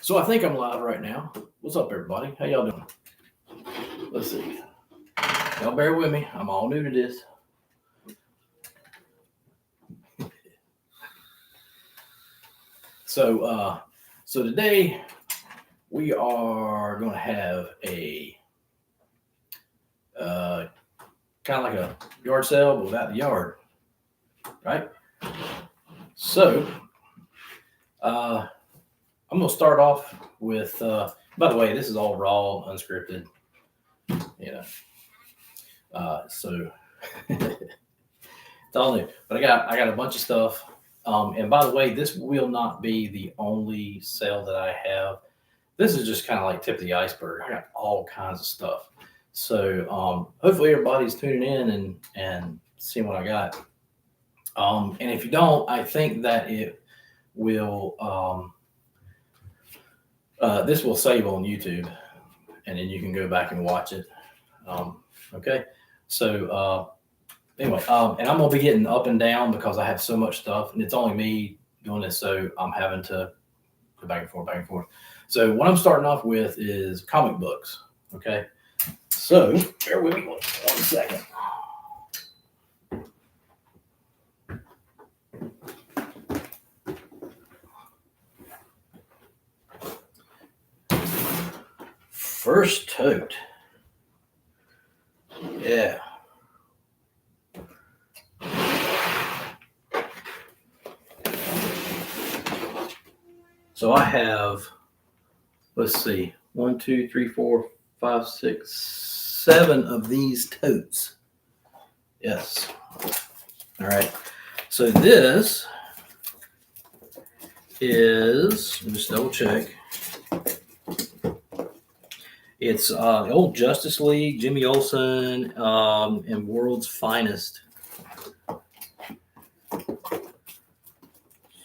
So I think I'm live right now. What's up, everybody? How y'all doing? Let's see. Y'all bear with me. I'm all new to this. So today we are going to have a kind of like a yard sale, but without the yard, right? So I'm going to start off with. By the way, this is all raw, unscripted. You know, so it's all new. But I got a bunch of stuff. And by the way, this will not be the only sale that I have. This is just kind of like tip of the iceberg. I got all kinds of stuff. So hopefully everybody's tuning in and seeing what I got. And if you don't, I think that it will. This will save on YouTube, and then you can go back and watch it. Okay. So anyway, and I'm gonna be getting up and down because I have so much stuff, and it's only me doing this, so I'm having to go back and forth, back and forth. So what I'm starting off with is comic books. Okay. So bear with me one second. First tote. Yeah. So I have, let's see, 1, 2, 3, 4, 5, 6, 7 of these totes. Yes. All right. So this is, let me just double check. It's the old Justice League, Jimmy Olsen, and World's Finest.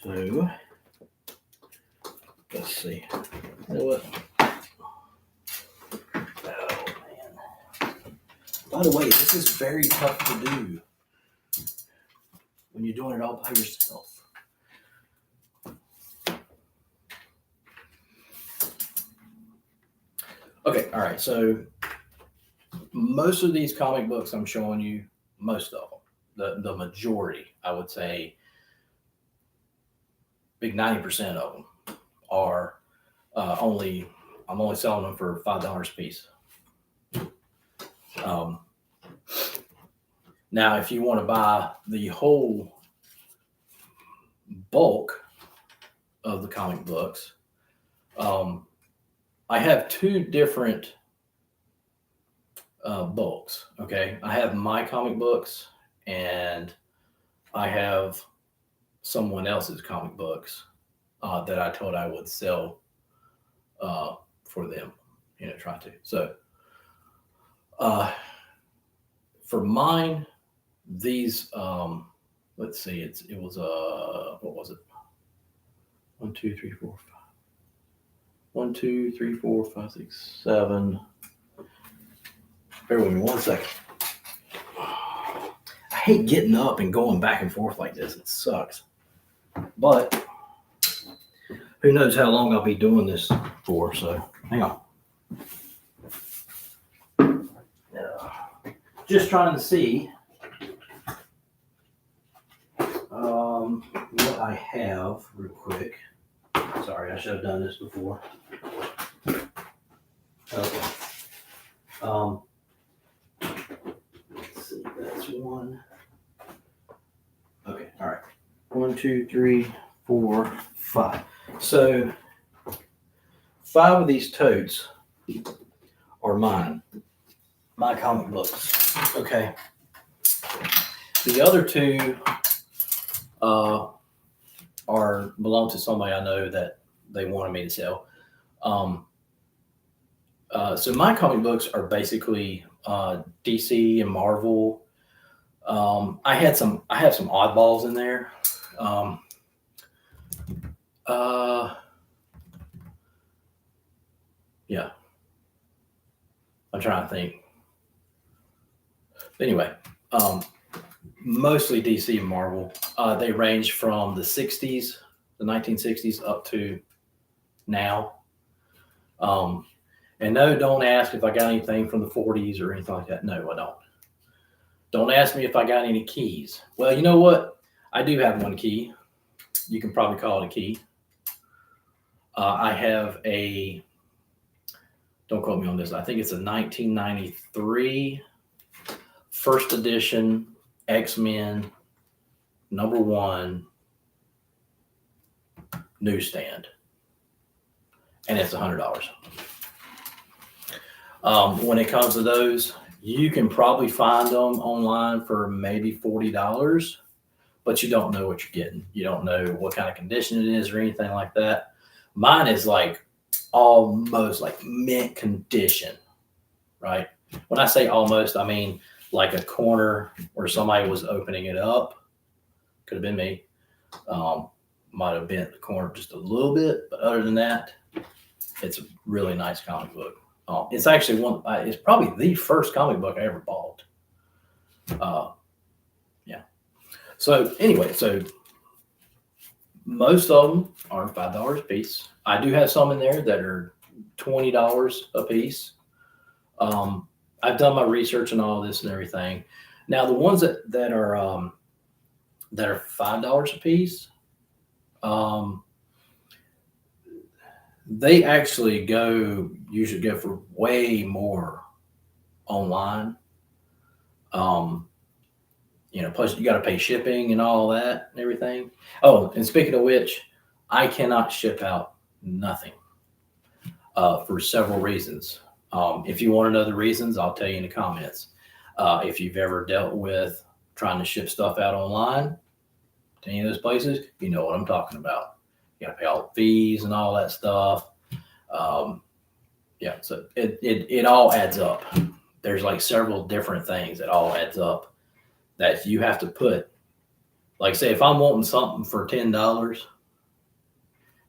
So let's see. You know what? Oh man. By the way, this is very tough to do when you're doing it all by yourself. Okay, all right. So most of these comic books I'm showing you, most of them, the majority, I would say, big 90% of them are I'm only selling them for $5 a piece. Now, if you want to buy the whole bulk of the comic books, I have two different bulks. Okay, I have my comic books, and I have someone else's comic books that I told I would sell for them. Try to. So for mine, these let's see, it was what was it? 1, 2, 3, 4, 5. 1, 2, 3, 4, 5, 6, 7. Bear with me 1 second. I hate getting up and going back and forth like this. It sucks. But who knows how long I'll be doing this for, so hang on. Just trying to see what I have real quick. Sorry, I should have done this before. Okay. Let's see, that's one. Okay, all right. 1, 2, 3, 4, 5. So 5 of these totes are mine. My comic books. Okay. The other 2 belong to somebody I know that they wanted me to sell. So my comic books are basically DC and Marvel. I have some oddballs in there. Yeah. I'm trying to think. Anyway, mostly DC and Marvel. They range from the 60s, the 1960s, up to now. And no, don't ask if I got anything from the 40s or anything like that. No, I don't. Don't ask me if I got any keys. Well, you know what? I do have one key. You can probably call it a key. I have a, don't quote me on this, I think it's a 1993 first edition X-Men #1 newsstand. And it's $100. When it comes to those, you can probably find them online for maybe $40, but you don't know what you're getting. You don't know what kind of condition it is or anything like that. Mine is like almost like mint condition, right? When I say almost, I mean like a corner where somebody was opening it up. Could have been me. Might have bent the corner just a little bit, but other than that, it's a really nice comic book. It's actually it's probably the first comic book I ever bought. Yeah. So anyway, so most of them are $5 a piece. I do have some in there that are $20 a piece. I've done my research and all this and everything. Now the ones that are $5 a piece, they actually usually go for way more online. Plus you got to pay shipping and all that and everything. Oh, and speaking of which, I cannot ship out nothing for several reasons. If you want to know the reasons, I'll tell you in the comments. If you've ever dealt with trying to ship stuff out online to any of those places, you know what I'm talking about. You got to pay all the fees and all that stuff. So it all adds up. There's like several different things that all adds up that you have to put. Like say if I'm wanting something for $10,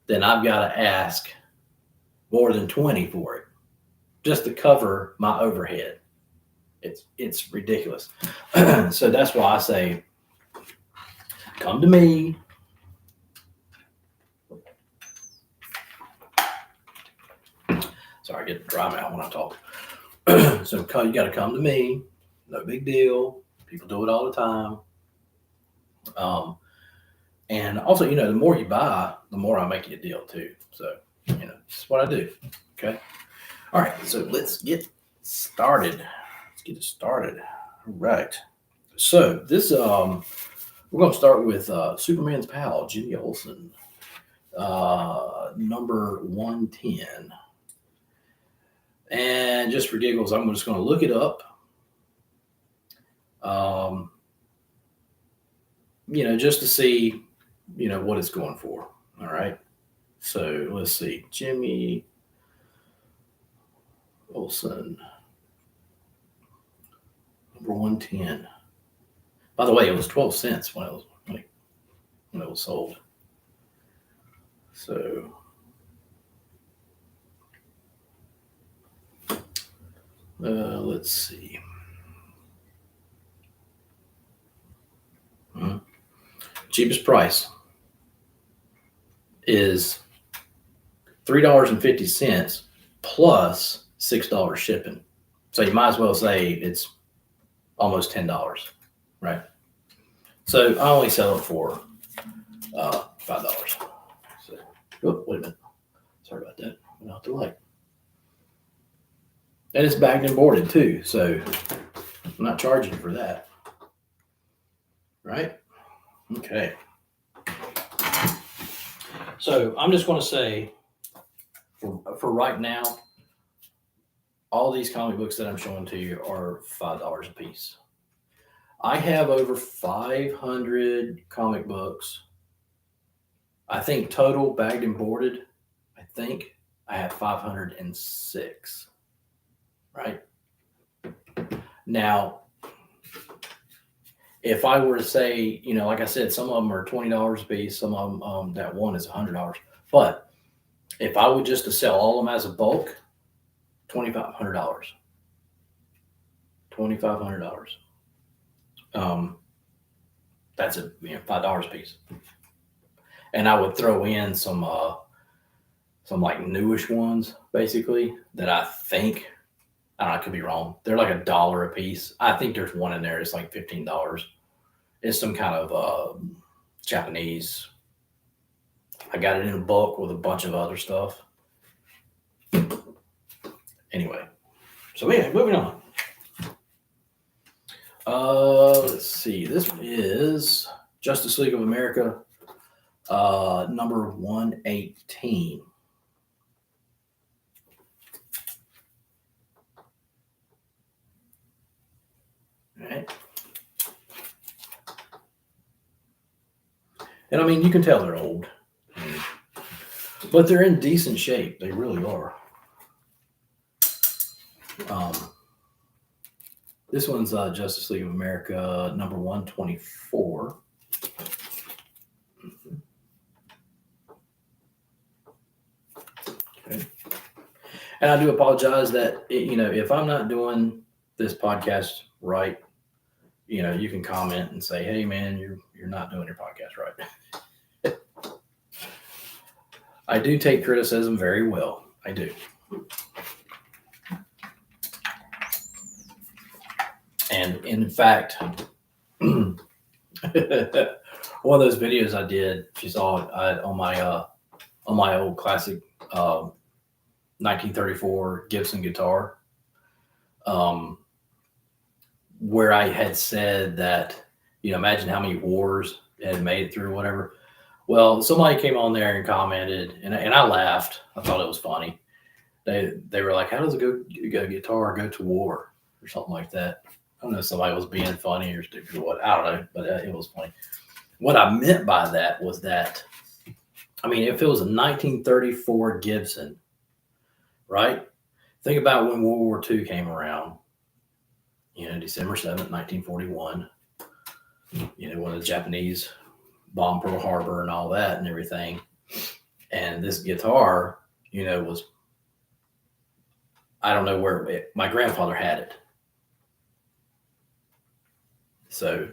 then I've got to ask more than 20 for it just to cover my overhead. It's ridiculous. So that's why I say, come to me. Sorry, I get dry mouth when I talk. So you got to come to me. No big deal. People do it all the time. And also, the more you buy, the more I make you a deal too. So, it's what I do. Okay. All right. So let's get started. All right. So this, we're going to start with Superman's pal, Jimmy Olsen, number 110. And just for giggles, I'm just going to look it up. Just to see, what it's going for. All right. So let's see. Jimmy Olsen, number 110. By the way, it was 12 cents when it was sold. So let's see. Cheapest price is $3.50 plus $6 shipping. So you might as well say it's almost $10, right? So I only sell it for $5. So, wait a minute. Sorry about that. Went out the light. And it's bagged and boarded too, so I'm not charging for that. Right? Okay. So I'm just going to say, for right now, all these comic books that I'm showing to you are $5 a piece. I have over 500 comic books. I think total bagged and boarded, I think I have 506. Right? Now, if I were to say, like I said, some of them are $20 a piece, some of them, that one is $100. But if I would just to sell all of them as a bulk, $2,500. $2,500. That's $5 a piece. And I would throw in some some like newish ones, basically, that I think, I don't know, I could be wrong. They're like $1 a piece. I think there's one in there. It's like $15. It's some kind of Japanese. I got it in a bulk with a bunch of other stuff. Anyway, so yeah, moving on. Let's see. This is Justice League of America, number 118. All right. And I mean, you can tell they're old, but they're in decent shape. They really are. This one's Justice League of America, number 124. Okay. And I do apologize that, if I'm not doing this podcast right, you can comment and say, hey, man, you're not doing your podcast right. I do take criticism very well. I do. And in fact, one of those videos I did, you saw on my old classic 1934 Gibson guitar, where I had said that, imagine how many wars it had made it through, whatever. Well, somebody came on there and commented, and I laughed. I thought it was funny. They were like, how does a guitar go to war or something like that? I don't know if somebody was being funny or stupid or what. I don't know, but it was funny. What I meant by that was that, if it was a 1934 Gibson, right? Think about when World War II came around, December 7th, 1941, when the Japanese bombed Pearl Harbor and all that and everything. And this guitar, was, I don't know where, my grandfather had it. So,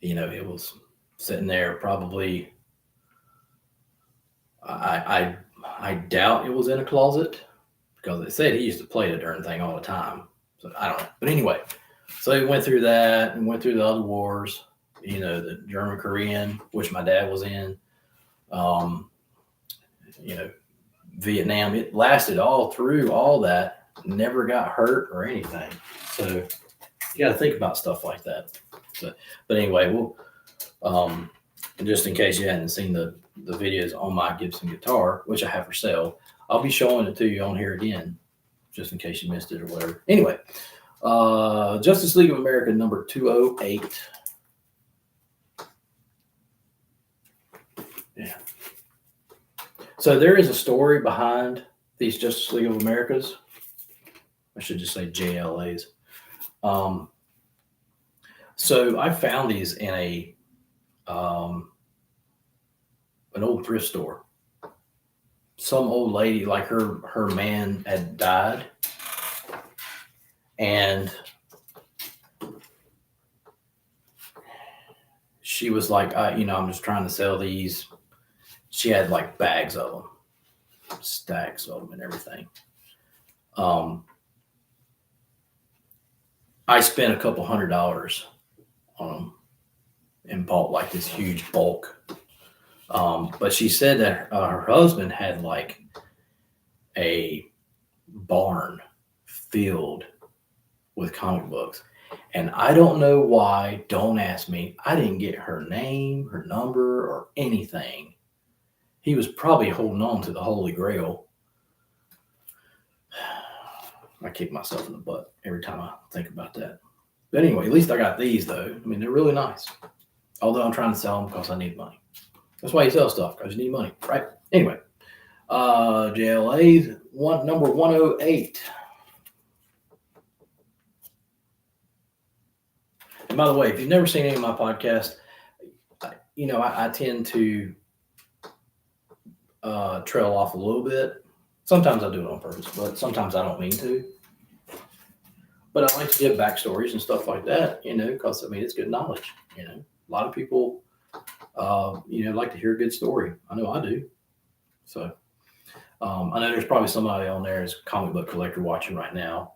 it was sitting there probably, I doubt it was in a closet because they said he used to play the darn thing all the time. So I don't know. But anyway, so he went through that and went through the other wars, the German, Korean, which my dad was in, Vietnam. It lasted all through all that, never got hurt or anything. So you got to think about stuff like that. So, but anyway, we'll, just in case you hadn't seen the videos on my Gibson guitar, which I have for sale, I'll be showing it to you on here again, just in case you missed it or whatever. Anyway, Justice League of America, number 208. Yeah. So there is a story behind these Justice League of Americas. I should just say JLAs. So I found these in an old thrift store. Some old lady, like her man had died, and she was like, I'm just trying to sell these. She had like bags of them, stacks of them and everything. I spent a couple $100 on them and bought like this huge bulk. But she said that her husband had like a barn filled with comic books. And I don't know why, don't ask me. I didn't get her name, her number, or anything. He was probably holding on to the Holy Grail. I kick myself in the butt every time I think about that. But anyway, at least I got these, though. They're really nice. Although I'm trying to sell them because I need money. That's why you sell stuff, because you need money, right? Anyway, JLA's number 108. And by the way, if you've never seen any of my podcasts, I tend to trail off a little bit. Sometimes I do it on purpose, but sometimes I don't mean to. But I like to give backstories and stuff like that, because it's good knowledge. A lot of people, like to hear a good story. I know I do. So I know there's probably somebody on there as a comic book collector watching right now,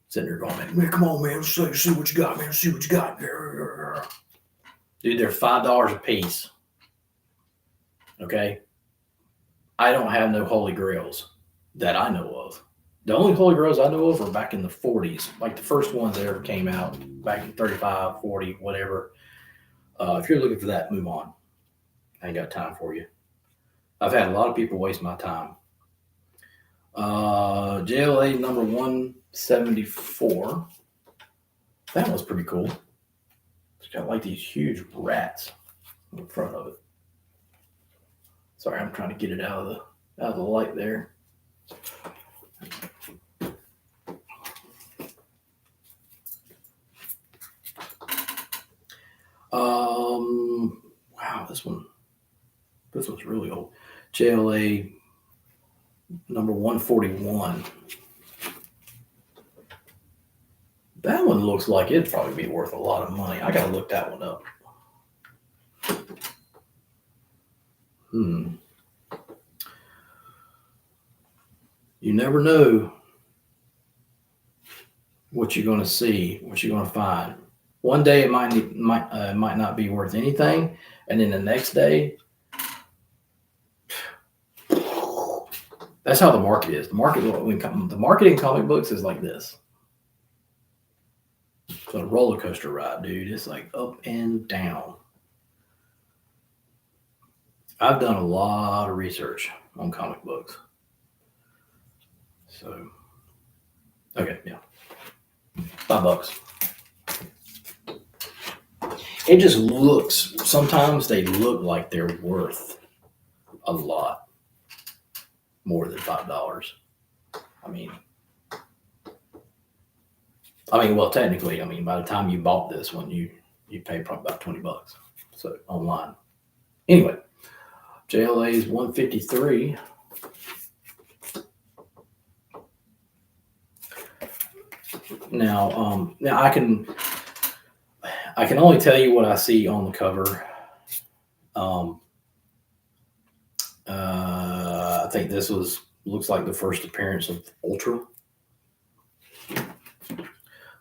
sitting there going, man, come on, man, see what you got, man, see what you got. Dude, they're $5 a piece. Okay? I don't have no holy grails that I know of. The only holy grails I know of are back in the 40s, like the first ones that ever came out back in 35, 40, whatever. If you're looking for that, move on. I ain't got time for you. I've had a lot of people waste my time. JLA number 174. That was pretty cool. It's got like these huge rats in front of it. Sorry, I'm trying to get it out of the light there. Wow, this one's really old. JLA number 141. That one looks like it'd probably be worth a lot of money. I gotta look that one up. You never know what you're gonna see, what you're gonna find. One day it might not be worth anything, and then the next day, that's how the market is. The market in comic books is like this. It's a roller coaster ride, dude. It's like up and down. I've done a lot of research on comic books. So, okay, yeah. $5. It just looks, sometimes they look like they're worth a lot more than $5. I mean, well, technically, by the time you bought this one, you paid probably about $20. So online. Anyway, JLA's 153. Now I can only tell you what I see on the cover. I think this looks like the first appearance of Ultra.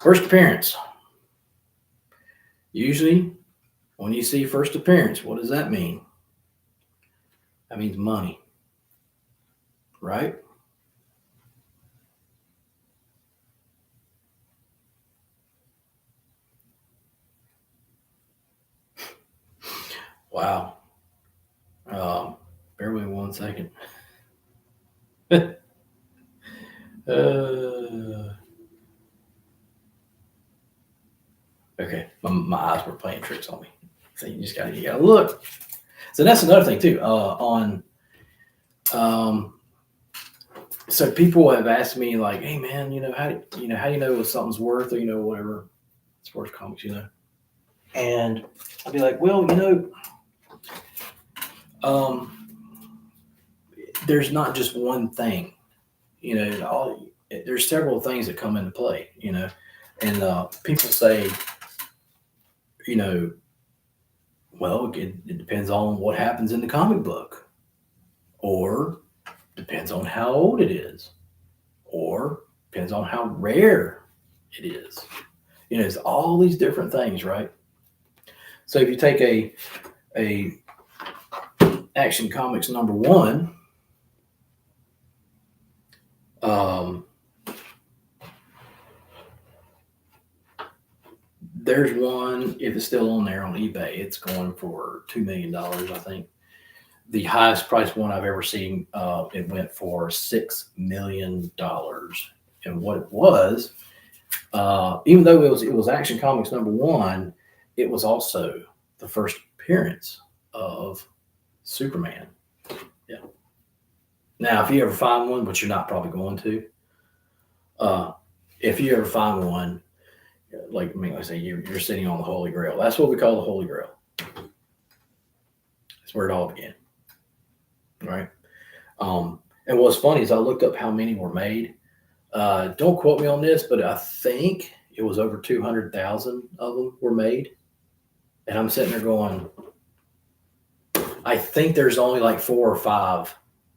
First appearance. Usually, when you see first appearance, what does that mean? That means money, right? Wow. Bear with me 1 second. Okay, my eyes were playing tricks on me. So you gotta look. So that's another thing too. So people have asked me like, "Hey man, how do you know what something's worth, or whatever as far as comics, And I'll be like, well, there's not just one thing, there's several things that come into play, and people say, well, it depends on what happens in the comic book, or depends on how old it is, or depends on how rare it is. It's all these different things, right? So if you take a Action Comics number 1, there's one, if it's still on there on eBay, it's going for $2 million, I think. The highest price one I've ever seen, it went for $6 million. And what it was, even though it was Action Comics number 1, it was also the first appearance of Superman. Yeah. Now, if you ever find one, which you're not probably going to, if you ever find one, like I say, you're sitting on the Holy Grail. That's what we call the Holy Grail. That's where it all began, right? And what's funny is I looked up how many were made. Don't quote me on this, but I think it was over 200,000 of them were made. And I'm sitting there going, I think there's only like 4 or 5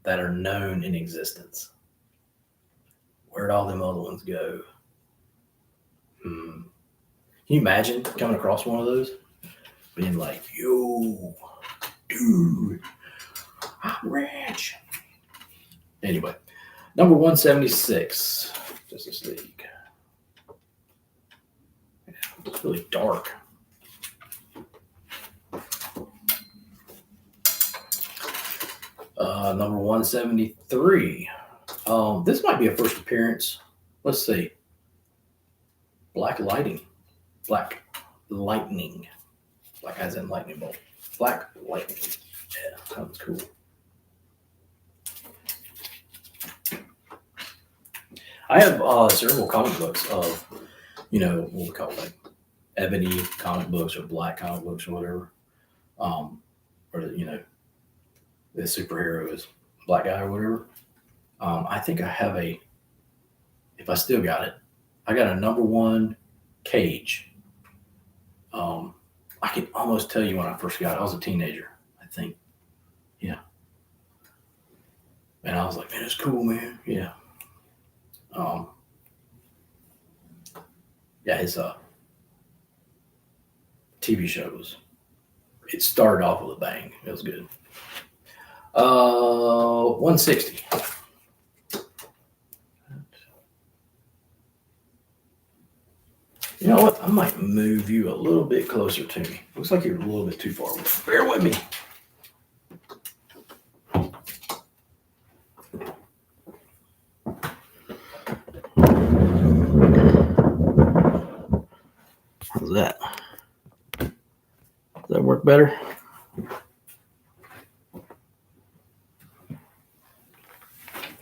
that are known in existence. Where'd all them other ones go? Can you imagine coming across one of those? Being like, yo, dude, I'm rich. Anyway, number 176, Justice League. It's really dark. Number 173. This might be a first appearance. Let's see. Black Lightning. Like as in lightning bolt. Black Lightning. Yeah, that was cool. I have several comic books of, what we call like ebony comic books or black comic books or whatever. Or, the superhero is black guy or whatever. I think I have if I still got it, I got a number 1 Cage. I can almost tell you when I first got it. I was a teenager, I think. Yeah. And I was like, man, it's cool, man. Yeah. His TV show it started off with a bang. It was good. 160. You know what? I might move you a little bit closer to me. Looks like you're a little bit too far away. Bear with me. How's that? Does that work better?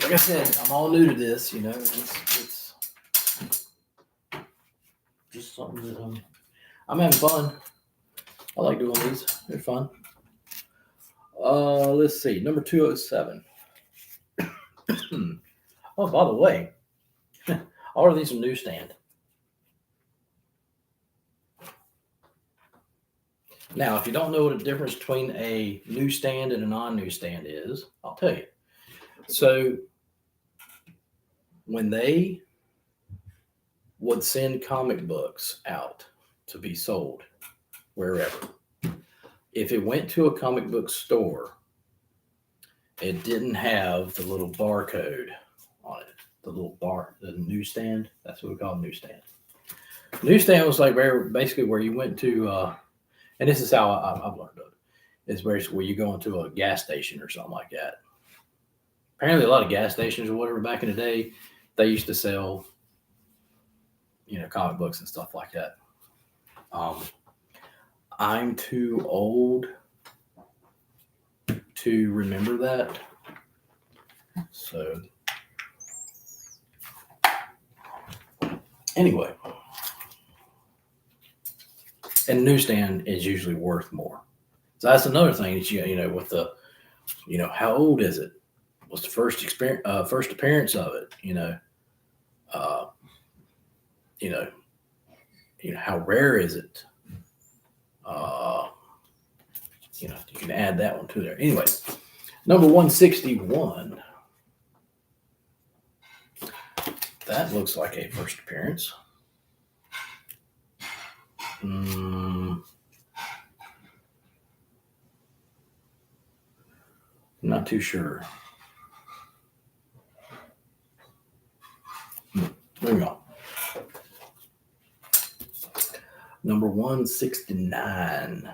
Like I said, I'm all new to this, it's just something that I'm having fun. I like doing these. They're fun. Let's see. Number 207. Oh, by the way, all of these are newsstand. Now, if you don't know what the difference between a newsstand and a non-newsstand is, I'll tell you. So, when they would send comic books out to be sold wherever, if it went to a comic book store, it didn't have the little barcode on it. The newsstand. That's what we call a newsstand. Newsstand was like basically where you went to, and this is how I've learned of it, is where you go into a gas station or something like that. Apparently a lot of gas stations or whatever back in the day, they used to sell, comic books and stuff like that. I'm too old to remember that. So, anyway. And newsstand is usually worth more. So that's another thing that with the, how old is it? What's the first appearance of it? How rare is it? You can add that one to there. Anyway, number 161. That looks like a first appearance. Not too sure. Moving on. Number 169.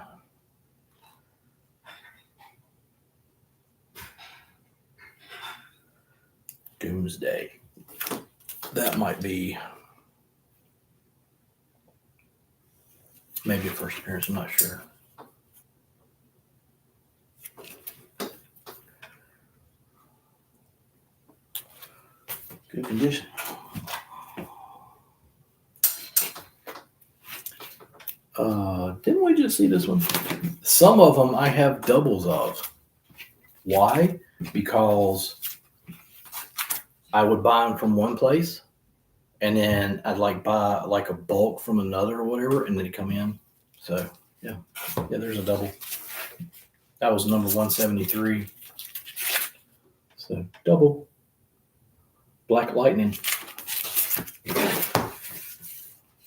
Doomsday. That might be maybe a first appearance. I'm not sure. Good condition. Didn't we just see this one? Some of them I have doubles of. Why? Because I would buy them from one place, and then I'd buy a bulk from another or whatever, and then it'd come in. So yeah, there's a double. That was number 173. So So double Black Lightning.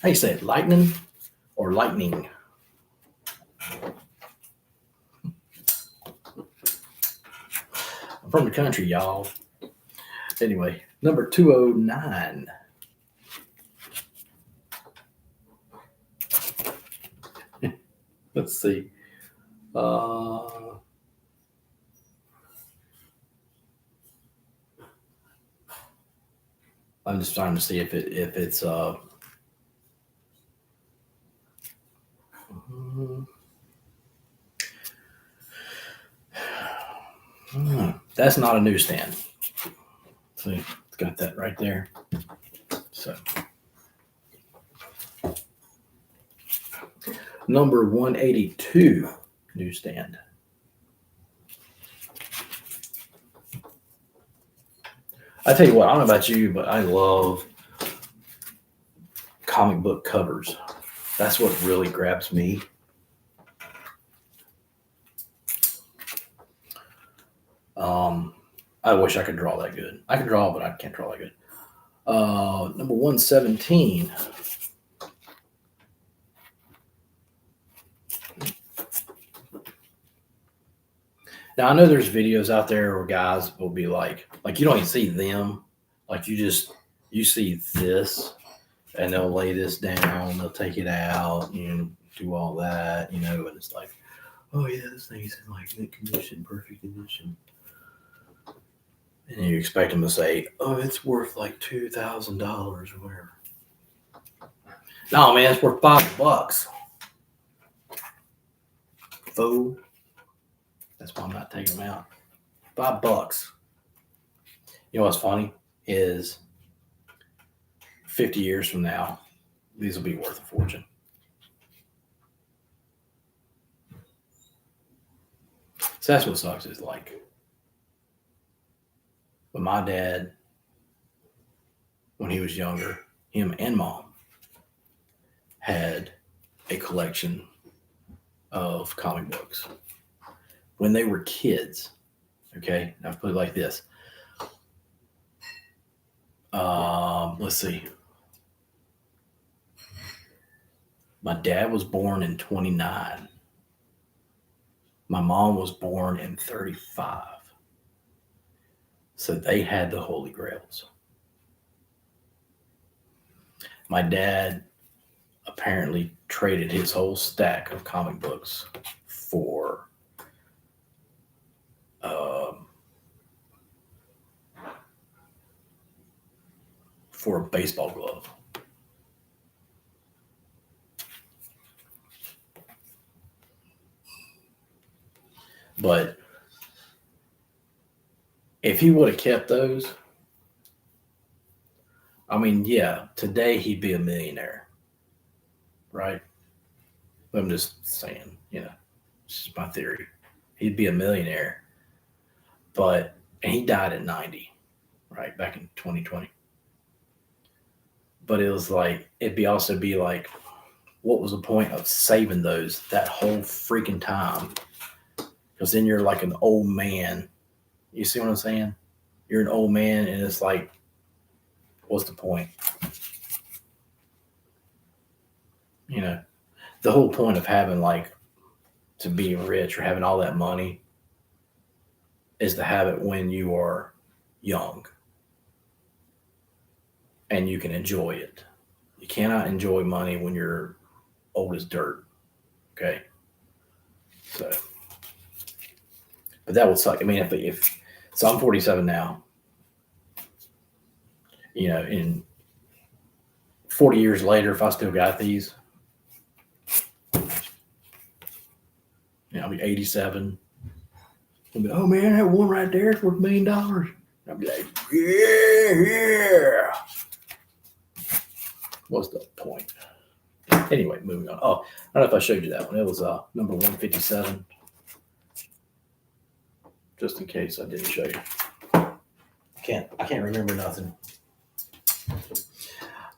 How you say it? Lightning or lightning? I'm from the country, y'all. Anyway, number 209. Let's see. I'm just trying to see if it's that's not a newsstand. See, it's got that right there. So number 182 newsstand. I tell you what, I don't know about you, but I love comic book covers. That's what really grabs me. I wish I could draw that good. I can draw, but I can't draw that good. Number 117. Now I know there's videos out there where guys will be like you don't even see them. Like you see this, and they'll lay this down, they'll take it out, do all that, and it's like, oh yeah, this thing is in like mint condition, perfect condition. And you expect them to say, oh, it's worth like $2,000 or whatever. No, man, it's worth $5. Fool. That's why I'm not taking them out. $5. You know what's funny is 50 years from now, these will be worth a fortune. So that's what sucks is like. But my dad, when he was younger, him and mom had a collection of comic books. When they were kids, okay? I'll put it like this. Let's see. My dad was born in 29. My mom was born in 35. So they had the Holy Grails. My dad apparently traded his whole stack of comic books for a baseball glove. But if he would have kept those, I mean, yeah, today he'd be a millionaire, right? I'm just saying, it's just my theory. He'd be a millionaire, and he died at 90, right, back in 2020. But it was like, it'd be like, what was the point of saving those that whole freaking time? Because then you're like an old man. You see what I'm saying? You're an old man, and it's like, what's the point? The whole point of having to be rich or having all that money is to have it when you are young and you can enjoy it. You cannot enjoy money when you're old as dirt. Okay. So, but that would suck. I mean, so I'm 47 now, in 40 years later, if I still got these, I'll be 87. I'll be, oh man, that one right there is worth $1 million. I'll be like, yeah. What's the point? Anyway, moving on. Oh, I don't know if I showed you that one. It was number 157. Just in case I didn't show you. I can't remember nothing.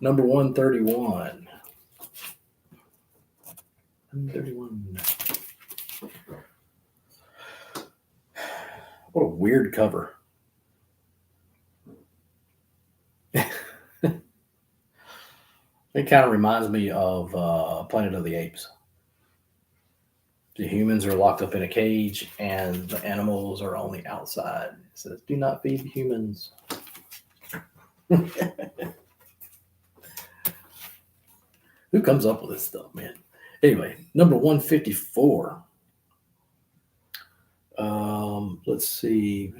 Number 131. 131. What a weird cover. It kind of reminds me of Planet of the Apes. The humans are locked up in a cage, and the animals are on the outside. It says, "Do not feed the humans." Who comes up with this stuff, man? Anyway, number 154. Let's see.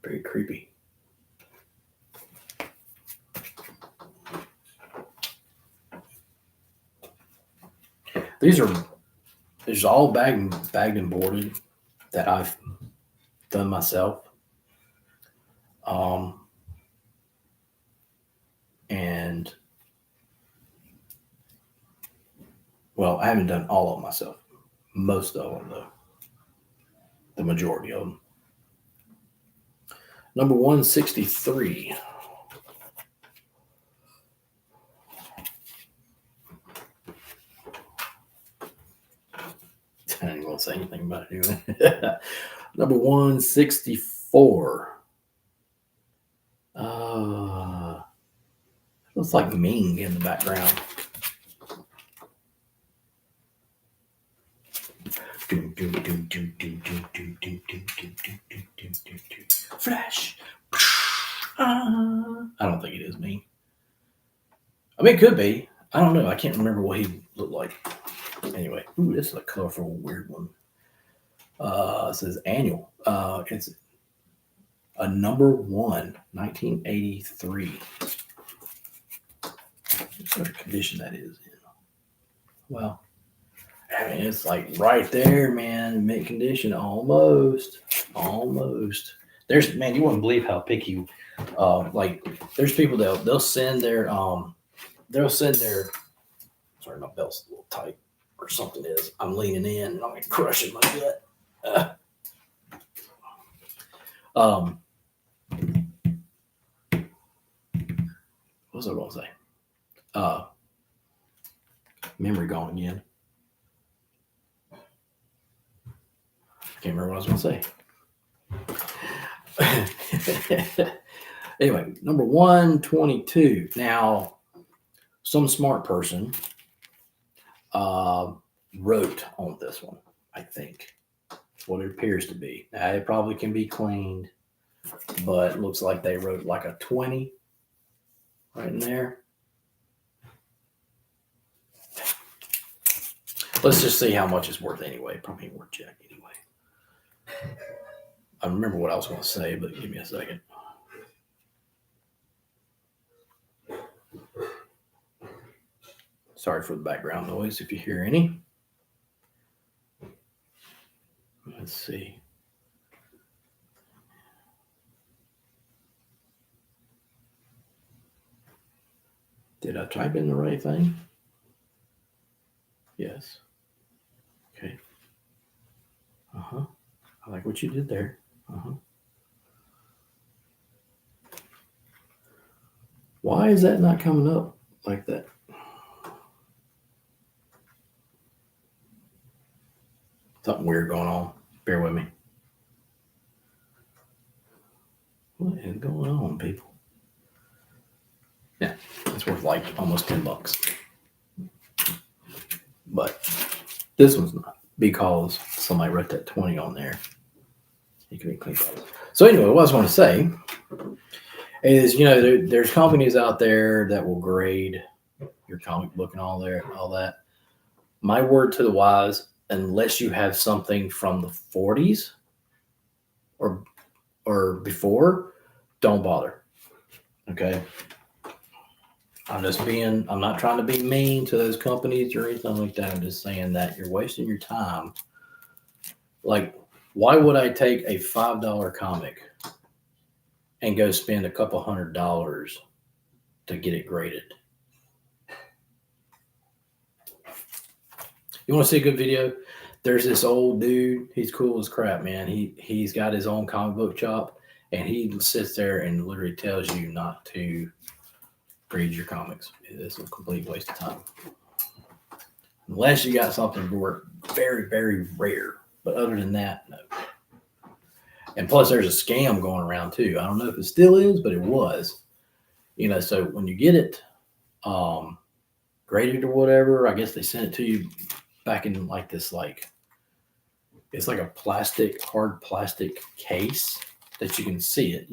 Very creepy. These are all bagged and boarded that I've done myself. And well, I haven't done all of them myself. Most of them, though. The majority of them. Number 163. I didn't want to say anything about it anyway. Number 164. Looks like Ming in the background. Flash. I don't think it is Ming. I mean, it could be. I don't know. I can't remember what he looked like. Anyway, ooh, this is a colorful, weird one. It says annual. It's a number 1, 1983. What sort of condition that is in? Well, I mean, it's like right there, man. Mint condition, almost. There's, man, you wouldn't believe how picky. Like, there's people they'll send their Sorry, my belt's a little tight or something is. I'm leaning in and I'm crushing my gut. What was I going to say? Memory gone again. I can't remember what I was going to say. Anyway, number 122. Now, some smart person wrote on this one, I think. That's what it appears to be. Now, it probably can be cleaned, but it looks like they wrote like a 20 right in there. Let's just see how much it's worth anyway. Probably ain't worth jack anyway. I remember what I was going to say, but give me a second. Sorry for the background noise if you hear any. Let's see. Did I type in the right thing? Yes. Okay. I like what you did there. Why is that not coming up like that? Something weird going on. Bear with me. What is going on, people? Yeah, it's worth like almost $10. But this one's not, because somebody wrote that 20 on there. You can be clean. So anyway, what I was going to say is, there's companies out there that will grade your comic book and all that. My word to the wise, unless you have something from the 40s or before, don't bother. Okay. I'm not trying to be mean to those companies or anything like that. I'm just saying that you're wasting your time. Like, why would I take a $5 comic and go spend a couple $100 to get it graded? You want to see a good video? There's this old dude. He's cool as crap, man. He's got his own comic book shop, and he sits there and literally tells you not to read your comics. It's a complete waste of time. unless you got something very, very rare. But other than that, no. And plus, there's a scam going around too. I don't know if it still is, but it was. So when you get it graded or whatever, I guess they sent it to you back in like this, it's like a hard plastic case that you can see it,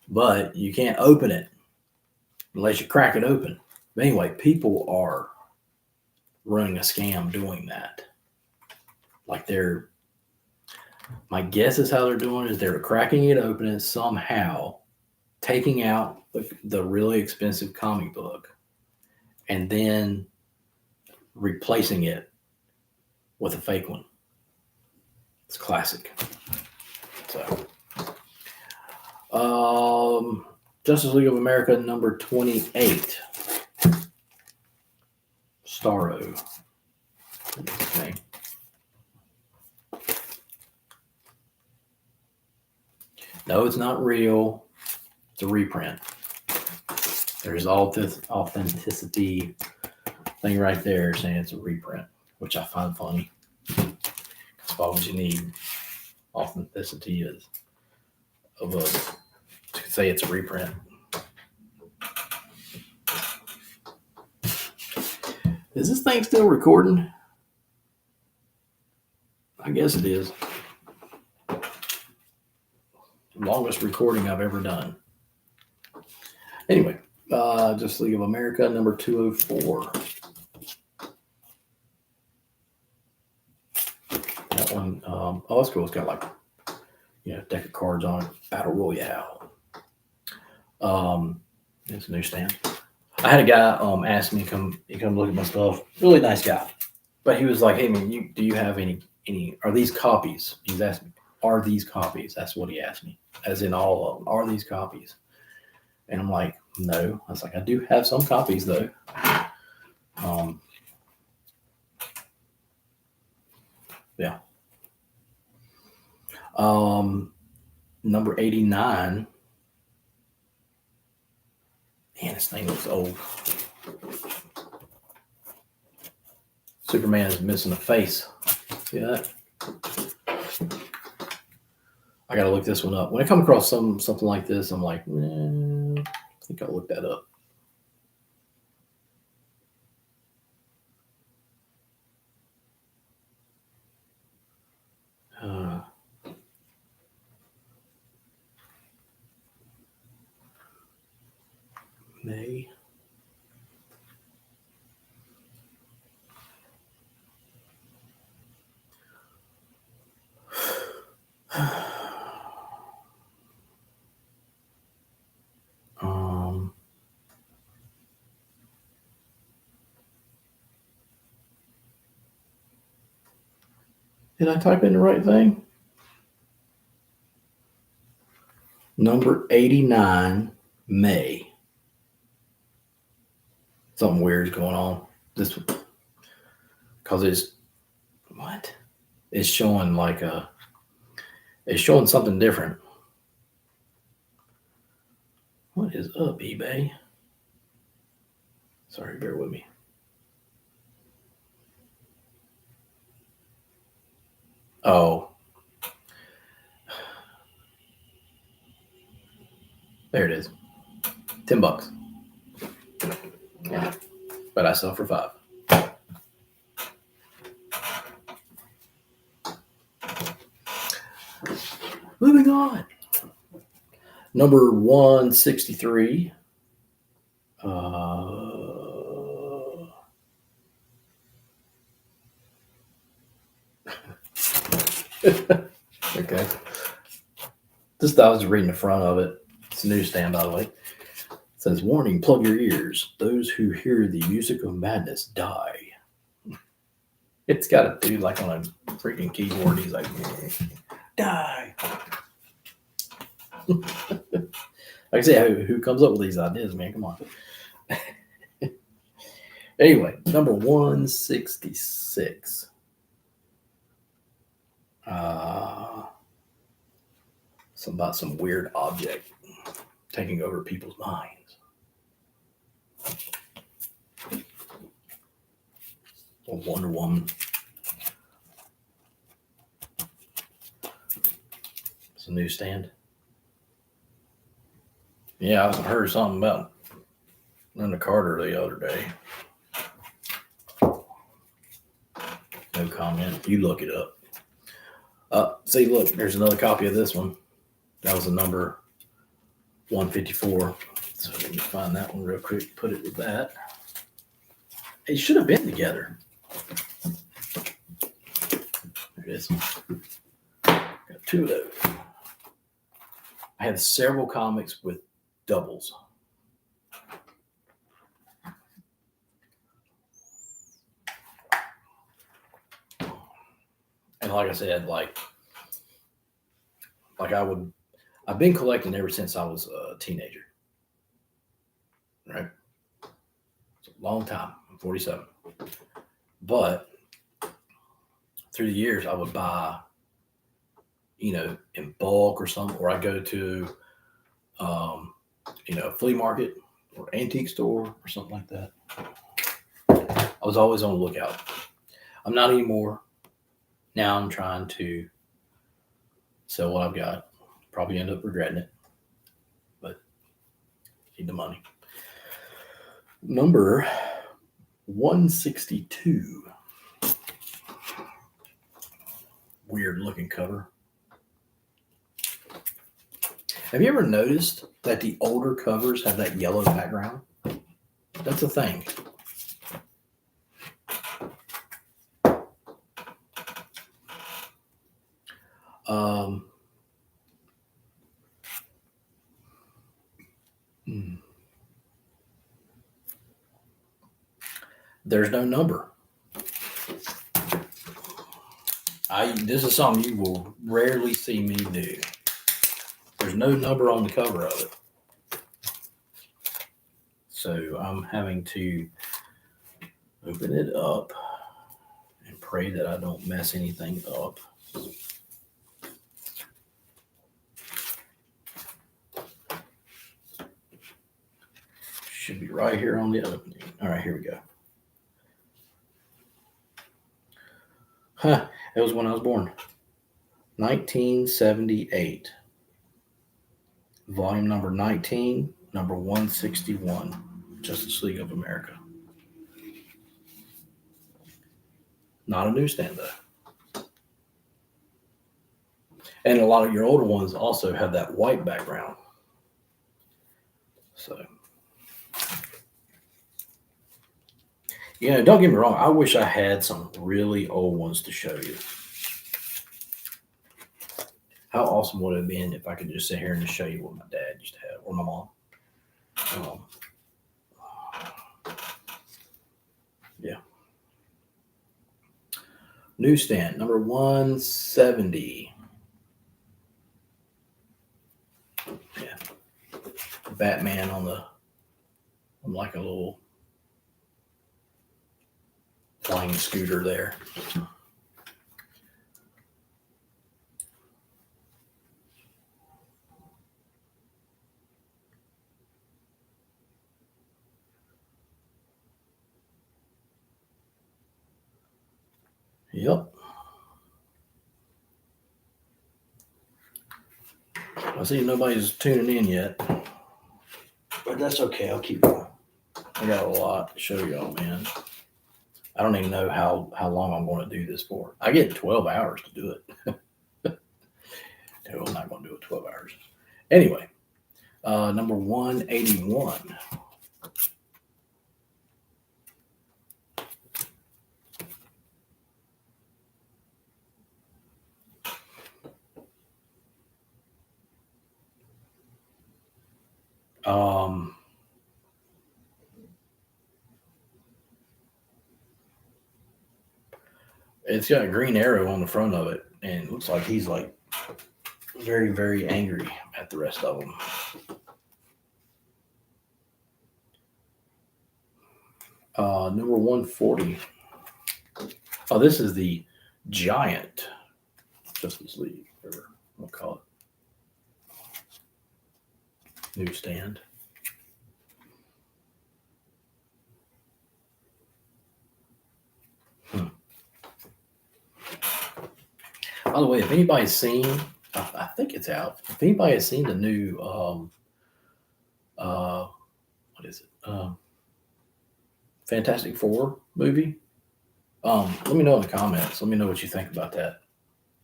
but you can't open it unless you crack it open. But anyway, people are running a scam doing that. My guess is how they're doing is they're cracking it open and somehow taking out the really expensive comic book and then replacing it with a fake one. It's classic. So, Justice League of America number 28. Starro. Okay. No, it's not real. It's a reprint. There's all this authenticity thing right there saying it's a reprint, which I find funny. Because why would you need authenticity to say it's a reprint? Is this thing still recording? I guess it is. Longest recording I've ever done. Anyway, Justice League of America number 204. That one, that's cool. It's got like, a deck of cards on it. Battle Royale. It's a newsstand. I had a guy ask me to come look at my stuff. Really nice guy, but he was like, "Hey man, do you have any? Are these copies?" He's asked me, "Are these copies?" That's what he asked me, as in all of them. Are these copies? And I'm like, no. I was like, I do have some copies though. Yeah. Number 89. Man, this thing looks old. Superman is missing a face. See that? I gotta look this one up. When I come across something like this, I'm like, I think I'll look that up. May. Did I type in the right thing? Number 89, May. Something weird is going on. This, because it's showing it's showing something different. What is up, eBay? Sorry, bear with me. Oh. There it is. $10. Yeah. But I sell for $5. Moving on. Number 163. Okay. I was reading the front of it. It's a newsstand, by the way. It says, "Warning, plug your ears. Those who hear the music of madness die." It's got a dude like on a freaking keyboard. He's like, die. Like I say, who comes up with these ideas, man? Come on. Anyway, number 166. About some weird object taking over people's minds. or Wonder Woman. It's a newsstand. Yeah, I heard something about Linda Carter the other day. No comment. You look it up. See, look, there's another copy of this one. That was the number 154. So let me find that one real quick. Put it with that. It should have been together. There it is. Got two of those. I have several comics with doubles. And like I said, like I've been collecting ever since I was a teenager. Right? It's a long time. I'm 47. But through the years, I would buy, in bulk or something, or I go to, a flea market or antique store or something like that. I was always on the lookout. I'm not anymore. Now I'm trying to sell what I've got. Probably end up regretting it, but need the money. Number 162. Weird looking cover. Have you ever noticed that the older covers have that yellow background? That's a thing. There's no number. This is something you will rarely see me do. There's no number on the cover of it. So I'm having to open it up and pray that I don't mess anything up. Should be right here on the opening. All right, here we go. It was when I was born. 1978. Volume number 19, number 161. Justice League of America. Not a newsstand, though. And a lot of your older ones also have that white background. So, don't get me wrong. I wish I had some really old ones to show you. How awesome would it have been if I could just sit here and just show you what my dad used to have, or my mom? Yeah. Newsstand, number 170. Yeah. Batman on like a little flying scooter there. Yep. I see nobody's tuning in yet, but that's okay. I'll keep going. I got a lot to show y'all, man. I don't even know how long I'm going to do this for. I get 12 hours to do it. No, I'm not going to do it 12 hours. Anyway, number 181. It's got a green arrow on the front of it, and it looks like he's like very, very angry at the rest of them. Number 140. Oh, this is the giant Justice League, whatever we'll call it. Newsstand. By the way, if anybody's seen, I think it's out. If anybody has seen the new, what is it? Fantastic Four movie. Let me know in the comments. Let me know what you think about that.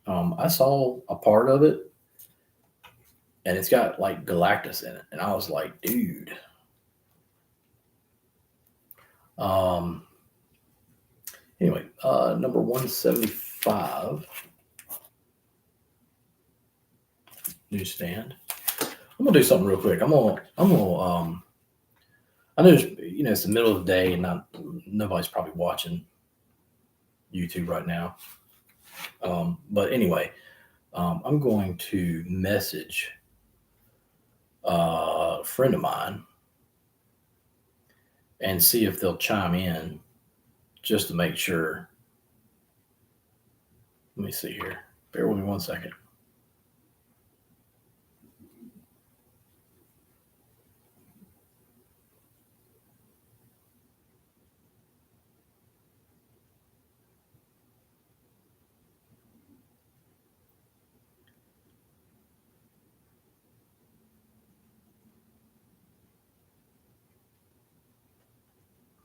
I saw a part of it, and it's got like Galactus in it, and I was like, dude. Anyway, number 175 newsstand. I'm gonna do something real quick. I know it's the middle of the day and nobody's probably watching YouTube right now. But anyway, I'm going to message a friend of mine and see if they'll chime in just to make sure. Let me see here. Bear with me 1 second.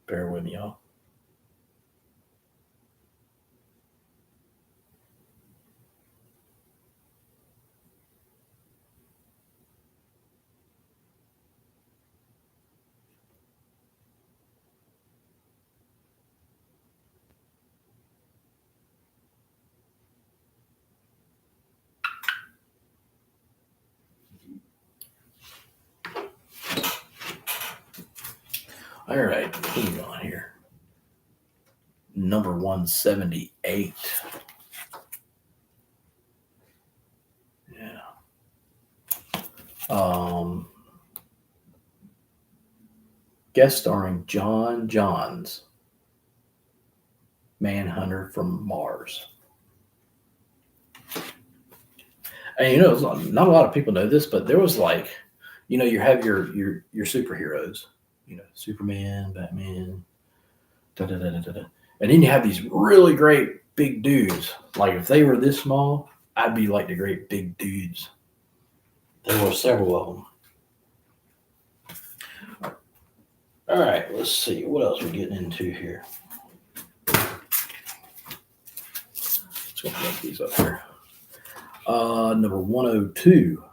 Bear with me, y'all. All right, hang on here. Number 178. Yeah. Guest starring John Johns, Manhunter from Mars. And not a lot of people know this, but there was like, you have your superheroes, Superman, Batman, da da da da da. And then you have these really great big dudes. Like if they were this small, I'd be like the great big dudes. There were several of them. All right, let's see what else we're getting into here. Let's go make these up here. Number 102.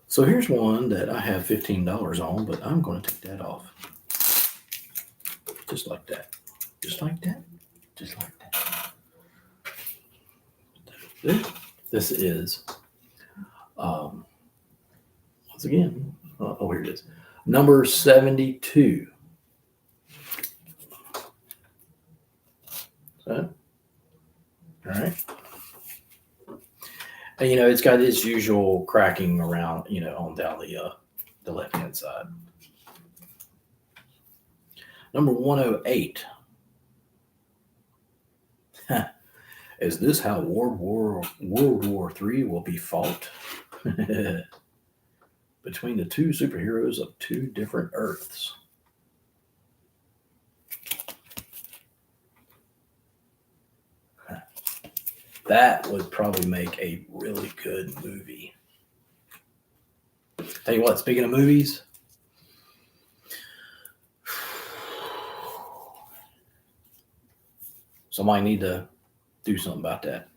So here's one that I have $15 on, but I'm going to take that off. Just like that. Just like that. Just like that. This is, once again, here it is. Number 72. So, all right. And, it's got its usual cracking around, on down the left-hand side. Number 108. Is this how World War III will be fought? Between the two superheroes of two different Earths. That would probably make a really good movie. Tell you what, speaking of movies, somebody need to do something about that.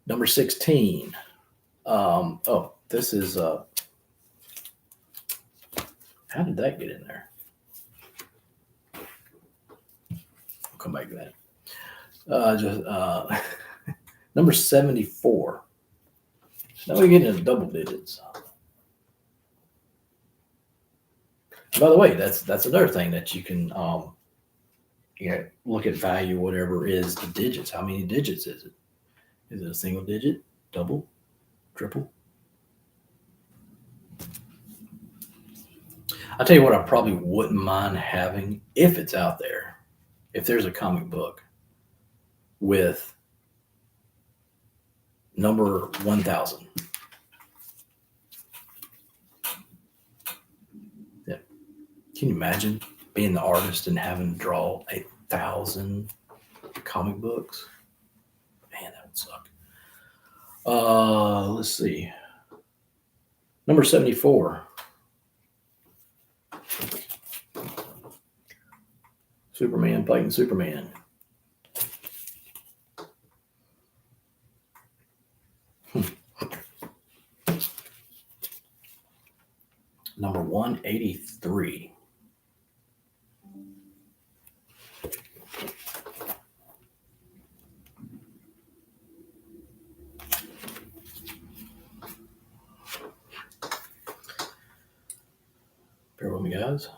Number 16. This is how did that get in there? I'll come back to that. Number 74. Now we get into double digits. By the way, that's another thing that you can look at value, whatever is the digits. How many digits is it? Is it a single digit, double, triple? I'll tell you what I probably wouldn't mind having if it's out there. If there's a comic book with number 1,000. Yeah. Can you imagine being the artist and having to draw 1,000 comic books? Man, that would suck. Let's see. Number 74. Superman fighting Superman. Number 183. Bear with me, guys.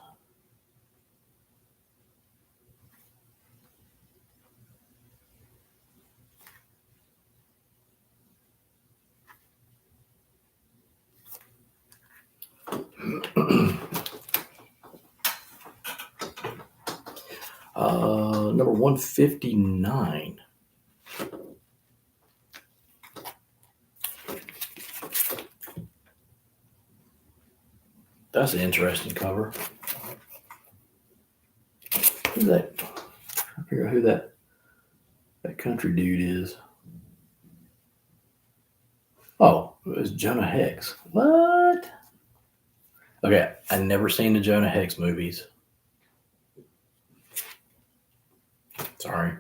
Number 159. That's an interesting cover. Who's that? I figure out who that country dude is. Oh, it was Jonah Hex. What? Okay, I've never seen the Jonah Hex movies. Sorry.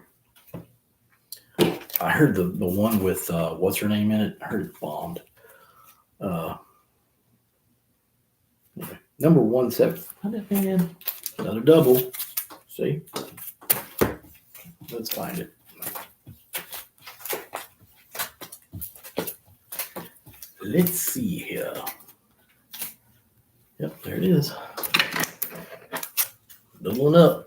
I heard the one with what's her name in it. I heard it bombed. Anyway, number 170. Another double. See? Let's find it. Let's see here. Yep, there it is. Doubling up.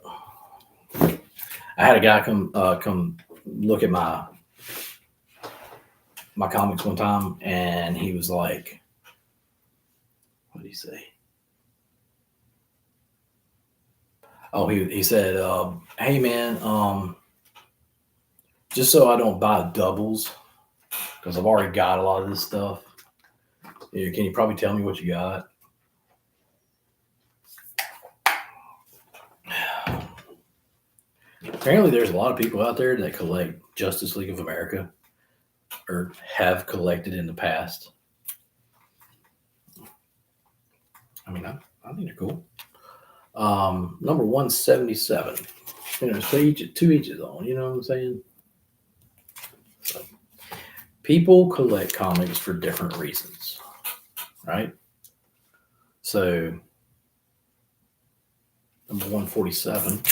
I had a guy come look at my comics one time, and he was like, what did he say? Oh, he said, hey man, just so I don't buy doubles, because I've already got a lot of this stuff. Can you probably tell me what you got? Apparently, there's a lot of people out there that collect Justice League of America, or have collected in the past. I mean, I think they're cool. Number 177. So to each his own. You know what I'm saying? So, people collect comics for different reasons, right? So, number 147.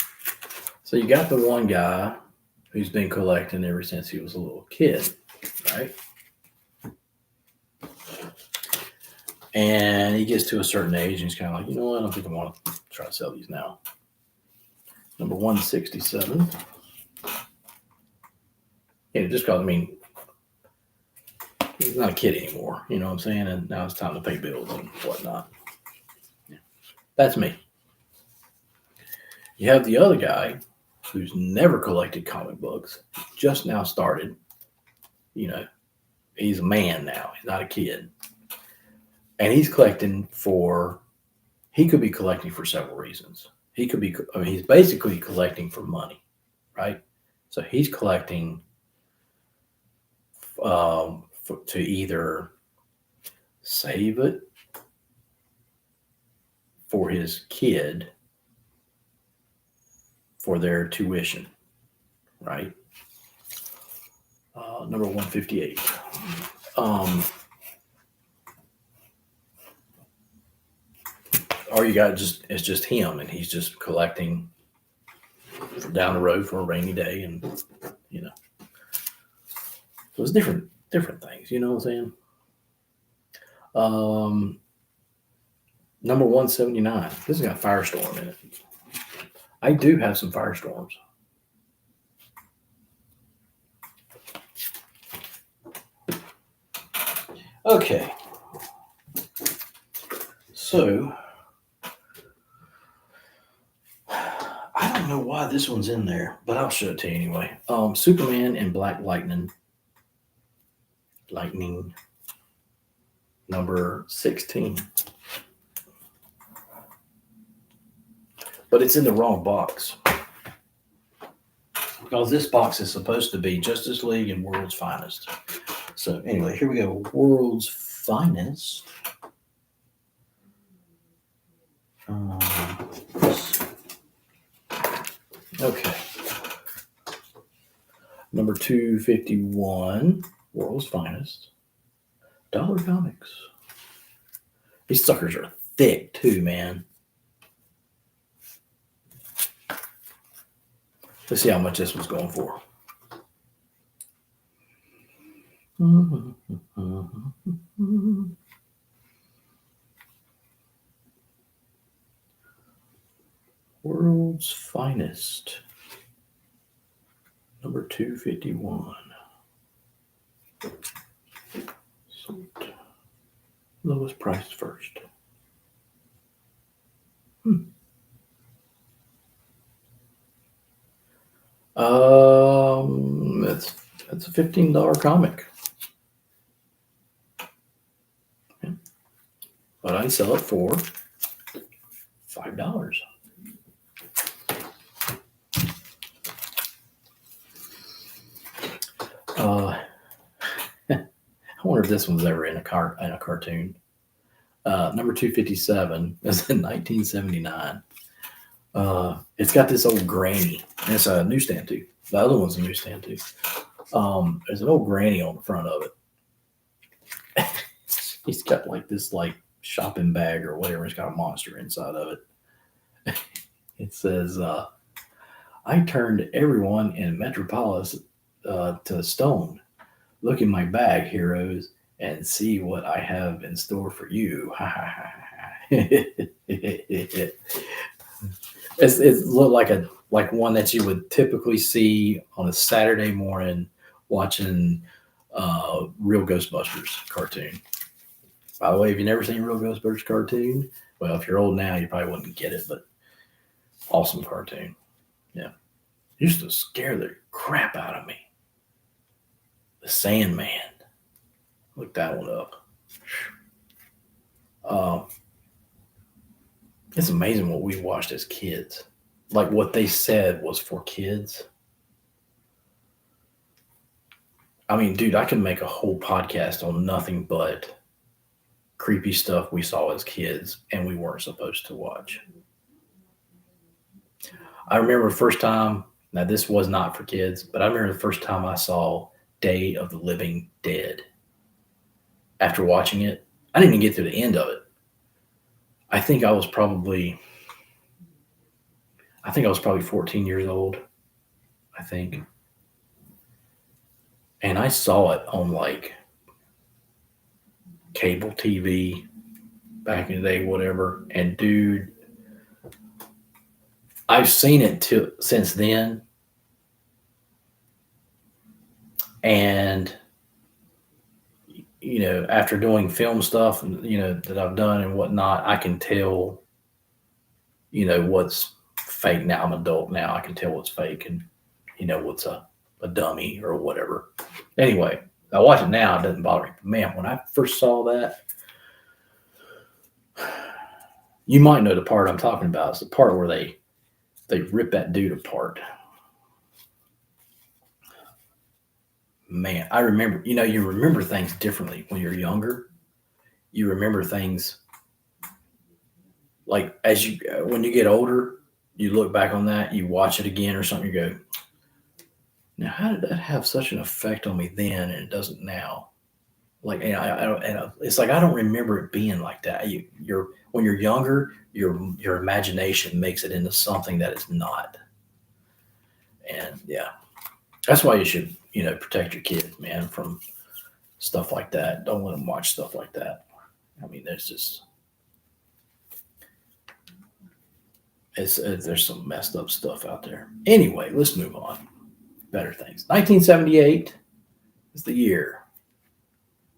So you got the one guy who's been collecting ever since he was a little kid, right? And he gets to a certain age and he's kind of like, you know what? I don't think I want to try to sell these now. Number 167. Yeah, just because, I mean, he's not a kid anymore, you know what I'm saying? And now it's time to pay bills and whatnot. Yeah. That's me. You have the other guy who's never collected comic books, just now started. You know, he's a man now. He's not a kid. And he's collecting he could be collecting for several reasons. He's basically collecting for money, right? So he's collecting to either save it for his kid for their tuition, right? Number 158. Or you got it's just him, and he's just collecting down the road for a rainy day, and you know, so it's different things. You know what I'm saying? Number 179. This has got Firestorm in it. I do have some Firestorms. Okay. So, I don't know why this one's in there, but I'll show it to you anyway. Superman and Black Lightning. Lightning number 16. But it's in the wrong box. Because this box is supposed to be Justice League and World's Finest. So anyway, here we go. World's Finest. Okay. Number 251, World's Finest. Dollar Comics. These suckers are thick too, man. Let's see how much this was going for. World's Finest. Number 251. Lowest price first. That's a $15 comic. Yeah. But I sell it for $5. I wonder if this one's ever in a cartoon. Number 257 is in 1979. It's got this old granny. And it's a newsstand too. The other one's a newsstand too. There's an old granny on the front of it. He's got like this like shopping bag or whatever. It's got a monster inside of it. It says, I turned everyone in Metropolis to stone. Look in my bag, heroes, and see what I have in store for you. It looked like one that you would typically see on a Saturday morning watching Real Ghostbusters cartoon. By the way, if you've never seen Real Ghostbusters cartoon, well, if you're old now, you probably wouldn't get it, but awesome cartoon. Yeah. Used to scare the crap out of me. The Sandman. Look that one up. It's amazing what we watched as kids. Like what they said was for kids. I mean, dude, I can make a whole podcast on nothing but creepy stuff we saw as kids and we weren't supposed to watch. I remember the first time, now this was not for kids, but I remember the first time I saw Day of the Living Dead. After watching it, I didn't even get to the end of it. I think I was probably 14 years old, I think. And I saw it on like cable TV back in the day, whatever. And dude, I've seen it since then. And, you know, after doing film stuff, you know, that I've done and whatnot, I can tell, you know, what's fake now. I'm an adult now. I can tell what's fake and, you know, what's a dummy or whatever. Anyway, I watch it now. It doesn't bother me. But man, when I first saw that, you might know the part I'm talking about. It's the part where they rip that dude apart. Man, I remember, you know, you remember things differently when you're younger. You remember things like when you get older, you look back on that, you watch it again or something, you go, now, how did that have such an effect on me then and it doesn't now? Like, and I don't, and it's like I don't remember it being like that. When you're younger, your imagination makes it into something that it's not. And yeah, that's why you should, you know, protect your kids, man, from stuff like that. Don't let them watch stuff like that. I mean, there's some messed up stuff out there. Anyway, let's move on. Better things. 1978 is the year.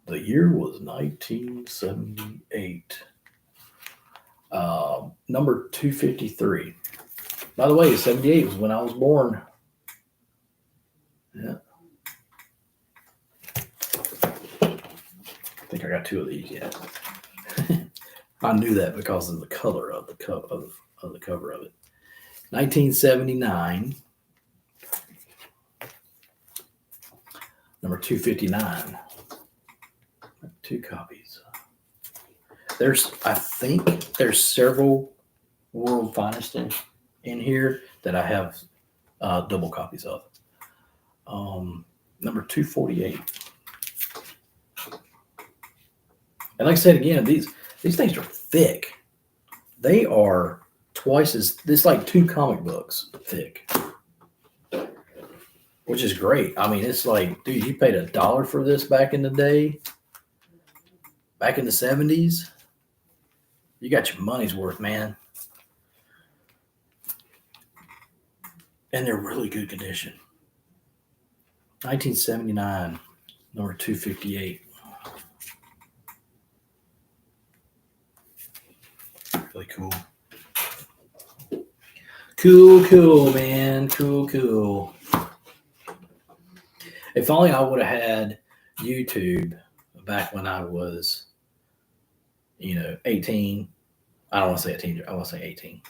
The year was 1978. Number 253. By the way, 78 was when I was born. Yeah. think I got 2 of these yet. I knew that because of the color of the of the cover of it. 1979, number 259. 2 copies. I think there's several World Finest in here that I have double copies of. Number 248. And like I said again, these things are thick. They are twice as this, like 2 comic books thick, which is great. I mean, it's like, dude, you paid $1 for this back in the day, back in the 70s. You got your money's worth, man. And they're really good condition. 1979, number 258. Really cool. Cool, man. Cool. If only I would have had YouTube back when I was, 18. I don't want to say 18. I want to say 18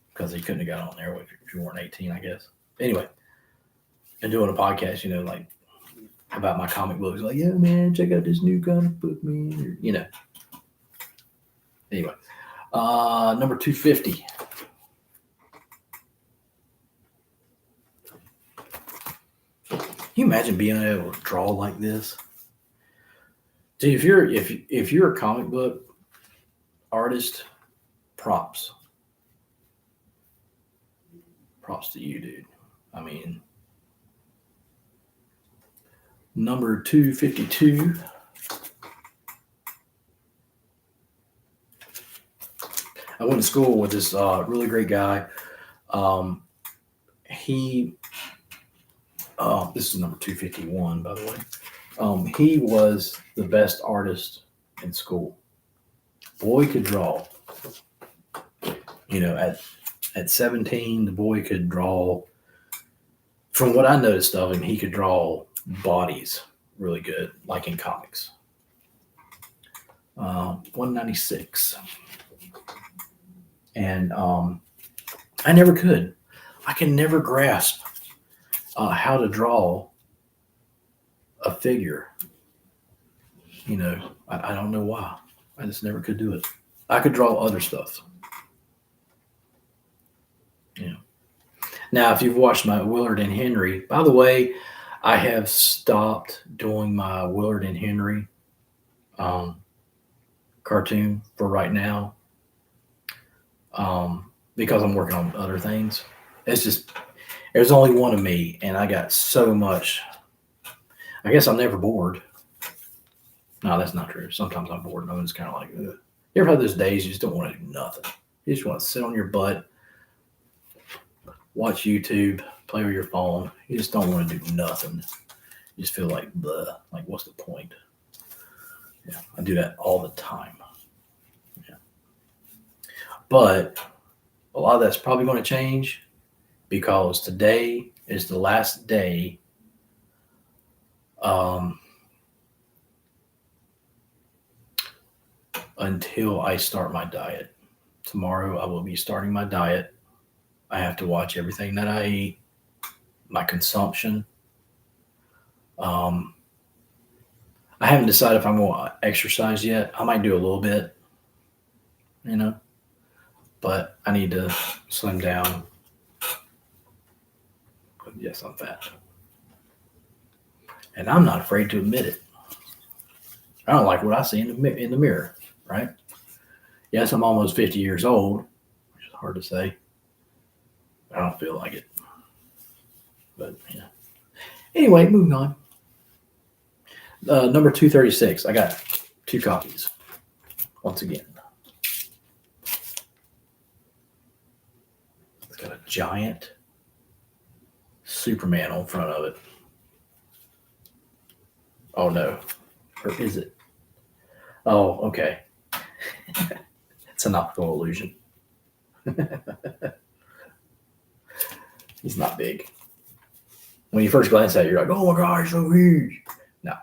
because you couldn't have got on there if you weren't 18, I guess. Anyway, and doing a podcast, like about my comic books, like, yeah, man, check out this new comic book, man. Anyway, number 250. Can you imagine being able to draw like this? Dude, if you're a comic book artist, props to you, dude. I mean, number 252. I went to school with this really great guy. This is number 251, by the way. He was the best artist in school. Boy could draw. At 17, the boy could draw. From what I noticed of him, he could draw bodies really good, like in comics. 196. And I never could. I can never grasp how to draw a figure. I don't know why. I just never could do it. I could draw other stuff. Now, if you've watched my Willard and Henry, by the way, I have stopped doing my Willard and Henry cartoon for right now because I'm working on other things. It's just, there's only one of me, and I got so much. I guess I'm never bored. No, that's not true. Sometimes I'm bored. I'm just kind of like, ugh. You ever have those days you just don't want to do nothing? You just want to sit on your butt, watch YouTube, play with your phone. You just don't want to do nothing. You just feel like, bleh, like, what's the point? Yeah, I do that all the time. Yeah. But a lot of that's probably going to change because today is the last day until I start my diet. Tomorrow I will be starting my diet. I have to watch everything that I eat, my consumption. I haven't decided if I'm going to exercise yet. I might do a little bit, but I need to slim down. Yes, I'm fat. And I'm not afraid to admit it. I don't like what I see in the mirror, right? Yes, I'm almost 50 years old, which is hard to say. I don't feel like it. But, yeah. Anyway, moving on. Number 236. I got 2 copies. Once again. It's got a giant Superman on front of it. Oh, no. Or is it? Oh, okay. It's an optical illusion. He's not big. When you first glance at it, you're like, oh my gosh, so huge. No.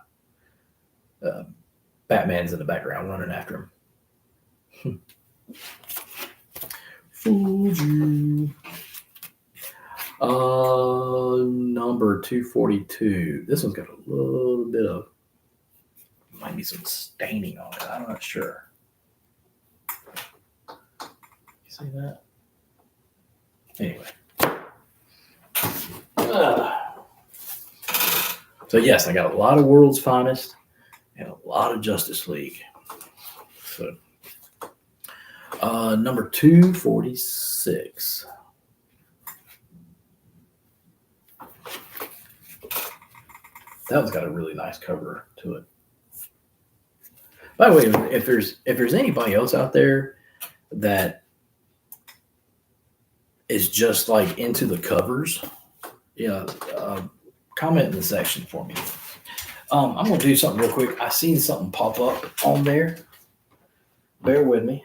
Batman's in the background running after him. Fooled you. Number 242. This one's got a little bit of, might be some staining on it. I'm not sure. You see that? Anyway. So yes, I got a lot of World's Finest and a lot of Justice League. So number 246. That one's got a really nice cover to it. By the way, if there's anybody else out there that is just like into the covers, comment in the section for me. I'm gonna do something real quick. I seen something pop up on there. Bear with me.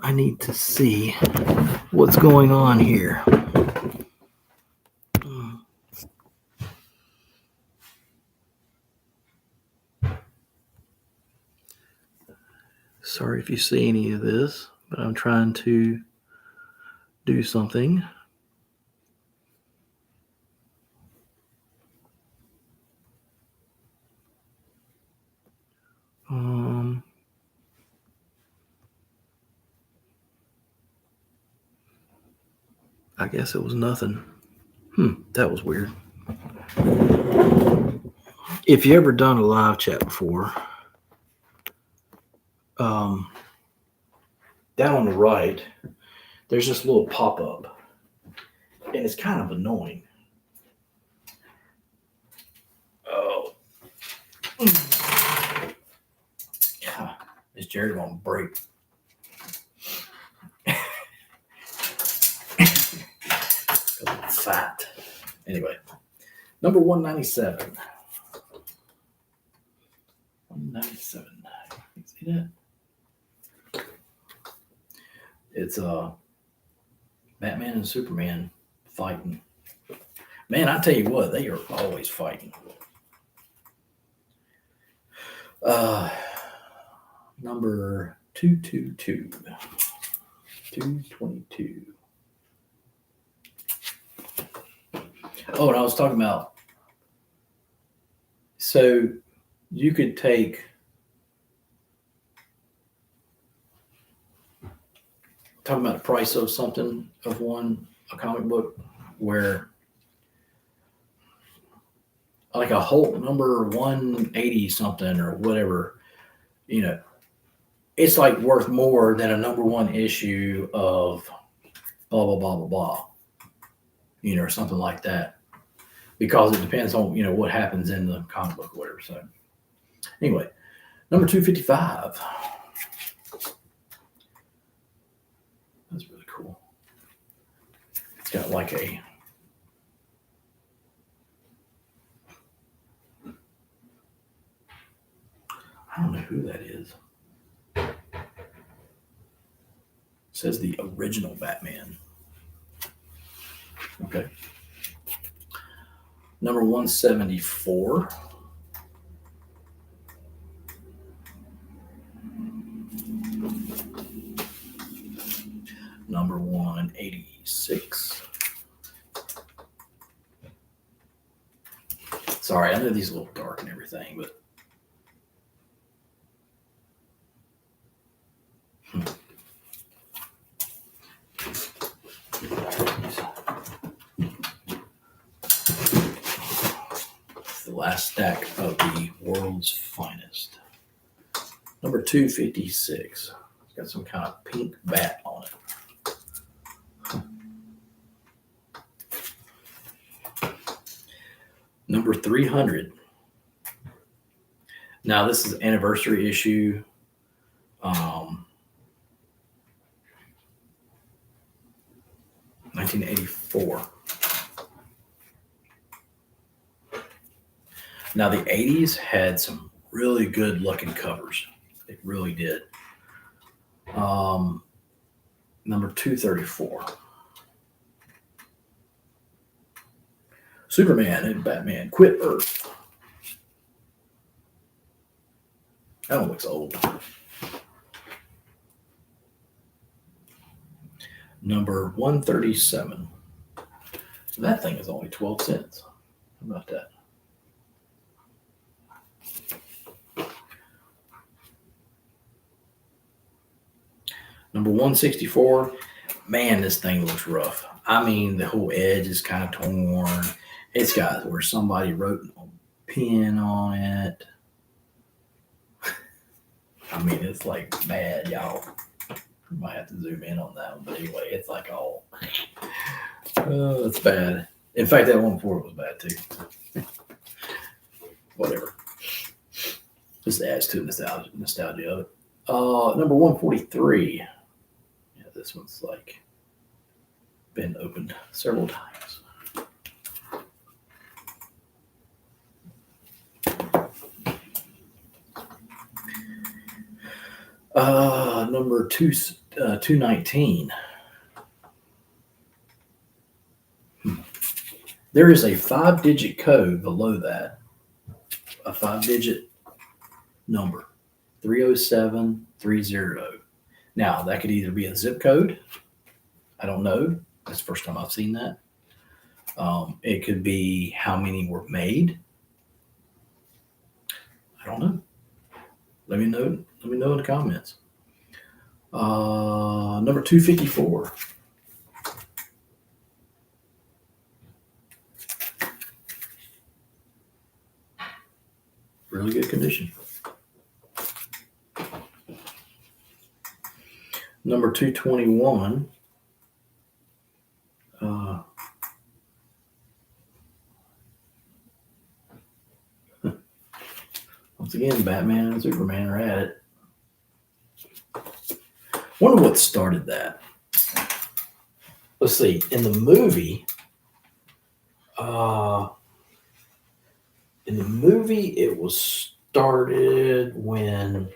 I need to see what's going on here. Sorry if you see any of this, but I'm trying to do something. I guess it was nothing. That was weird. If you ever done a live chat before, down on the right, there's this little pop-up, and it's kind of annoying. Oh. God, this Jerry gonna break. Fat. Anyway, number 197. 197. You see that? It's Batman and Superman fighting. Man, I tell you what, they are always fighting. Number 222. 222. Oh, and I was talking about, so you could take, talking about the price of something, of a comic book, where like a Hulk number 180 something or whatever, it's like worth more than a number one issue of blah, blah, blah, blah, blah, or something like that. Because it depends on, what happens in the comic book or whatever. So anyway, number 255. That's really cool. It's got like I don't know who that is. It says the original Batman. Okay. Number 174. Number 186. Sorry, I know these are a little dark and everything, but the last stack of the World's Finest. Number 256. It's got some kind of pink bat on it. Number 300. Now, this is an anniversary issue. 1984. Now, the 80s had some really good looking covers. It really did. Number 234. Superman and Batman quit Earth. That one looks old. Number 137. That thing is only 12 cents. How about that? Number 164. Man, this thing looks rough. I mean, the whole edge is kind of torn. It's got where somebody wrote a pen on it. I mean, it's like bad, y'all. We might have to zoom in on that one. But anyway, it's like all. Oh, it's bad. In fact, that one before was bad too. Whatever. Just adds to the nostalgia of it. Number 143. Yeah, this one's like been opened several times. Number 219. There is a 5-digit code below that, a 5-digit number, 30730. Now, that could either be a zip code. I don't know. That's the first time I've seen that. It could be how many were made. I don't know. Let me know. Let me know in the comments. Number 254. Really good condition. Number 221. Once again, Batman and Superman are at it. Wonder what started that. Let's see. In the movie, it was started when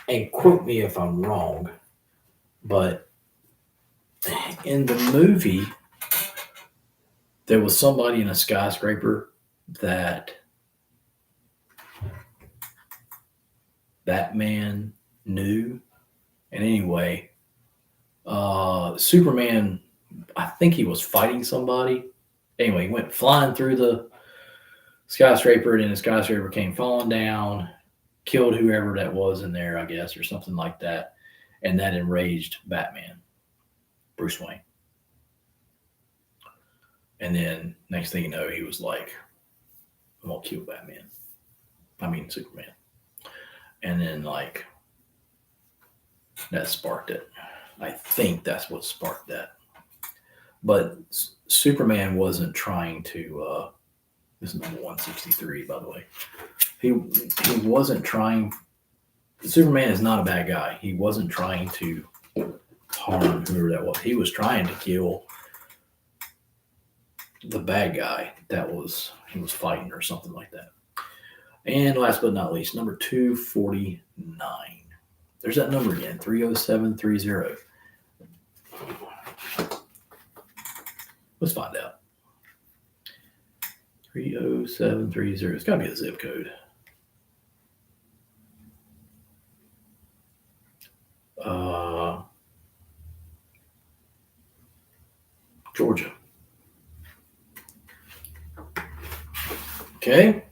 and quote me if I'm wrong, but in the movie, there was somebody in a skyscraper that man knew. And anyway, Superman, I think he was fighting somebody. Anyway, he went flying through the skyscraper, and then the skyscraper came falling down, killed whoever that was in there, I guess, or something like that. And that enraged Batman, Bruce Wayne. And then next thing you know, he was like, I'm going to kill Superman. And then like that sparked it. I think that's what sparked that. But Superman wasn't trying to, this is number 163, by the way. He wasn't trying, Superman is not a bad guy. He wasn't trying to harm whoever that was. He was trying to kill the bad guy he was fighting or something like that. And last but not least, number 249. There's that number again, 30730. Let's find out. 30730. It's got to be a zip code. Georgia. Okay.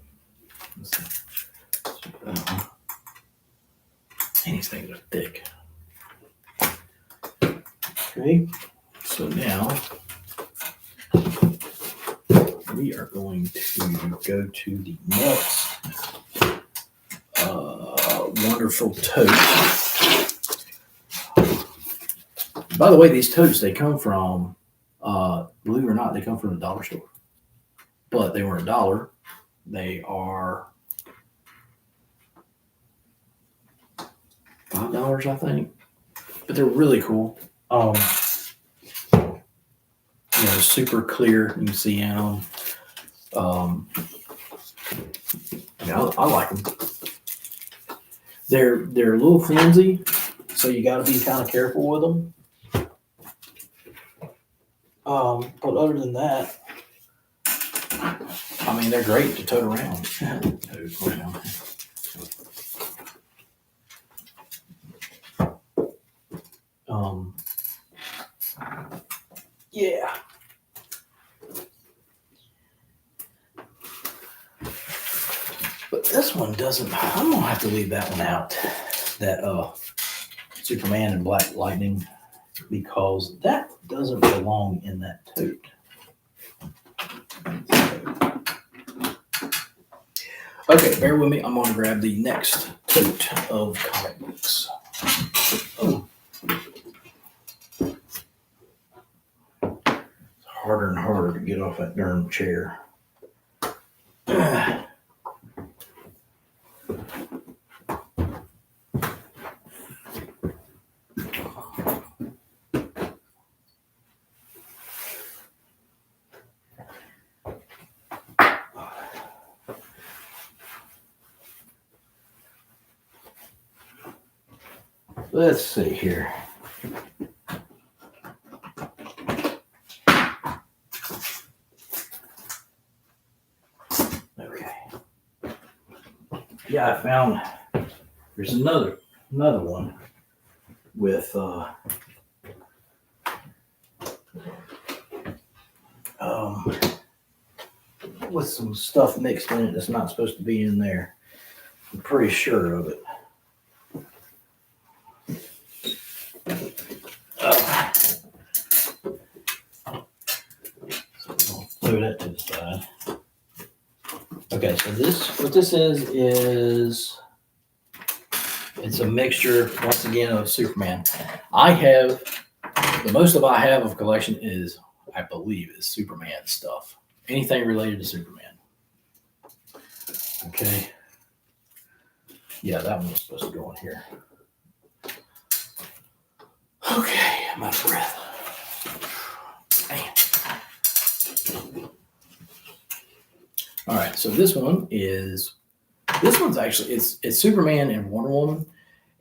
And these things are thick. Okay. So now we are going to go to the next wonderful tote. By the way, these totes, they come from, believe it or not, they come from the dollar store. But they weren't $1. They are $5, I think. But they're really cool. Super clear. You can see in them. I like them. They're a little flimsy, so you got to be kind of careful with them. But other than that, I mean, they're great to tote around. Tote around. Yeah. But this one doesn't. I'm gonna have to leave that one out. That Superman and Black Lightning, because that doesn't belong in that tote. Okay, bear with me. I'm gonna grab the next tote of comic books. Oh. It's harder and harder to get off that darn chair. Let's see here. Okay. Yeah, I found there's another one with with some stuff mixed in it that's not supposed to be in there. I'm pretty sure of it. So we'll throw that to the side. Okay, so what this is it's a mixture once again of Superman. I have the most of I have of collection is, I believe, is Superman stuff. Anything related to Superman. Okay. Yeah, that one was supposed to go in here. Okay, I'm out of breath. Man. All right, so this one's actually it's Superman and Wonder Woman,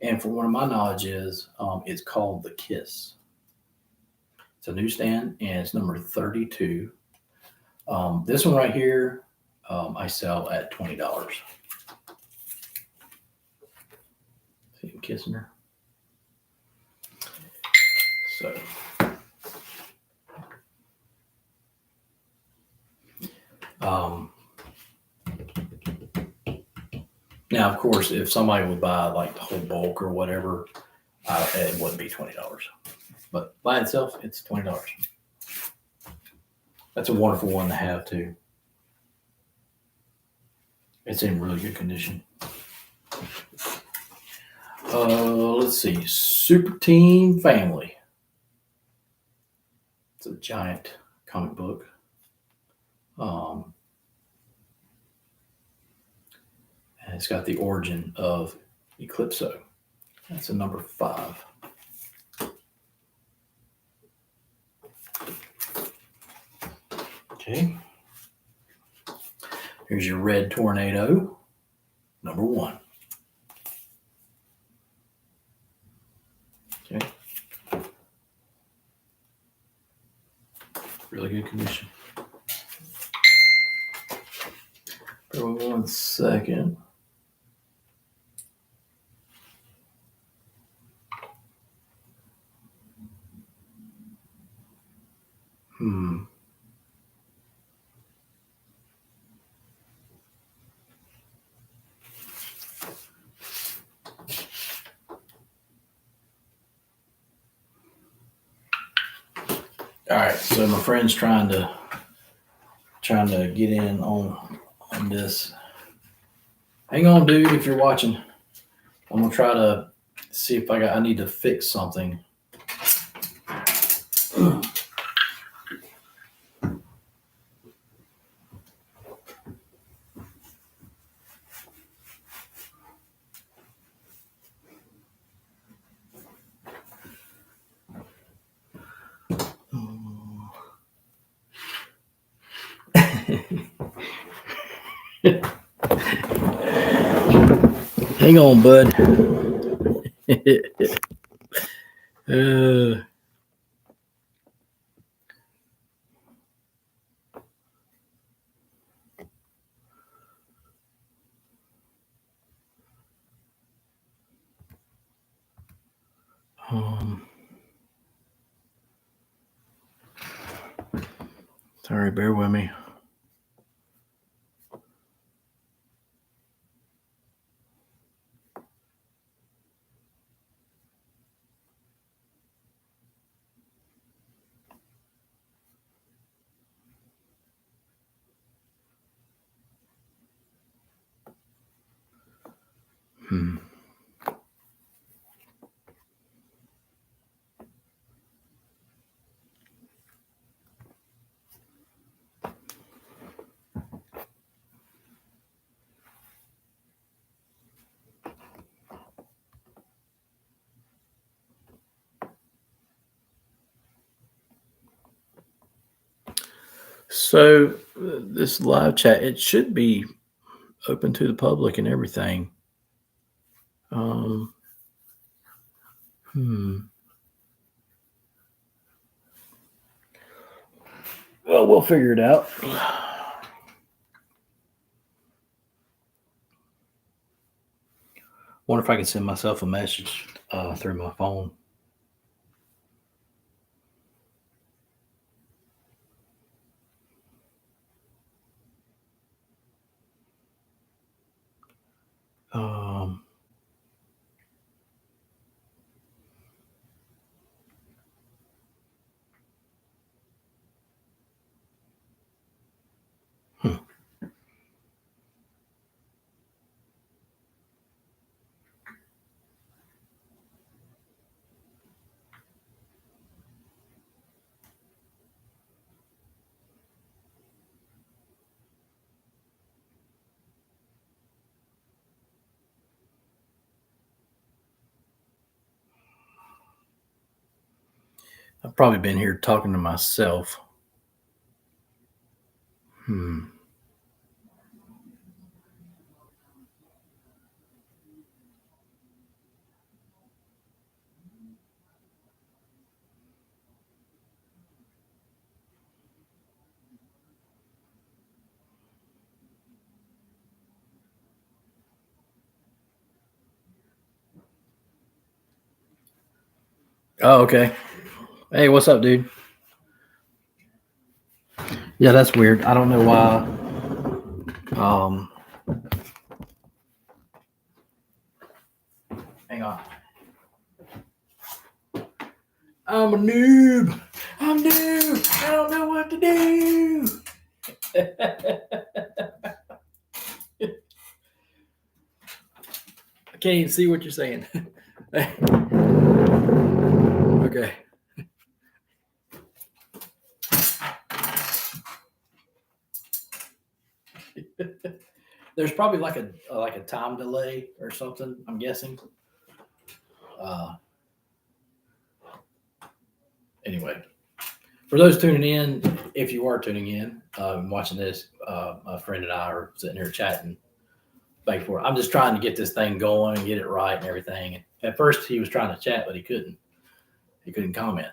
and from what my knowledge is, it's called The Kiss. It's a newsstand, and it's number 32. This one right here, I sell at $20. See him kissing her. So. Now, of course, if somebody would buy like the whole bulk or whatever, it wouldn't be $20. But by itself, it's $20. That's a wonderful one to have too. It's in really good condition. Let's see, Super Team Family. It's a giant comic book. And it's got the origin of Eclipso. That's a number 5. Okay. Here's your Red Tornado, number 1. Okay. Really good condition. For 1 second. All right, so my friend's trying to get in on this. Hang on, dude, if you're watching. I'm gonna try to see if I need to fix something. Hang on, bud. Sorry, bear with me. So this live chat, it should be open to the public and everything. Um, Well, we'll figure it out. Wonder if I can send myself a message through my phone. Um, I've probably been here talking to myself. Oh, okay. Hey, what's up, dude? Yeah, that's weird. I don't know why. Hang on. I'm a noob. I'm new. I don't know what to do. I can't even see what you're saying. Okay. There's probably like a time delay or something. I'm guessing. Anyway, for those tuning in, if you are tuning in, watching this, my friend and I are sitting here chatting back and forth. I'm just trying to get this thing going and get it right and everything. And at first, he was trying to chat, but he couldn't. He couldn't comment.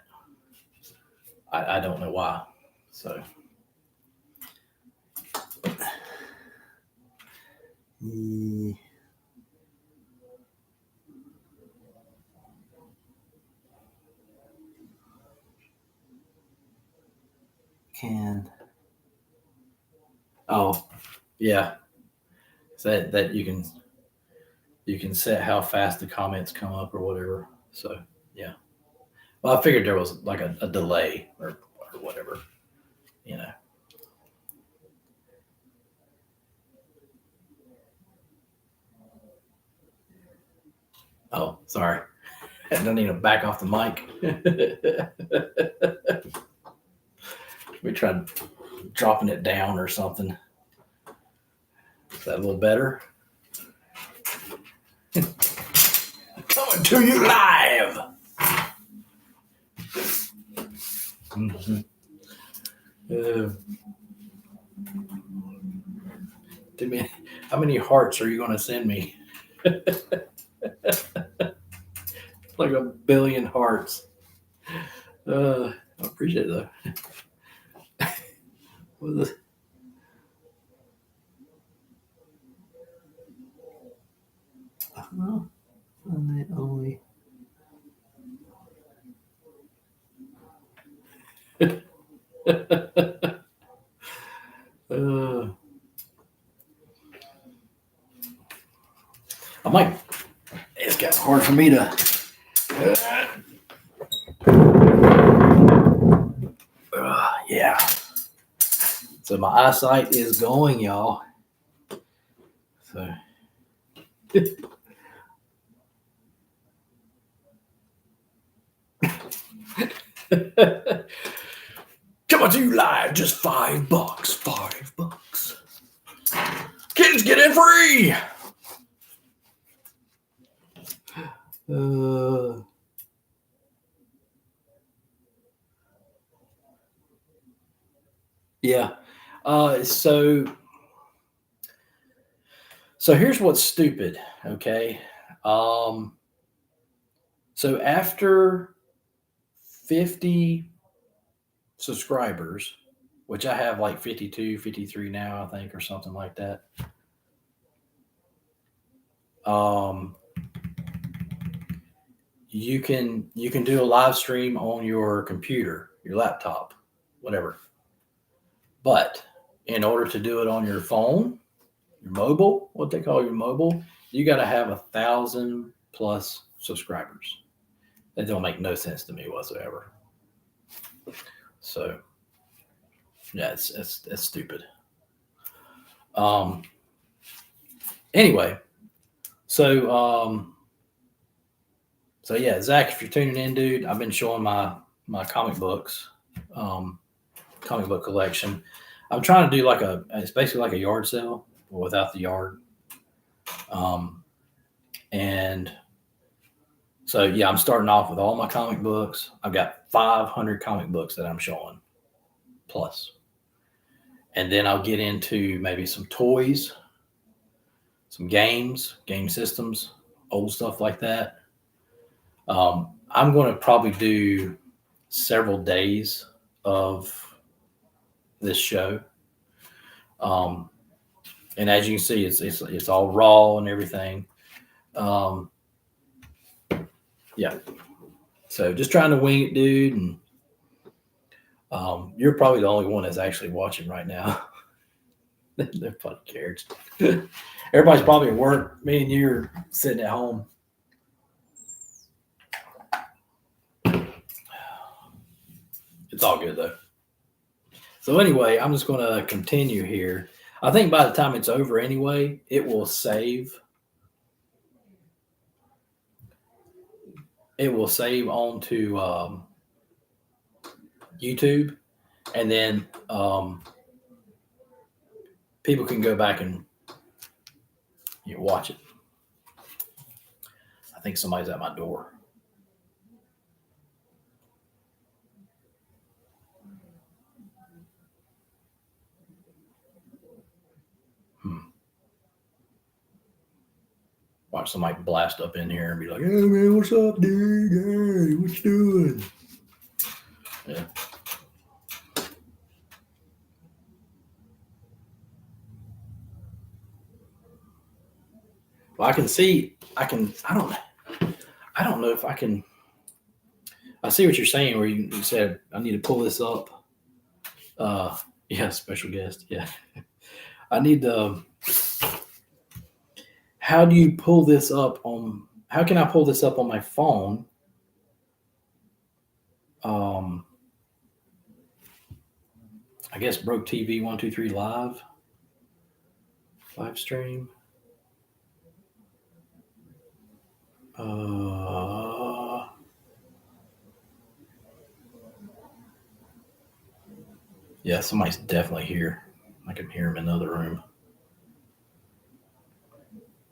I don't know why. So. Can. Oh, yeah. So that you can set how fast the comments come up or whatever. So yeah. Well, I figured there was like a delay or whatever, you know. Oh, sorry. I don't need to back off the mic. We tried dropping it down or something. Is that a little better? Coming to you live. Mm-hmm. How many hearts are you going to send me? Like a billion hearts. I appreciate it though. Well, only. I might. It's got hard for me to. Yeah. So my eyesight is going, y'all. So. Coming to you live, just $5. $5. Kids get in free. Yeah. So here's what's stupid. Okay. So after 50 subscribers, which I have like 52, 53 now, I think, or something like that. You can do a live stream on your computer, your laptop, whatever. But in order to do it on your phone, your mobile, what they call your mobile, you got to have 1,000 plus subscribers. That don't make no sense to me whatsoever. So, yeah, it's stupid. Anyway, so yeah, Zach, if you're tuning in, dude, I've been showing my comic books, comic book collection. I'm trying to do it's basically like a yard sale, but without the yard. And so, yeah, I'm starting off with all my comic books. I've got 500 comic books that I'm showing plus. And then I'll get into maybe some toys, some games, game systems, old stuff like that. I'm going to probably do several days of this show. And as you can see, it's all raw and everything. Yeah. So just trying to wing it, dude. And you're probably the only one that's actually watching right now. Nobody cares. Everybody's probably at work. Me and you are sitting at home. It's all good though. So anyway, I'm just going to continue here. I think by the time it's over anyway, it will save. It will save onto YouTube, and then people can go back and watch it. I think somebody's at my door. Watch somebody blast up in here and be like, "Hey man, what's up, dude? Hey, what you doing?" Yeah. Well, I don't know if I can. I see what you're saying where you said, I need to pull this up. Yeah, special guest. Yeah. I need to. How do you pull this up how can I pull this up on my phone? I guess Broke TV 123 live stream. Yeah, somebody's definitely here. I can hear him in the other room.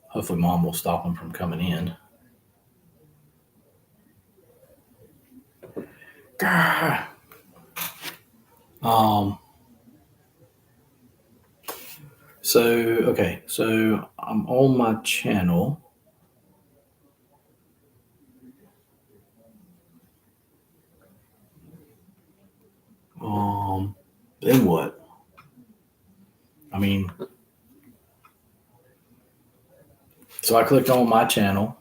Hopefully Mom will stop him from coming in. So I'm on my channel. Then what? I mean, so I clicked on my channel.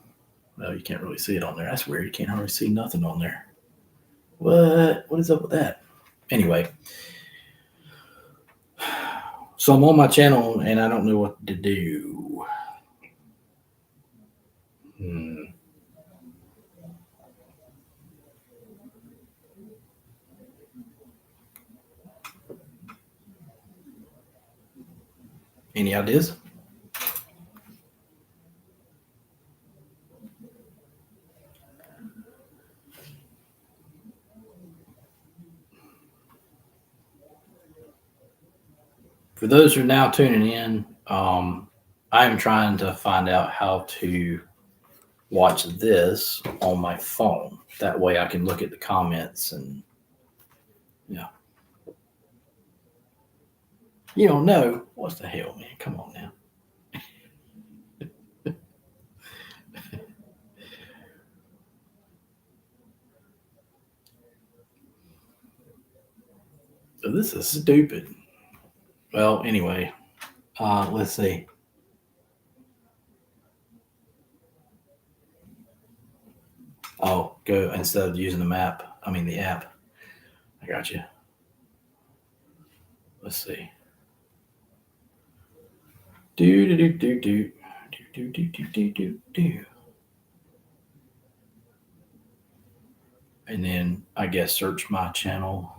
No, you can't really see it on there. That's weird. You can't hardly see nothing on there. What is up with that? anyway, so I'm on my channel and I don't know what to do. Any ideas? For those who are now tuning in, I'm trying to find out how to watch this on my phone. That way I can look at the comments and, yeah. You don't know? What the hell, man? Come on now. So this is stupid. Well, anyway, let's see. Oh, go instead of using the app. I got you. Let's see. Do. And then I guess search my channel.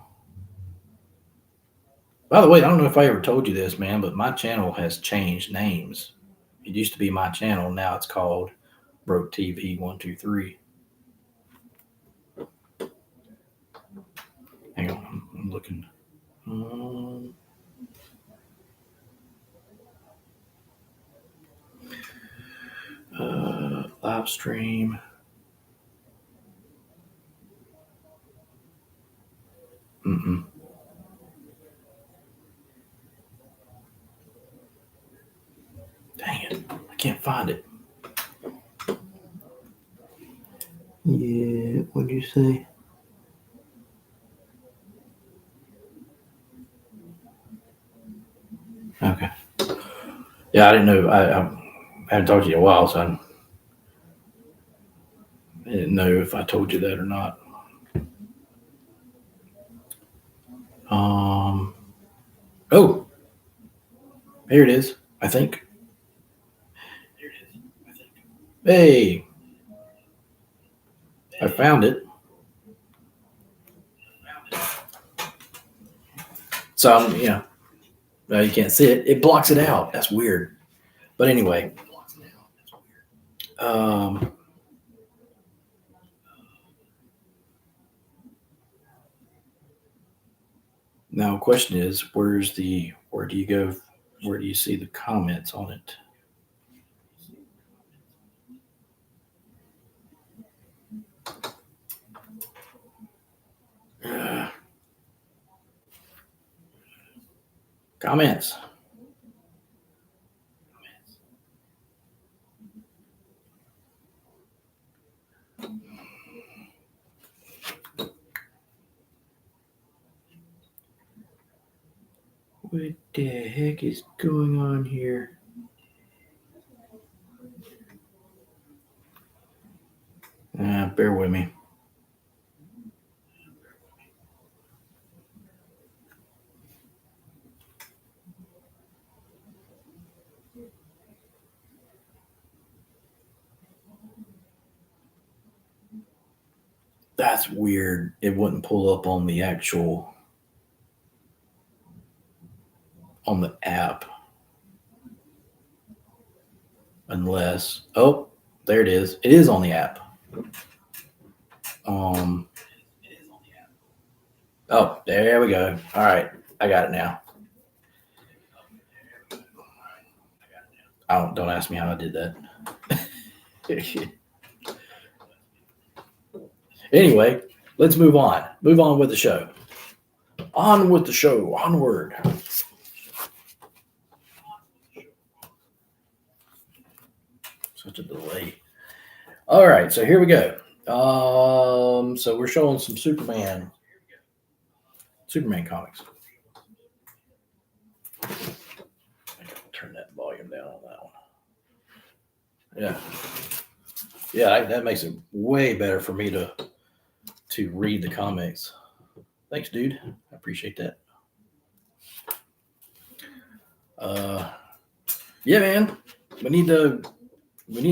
By the way, I don't know if I ever told you this, man, but my channel has changed names. It used to be my channel. Now it's called Broke TV 123. Hang on, I'm looking. Live stream. Mm-mm. Dang it. I can't find it. Yeah, what'd you say? Okay. Yeah, I didn't know. I haven't talked to you in a while, so I didn't know if I told you that or not. Oh, here it is, I think. Hey, I found it. So, you can't see it. It blocks it out. That's weird. But anyway, now question is, where do you go? Where do you see the comments on it? Comments. What the heck is going on here? Bear with me. That's weird. It wouldn't pull up on the app unless, oh, there it is. It is on the app. Oh, there we go. All right, I got it now. Don't ask me how I did that. Anyway, let's move on. Move on with the show. On with the show. Onward. Such a delay. All right, so here we go. So we're showing some Superman comics. I gotta turn that volume down on that one. Yeah, that makes it way better for me to read the comics. Thanks, dude. I appreciate that. Yeah, man. We need to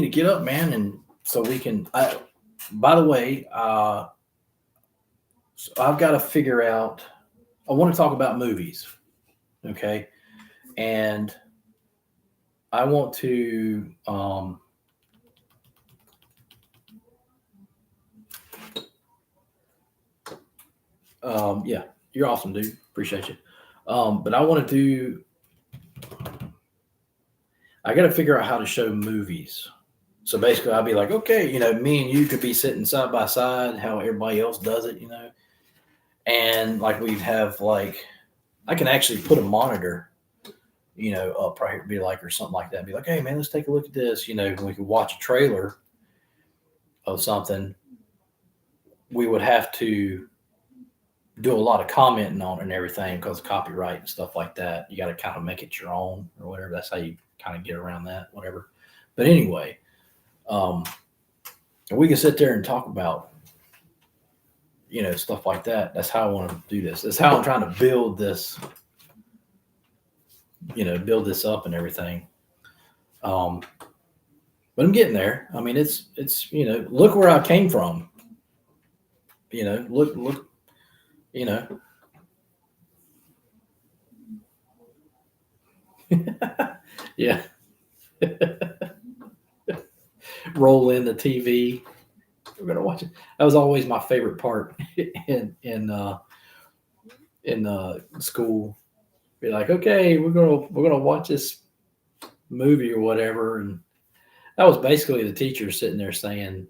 get up, man, and so we can. By the way, so I've got to figure out. I want to talk about movies, okay, and I want to. Yeah, you're awesome, dude. Appreciate you. But I want to do. I got to figure out how to show movies. So basically, I'll be like, okay, me and you could be sitting side by side, how everybody else does it, and like we'd have like, I can actually put a monitor, up right here, be like, or something like that. Be like, hey, man, let's take a look at this. We could watch a trailer of something. We would have to do a lot of commenting on it and everything because of copyright and stuff like that. You got to kind of make it your own or whatever. That's how you kind of get around that, whatever. But anyway, we can sit there and talk about, stuff like that. That's how I want to do this. That's how I'm trying to build this, build this up and everything. But I'm getting there. I mean, it's, look where I came from. Look, yeah. Roll in the TV. We're gonna watch it. That was always my favorite part in school. Be like, okay, we're gonna watch this movie or whatever, and that was basically the teacher sitting there saying,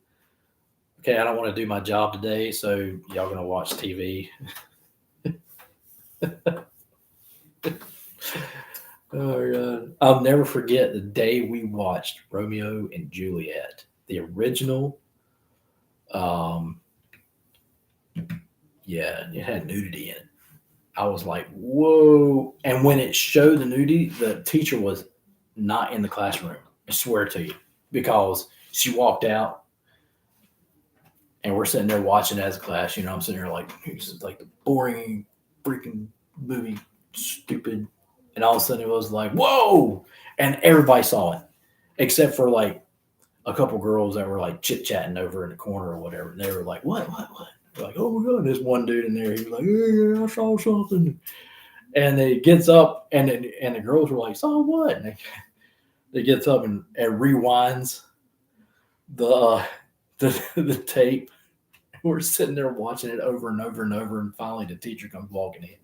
okay, I don't want to do my job today, so y'all gonna watch TV. Oh God. I'll never forget the day we watched Romeo and Juliet, the original. Um, yeah, it had nudity in it. I was like, whoa. And when it showed the nudity, the teacher was not in the classroom. I swear to you. Because she walked out and we're sitting there watching as a class. I'm sitting there like, this is like the boring freaking movie, stupid. And all of a sudden it was like, whoa. And everybody saw it, except for like a couple girls that were like chit chatting over in the corner or whatever. And they were like, what? They're like, oh my God, there's one dude in there. He was like, yeah, I saw something. And he gets up and the girls were like, saw what? And they gets up and rewinds the tape. We're sitting there watching it over and over and over. And finally the teacher comes walking in.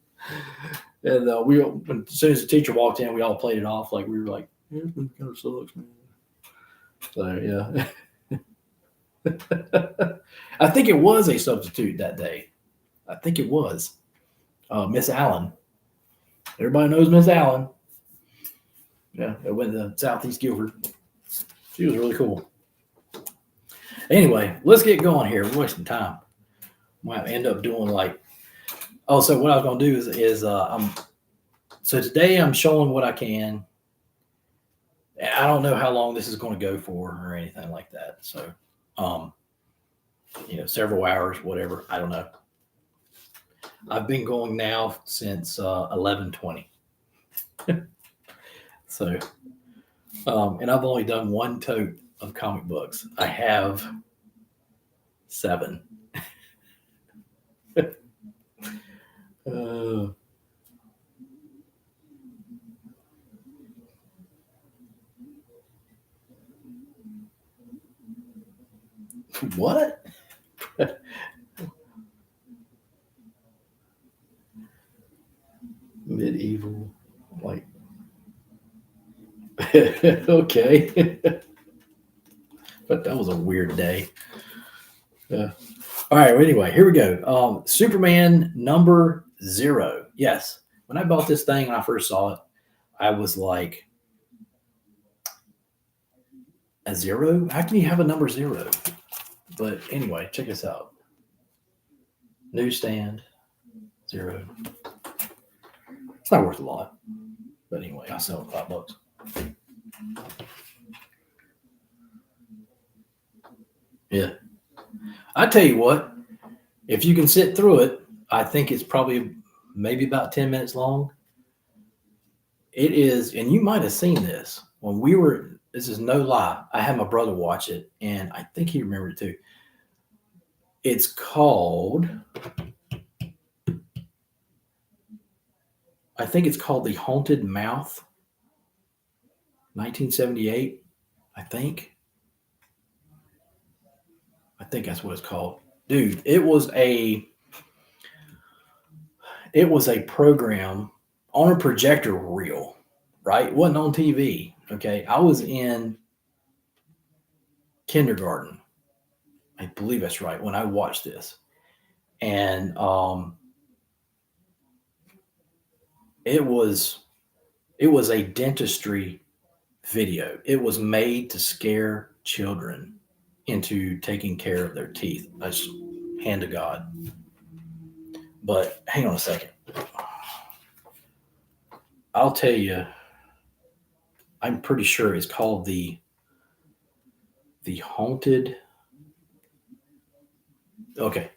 And as soon as the teacher walked in, we all played it off like we were like, yeah, this kind of sucks, man. So yeah. I think it was a substitute that day. I think it was Miss Allen. Everybody knows Miss Allen. Yeah, it went to Southeast Guilford. She was really cool. Anyway, let's get going here. We're wasting time. Might end up doing like. Oh, so what I was going to do is so today I'm showing what I can. I don't know how long this is going to go for or anything like that. So, several hours, whatever. I don't know. I've been going now since 11:20. So, and I've only done one tote of comic books. I have 7. What? Medieval, like, okay. But that was a weird day. All right. Well, anyway, here we go. Superman number 0. Yes. When I bought this thing and I first saw it, I was like, a 0? How can you have a number 0? But anyway, check this out. Newsstand 0. It's not worth a lot. But anyway, I sell it $5. Yeah. I tell you what, if you can sit through it, I think it's probably maybe about 10 minutes long. It is, and you might have seen this when we were, this is no lie. I had my brother watch it, and I think he remembered it too. It's called, I think it's called The Haunted Mouth, 1978, I think. I think that's what it's called. Dude, it was a program on a projector reel, right? It wasn't on TV. Okay. I was in kindergarten. I believe that's right when I watched this. And it was it was a dentistry video. It was made to scare children into taking care of their teeth. That's hand to God. But hang on a second. I'll tell you, I'm pretty sure it's called the haunted. Okay,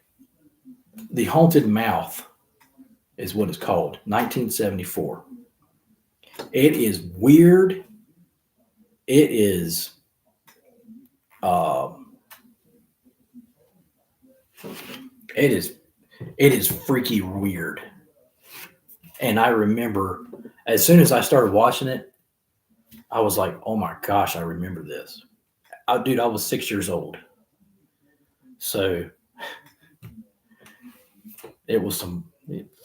the haunted mouth is what it's called. 1974. It is weird. It is. Um, it is. It is freaky weird. And I remember as soon as I started watching it, I was like, "Oh my gosh, I remember this." Dude, I was 6 years old, so it was some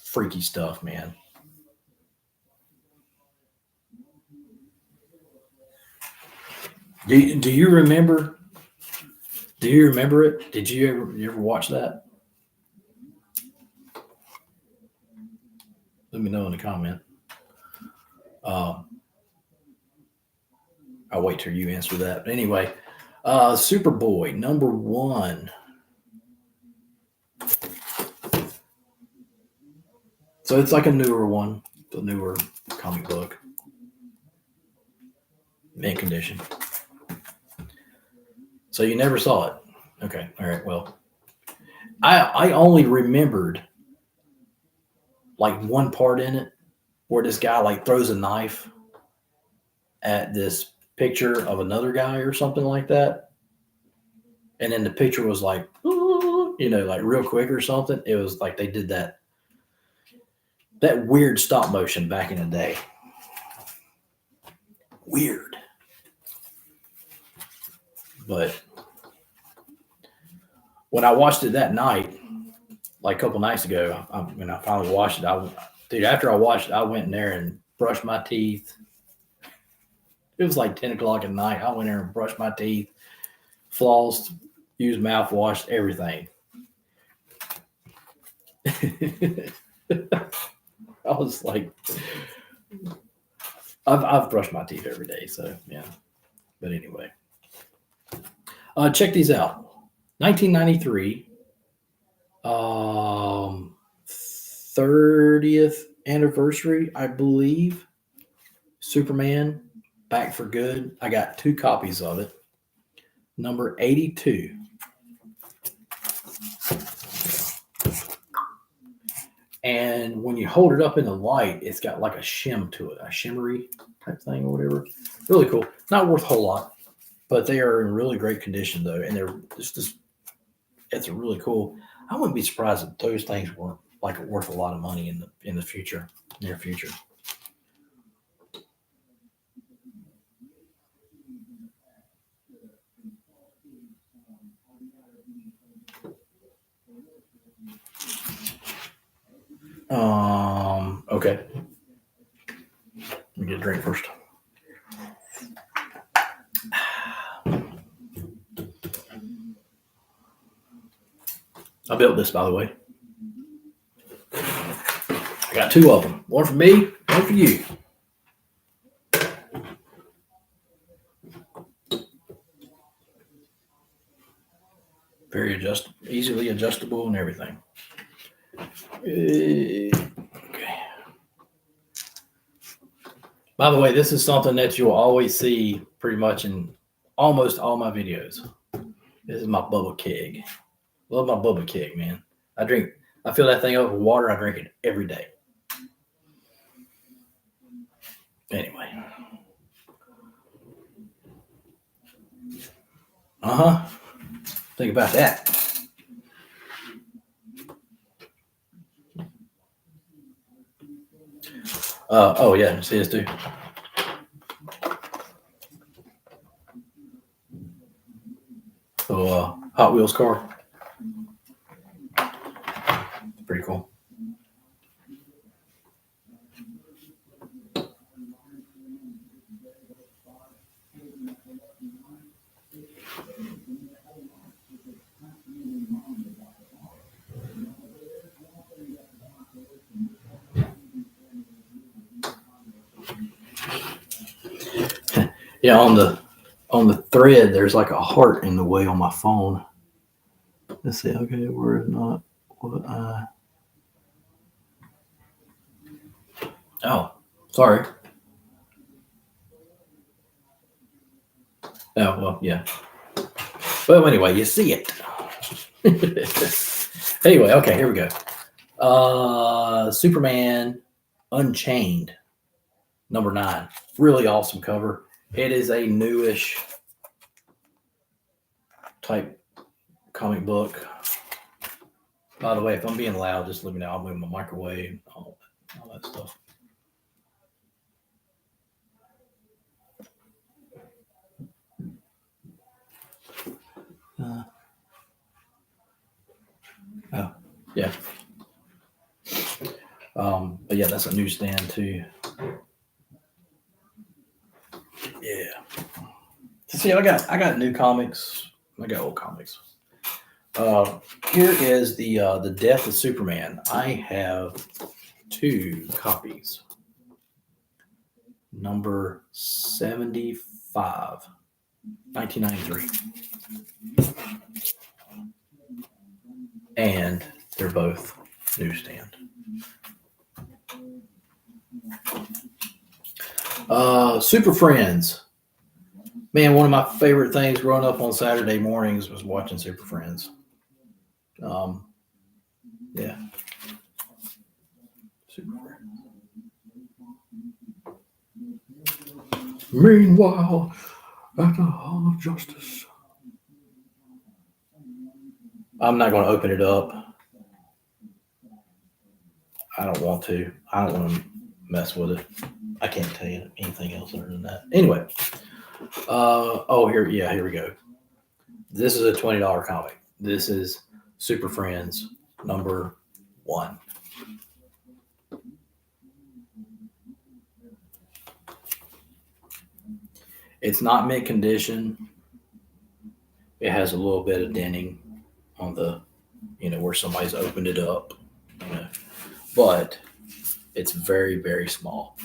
freaky stuff, man. Do you remember? Do you remember it? Did you ever watch that? Let me know in the comment. Uh, I'll wait till you answer that. But anyway, Superboy number one. So it's like a newer one, the newer comic book, mint condition. So you never saw it. Okay, all right. Well, I only remembered like one part in it where this guy like throws a knife at this picture of another guy or something like that, and then the picture was like, like real quick or something. It was like they did that weird stop motion back in the day. Weird, but when I watched it that night, like a couple nights ago, when I finally watched it, dude, after I watched it, I went in there and brushed my teeth. It was like 10 o'clock at night. I went there and brushed my teeth, flossed, used mouthwash, everything. I was like, I've brushed my teeth every day, so yeah. But anyway, check these out. 1993, 30th anniversary, I believe. Superman, Back for Good. I got 2 copies of it. Number 82. And when you hold it up in the light, it's got like a shim to it, a shimmery type thing or whatever. Really cool. Not worth a whole lot, but they are in really great condition though, and they're just it's really cool. I wouldn't be surprised if those things weren't like worth a lot of money in the future, near future. Okay. Let me get a drink first. I built this, by the way. I got 2 of them. One for me, one for you. Very easily adjustable and everything. Okay. By the way, this is something that you'll always see pretty much in almost all my videos. This is my Bubba Keg. Love my Bubba Keg, man. I drink I fill that thing up with water. I drink it every day. Anyway. Think about that. Oh yeah, see this too. So Hot Wheels car. Pretty cool. Yeah, on the thread, there's like a heart in the way on my phone. Let's see. Okay, we're not what I. Oh, sorry. Oh well, yeah. Well, anyway, you see it. Anyway, okay, here we go. Superman Unchained, number 9. Really awesome cover. It is a newish type comic book. By the way, if I'm being loud, just let me know. I'll move my microwave, all that stuff. Oh, yeah. But yeah, that's a newsstand too. Yeah. See, I got new comics. I got old comics. Here is the Death of Superman. I have 2 copies. Number 75, 1993. And they're both newsstand. Super Friends. Man, one of my favorite things growing up on Saturday mornings was watching Super Friends. Yeah. Super Friends. Meanwhile, at the Hall of Justice. I'm not going to open it up. I don't want to. I don't want to mess with it. I can't tell you anything else other than that. Anyway. Here we go. This is a $20 comic. This is Super Friends number 1. It's not mint condition. It has a little bit of denting on the, where somebody's opened it up, but it's very, very small.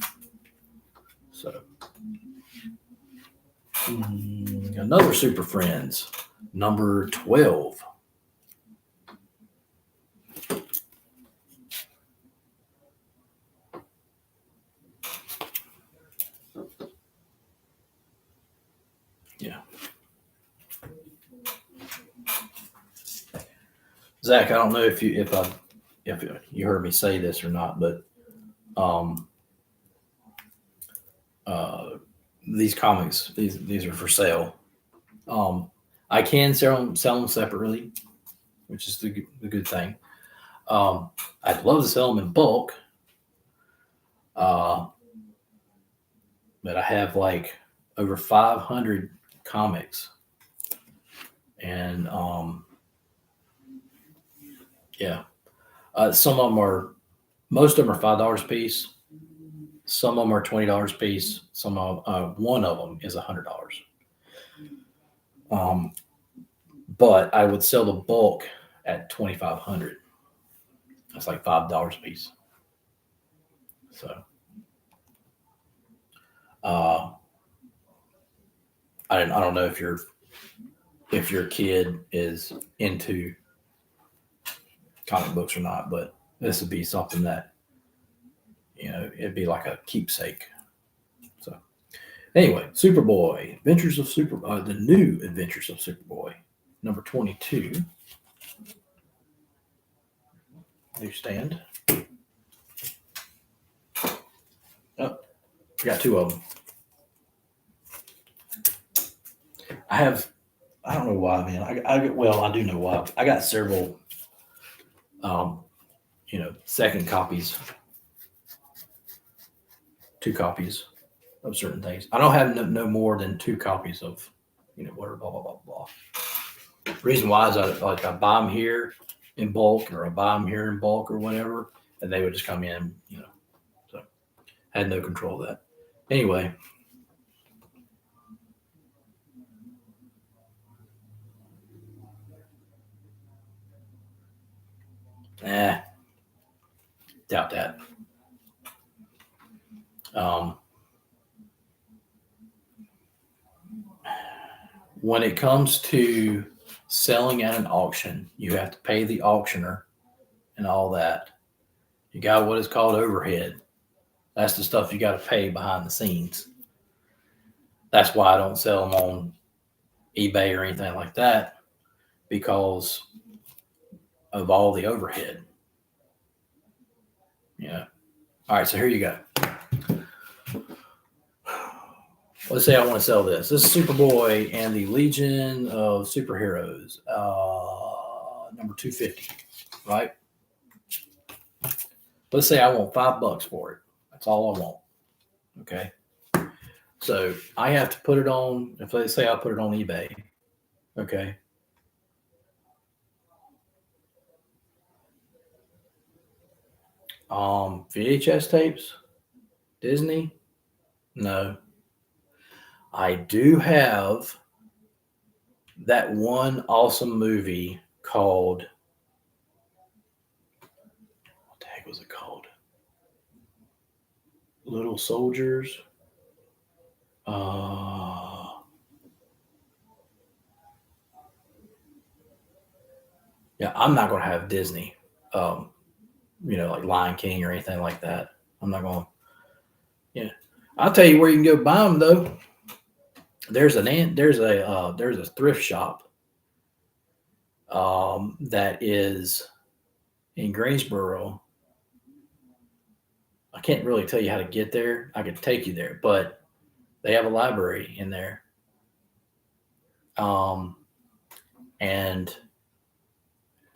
So, another Super Friends, number 12. Yeah. Zach, I don't know if you heard me say this or not, but these comics, these are for sale. I can sell them separately, which is the good thing. I'd love to sell them in bulk, but I have like over 500 comics, and yeah, most of them are $5 a piece. Some of them are $20 a piece. One of them is $100. But I would sell the bulk at $2,500. That's like $5 a piece. So, I don't know if your kid is into comic books or not, but this would be something that it'd be like a keepsake. So, anyway, Superboy, the New Adventures of Superboy, number 22. newsstand. Oh, I got two of them. I don't know why, man. I do know why. I got several, second copies, 2 copies of certain things. I don't have no more than 2 copies of, whatever, blah, blah, blah, blah. The reason why is I buy them here in bulk, or I buy them here in bulk or whatever, and they would just come in, so I had no control of that. Anyway. Doubt that. When it comes to selling at an auction, you have to pay the auctioneer and all that. You got what is called overhead. That's the stuff you got to pay behind the scenes. That's why I don't sell them on eBay or anything like that, because of all the overhead. Yeah. All right, so here you go. Let's say I want to sell this. This is Superboy and the Legion of Superheroes, number 250, right? Let's say I want $5 for it. That's all I want. Okay. So I have to put it on, if they say I'll put it on eBay. Okay. VHS tapes? Disney? No. I do have that one awesome movie called, what the heck was it called? Little Soldiers. Yeah, I'm not going to have Disney, like Lion King or anything like that. I'm not going to. Yeah, I'll tell you where you can go buy them though. There's a thrift shop that is in Greensboro. I can't really tell you how to get there. I could take you there, but they have a library in there. And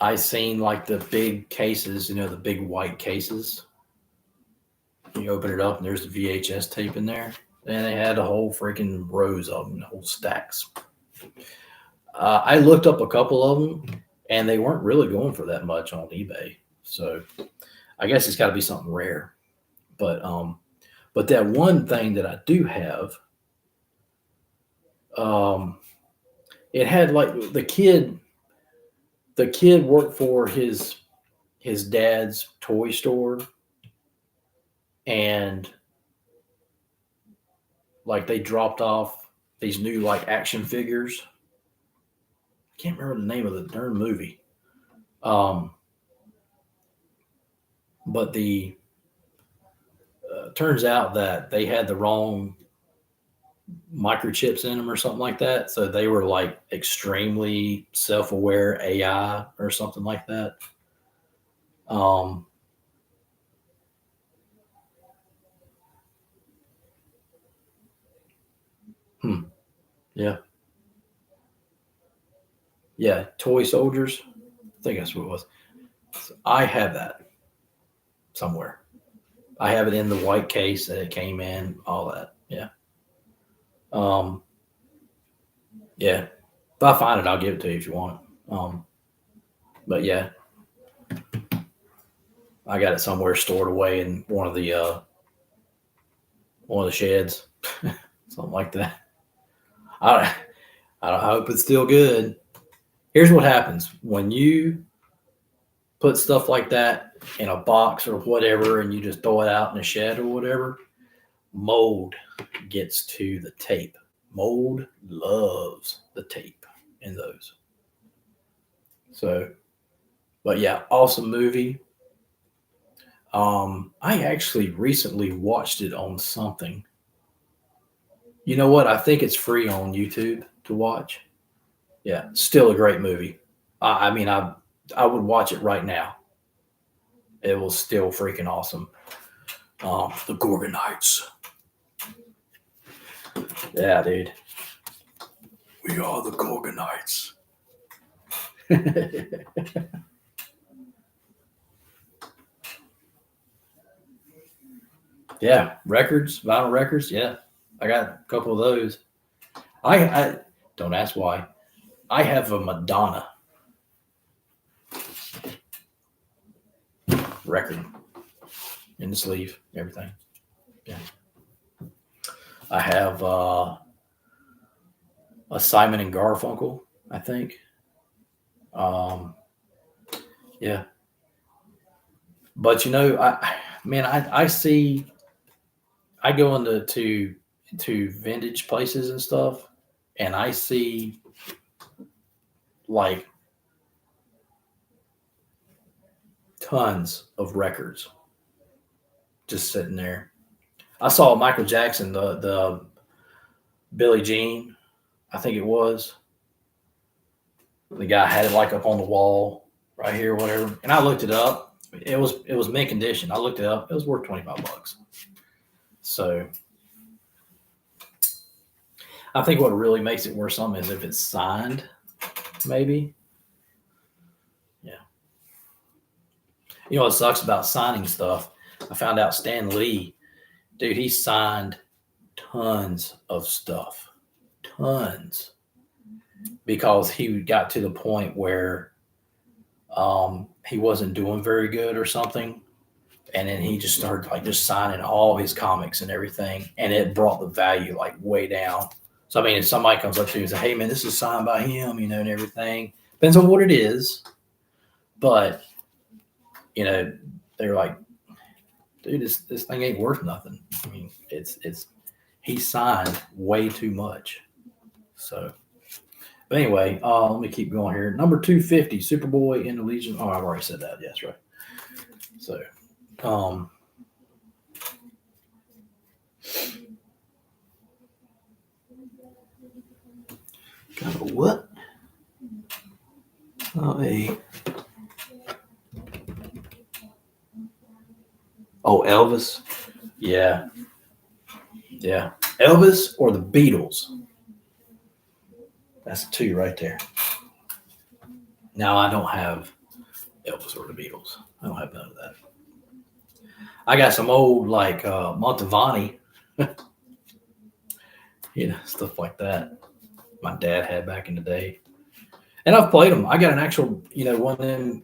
I seen like the big cases, the big white cases. You open it up and there's the VHS tape in there. And they had a whole freaking rows of them, whole stacks. I looked up a couple of them, and they weren't really going for that much on eBay. So I guess it's got to be something rare. But that one thing that I do have, it had like the kid worked for his dad's toy store, and like they dropped off these new like action figures. I can't remember the name of the darn movie. But the turns out that they had the wrong microchips in them or something like that. So they were like extremely self-aware AI or something like that. Yeah. Yeah. Toy soldiers. I think that's what it was. So I have that somewhere. I have it in the white case that it came in, all that. Yeah. Yeah. If I find it, I'll give it to you if you want. But yeah, I got it somewhere stored away in one of the sheds, something like that. I hope it's still good. Here's what happens when you put stuff like that in a box or whatever, and you just throw it out in a shed or whatever. Mold gets to the tape. Mold loves the tape in those. So, but yeah, awesome movie. I actually recently watched it on something. You know what? I think it's free on YouTube to watch. Yeah, still a great movie. I mean, I would watch it right now. it was still freaking awesome. The Gorgonites. Yeah, dude. We are the Gorgonites. Yeah, records, vinyl records. Yeah, I got a couple of those. I don't ask why. I have a Madonna record in the sleeve, everything. Yeah, I have a Simon and Garfunkel, I think. Um, yeah, but I see. I go into to vintage places and stuff, and I see like tons of records just sitting there. I saw Michael Jackson, the Billie Jean, I think it was. The guy had it like up on the wall right here, whatever. And I looked it up. It was mint condition. I looked it up. It was worth $25. So I think what really makes it worth something is if it's signed, maybe. Yeah. You know what sucks about signing stuff? I found out Stan Lee, dude, he signed tons of stuff. Tons. Because he got to the point where he wasn't doing very good or something. And then he just started like just signing all his comics and everything. And it brought the value like way down. So, I mean, if somebody comes up to you and says, hey, man, this is signed by him, and everything. Depends on what it is. But, they're like, dude, this thing ain't worth nothing. I mean, he signed way too much. So, but anyway, let me keep going here. Number 250, Superboy in the Legion. Oh, I've already said that. Yes, right. So, got a what? Elvis. Yeah. Yeah. Elvis or the Beatles. That's two right there. Now, I don't have Elvis or the Beatles. I don't have none of that. I got some old, like, Montevani, stuff like that. My dad had back in the day. And I've played them. I got an actual, one of them,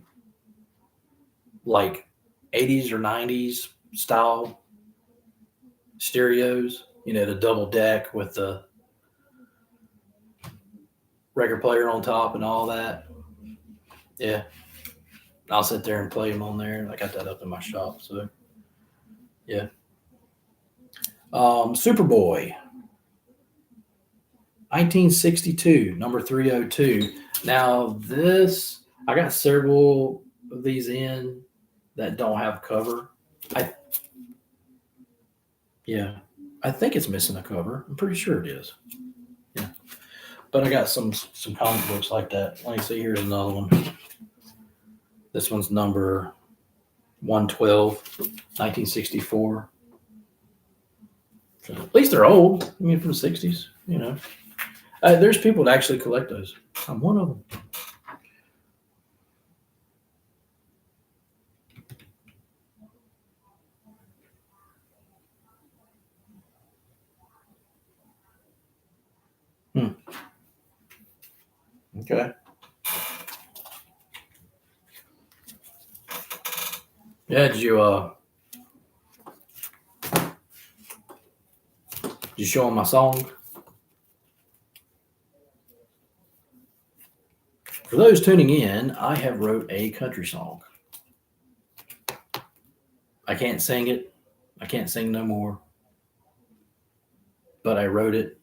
like, 80s or 90s style stereos, the double deck with the record player on top and all that. Yeah. I'll sit there and play them on there. I got that up in my shop. So, yeah. Superboy. 1962, number 302. Now, I got several of these in that don't have cover. I think it's missing a cover. I'm pretty sure it is. Yeah. But I got some comic books like that. Let me see. Here's another one. This one's number 112, 1964. So at least they're old. I mean, from the 60s, There's people that actually collect those. I'm one of them. Okay. Yeah, did you show them my song? For those tuning in, I have wrote a country song. I can't sing it. I can't sing no more. But I wrote it.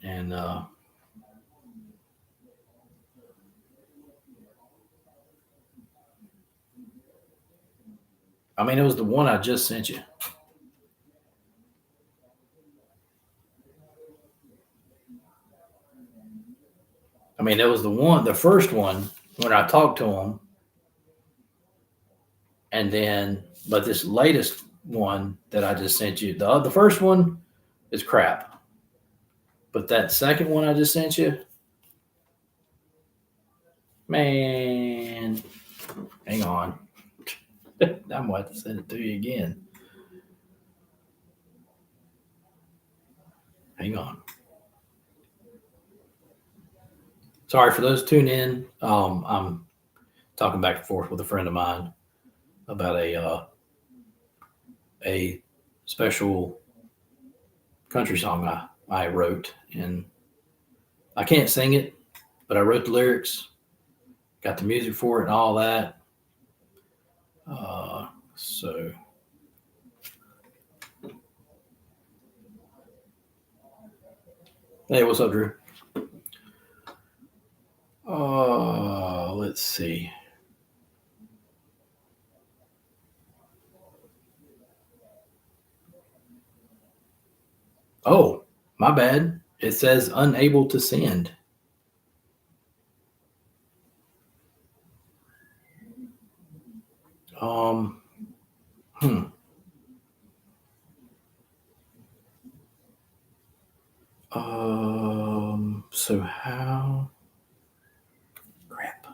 And it was the one I just sent you. It was the first one when I talked to him. And then, but this latest one that I just sent you, the first one is crap. But that second one I just sent you, man, hang on. I'm going to have to send it to you again. Hang on. Sorry for those tuning in. I'm talking back and forth with a friend of mine about a special country song I wrote, and I can't sing it, but I wrote the lyrics, got the music for it, and all that. So hey, what's up, Drew? Let's see. Oh, my bad. It says unable to send. Hmm. So how? Crap.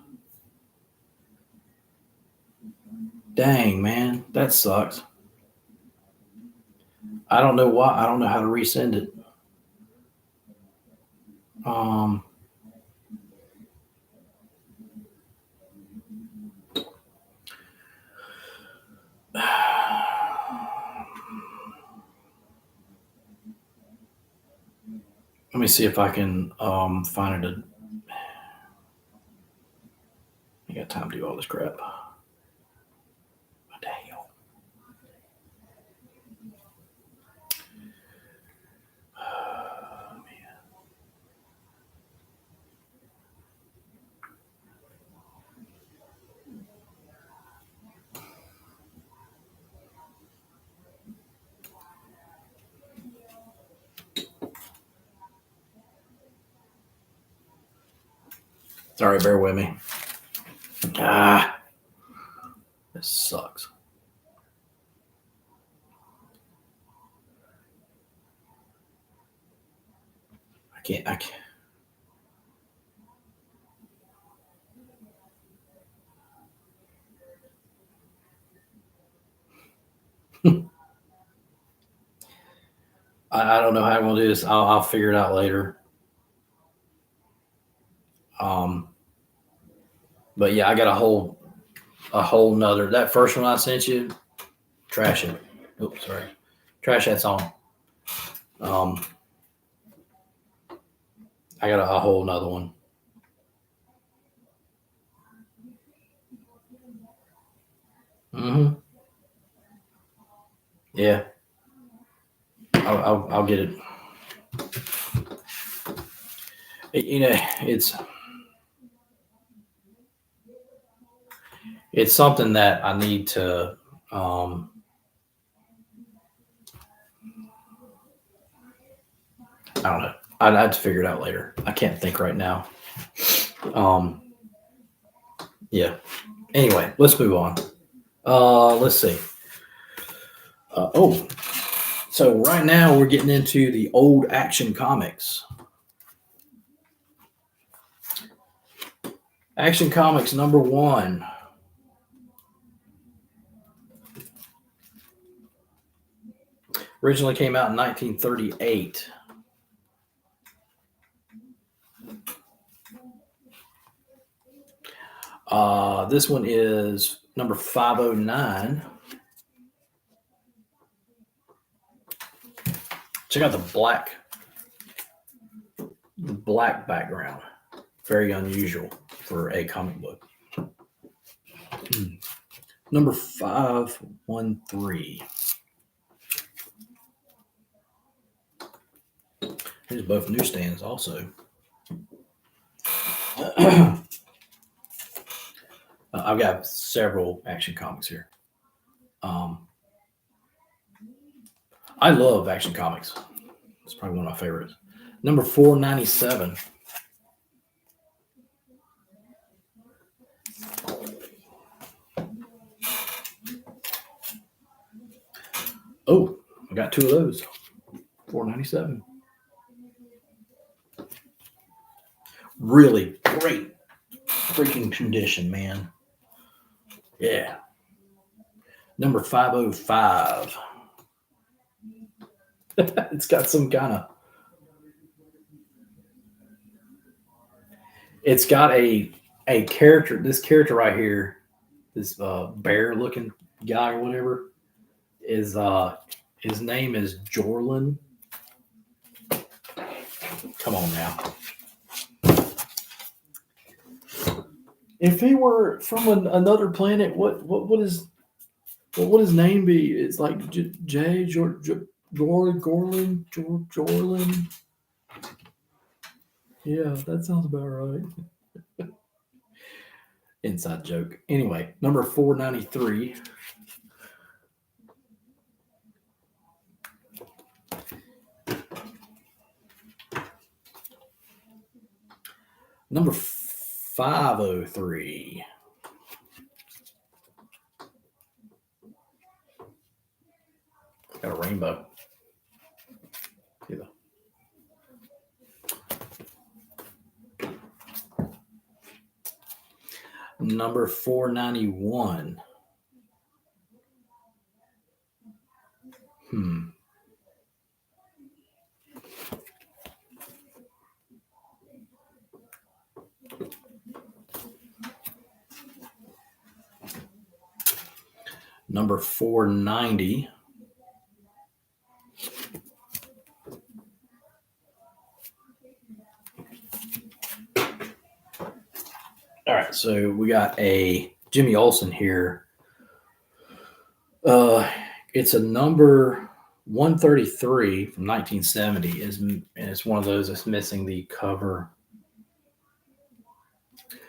Dang, man, that sucks. I don't know why. I don't know how to resend it. Let me see if I can find it. I got time to do all this crap. What the hell? Sorry, bear with me. This sucks. I can't. I don't know how I'm gonna do this. I'll figure it out later. But yeah, I got a whole nother. That first one I sent you, trash it. Oops, sorry, trash that song. I got a whole nother one. Yeah, I'll get it. You know, it's something that I need to. I don't know. I'd have to figure it out later. I can't think right now. Yeah. Anyway, let's move on. Let's see. So right now we're getting into the old Action Comics. Action Comics number 1. Originally came out in 1938. This one is number 509. Check out the black background. Very unusual for a comic book. Number 513. Here's both newsstands also. I've got several Action Comics here. I love Action Comics. It's probably one of my favorites. Number 497. Oh, I got 2 of those. $4.97. Really great freaking condition, man. Yeah. Number 505. It's got some kind of. It's got a character. This character right here, this bear looking guy or whatever, is his name is Jorlin. Come on now. If he were from another planet, what his name be? It's like Jay Gorlin. Yeah, that sounds about right. Inside joke. Anyway, number 493. Number 503. Got a rainbow. Yeah. Number 491. Number 490. All right, so we got a Jimmy Olsen here. It's a number 133 from 1970, and it's one of those that's missing the cover.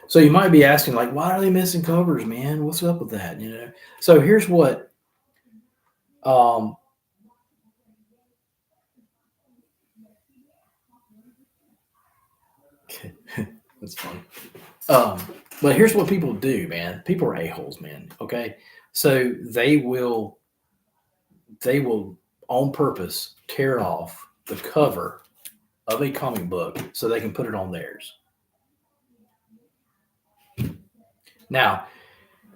So you might be asking, like, why are they missing covers, man? What's up with that? You know. So here's what. That's funny. But here's what people do, man. People are a-holes, man. Okay. So they will on purpose tear off the cover of a comic book so they can put it on theirs. Now,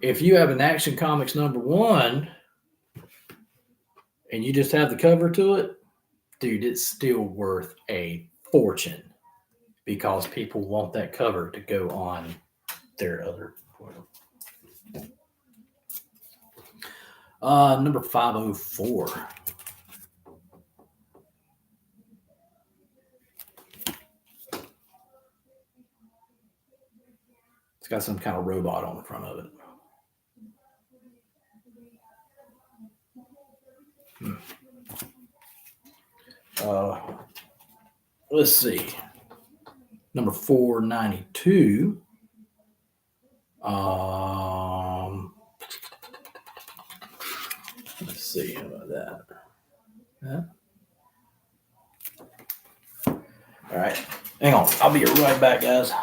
if you have an Action Comics #1 and you just have the cover to it, dude, it's still worth a fortune because people want that cover to go on their other. Number 504. It's got some kind of robot on the front of it. Let's see. Number 492. Let's see. How about that? Yeah. All right. Hang on. I'll be right back, guys.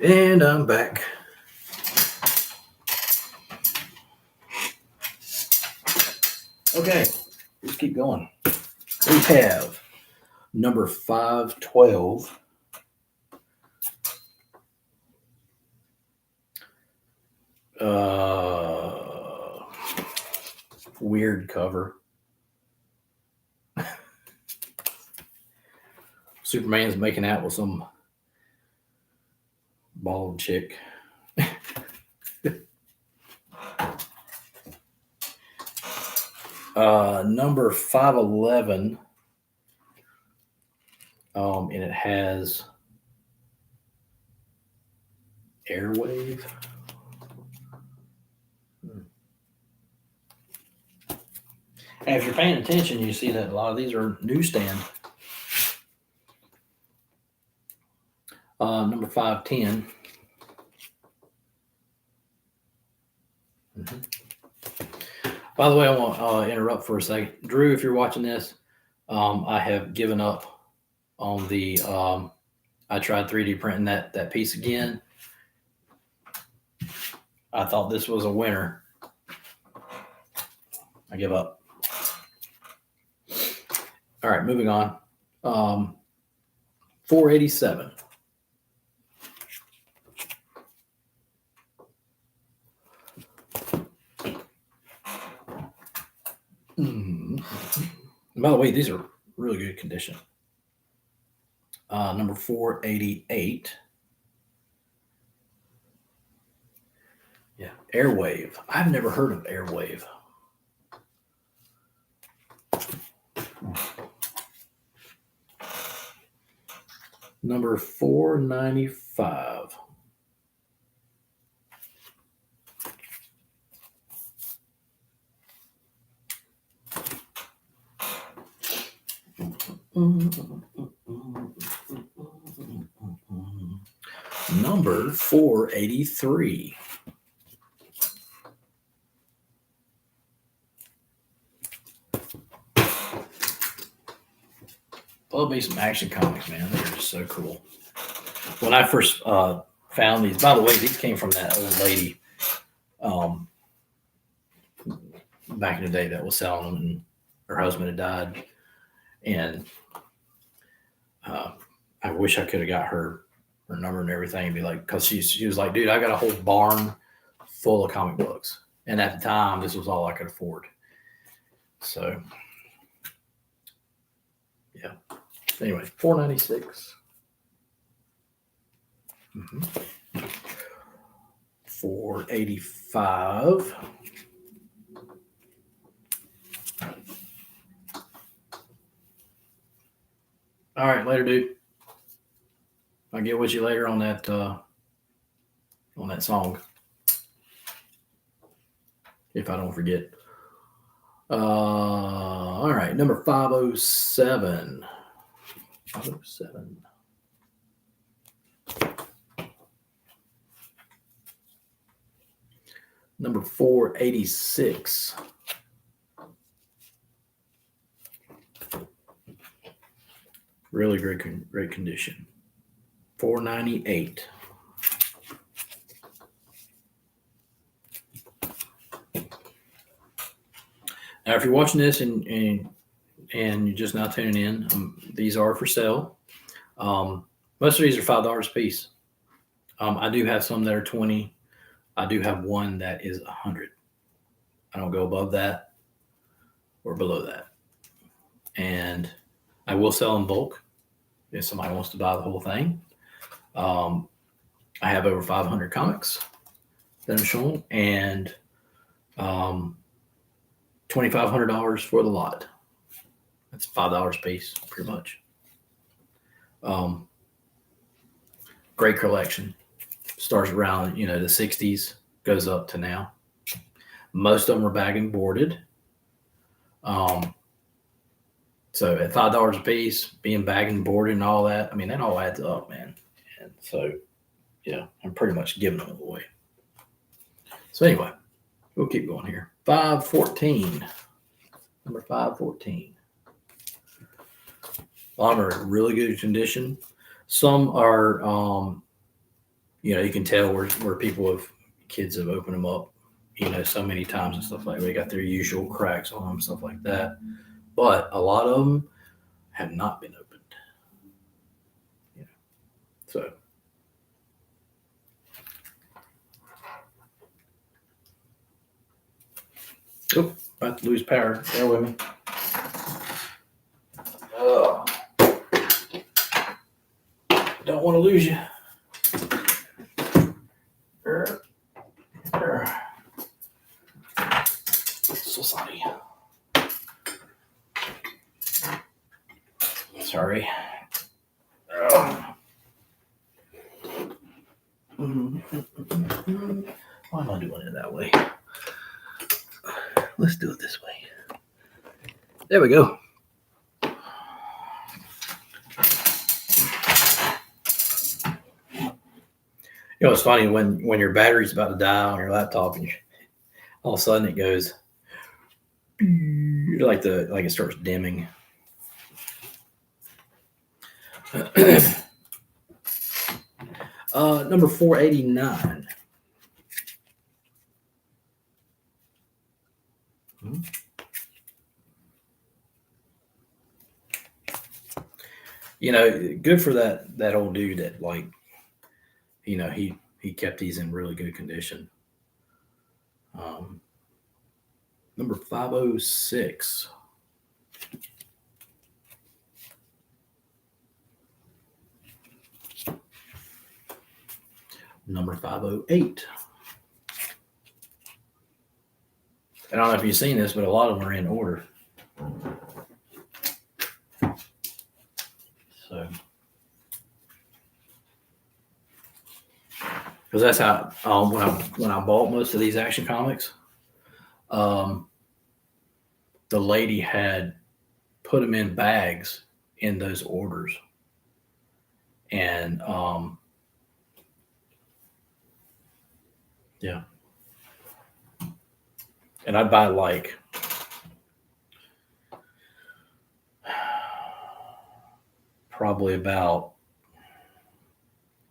And I'm back. Okay, let's keep going. We have number 512. Weird cover. Superman's making out with some bald chick. Number 511. And it has Airwave. And if you're paying attention, you see that a lot of these are newsstand. Number 510. By the way, I want to interrupt for a second. Drew, if you're watching this, I have given up on the, I tried 3D printing that piece again. I thought this was a winner. I give up. All right, moving on. 487. By the way, these are really good condition. Number 488. Yeah, Airwave. I've never heard of Airwave. Number 495. Number 483. Love me some Action Comics, man. They're just so cool. When I first found these, by the way, these came from that old lady back in the day that was selling them, and her husband had died. And I wish I could have got her number and everything and be like, because she was like, dude, I got a whole barn full of comic books. And at the time, this was all I could afford. So, yeah. Anyway, 496. 485. All right, later, dude. I'll get with you later on that song, if I don't forget. All right, number 507. 507. Number 486. Really great condition. 498. Now, if you're watching this and you're just now tuning in, these are for sale. Most of these are $5 a piece. I do have some that are 20. I do have one that is 100. I don't go above that or below that. And I will sell in bulk if somebody wants to buy the whole thing. I have over 500 comics that I'm showing, and $2,500 for the lot. That's $5 a piece, pretty much. Great collection. Starts around, the 60s, goes up to now. Most of them are bag and boarded. So at $5 a piece, being bag and boarded and all that, I mean, that all adds up, man. And so, I'm pretty much giving them away. So anyway, we'll keep going here. 514. Number 514. A lot of them are in really good condition. Some are, you can tell where kids have opened them up, so many times and stuff like that. They got their usual cracks on them, stuff like that. But a lot of them have not been opened. So. Oh, about to lose power. Bear with me. Don't want to lose you. So sorry. Sorry. Why am I doing it that way? Let's do it this way. There we go. You know, it's funny when your battery's about to die on your laptop, and all of a sudden it goes like it starts dimming. Number 489. You know, good for that old dude that, like, you know, he kept these in really good condition. Number 506. Number 508. I don't know if you've seen this, but a lot of them are in order. So, because that's how when I bought most of these Action Comics, the lady had put them in bags in those orders, and yeah, and I'd buy like probably about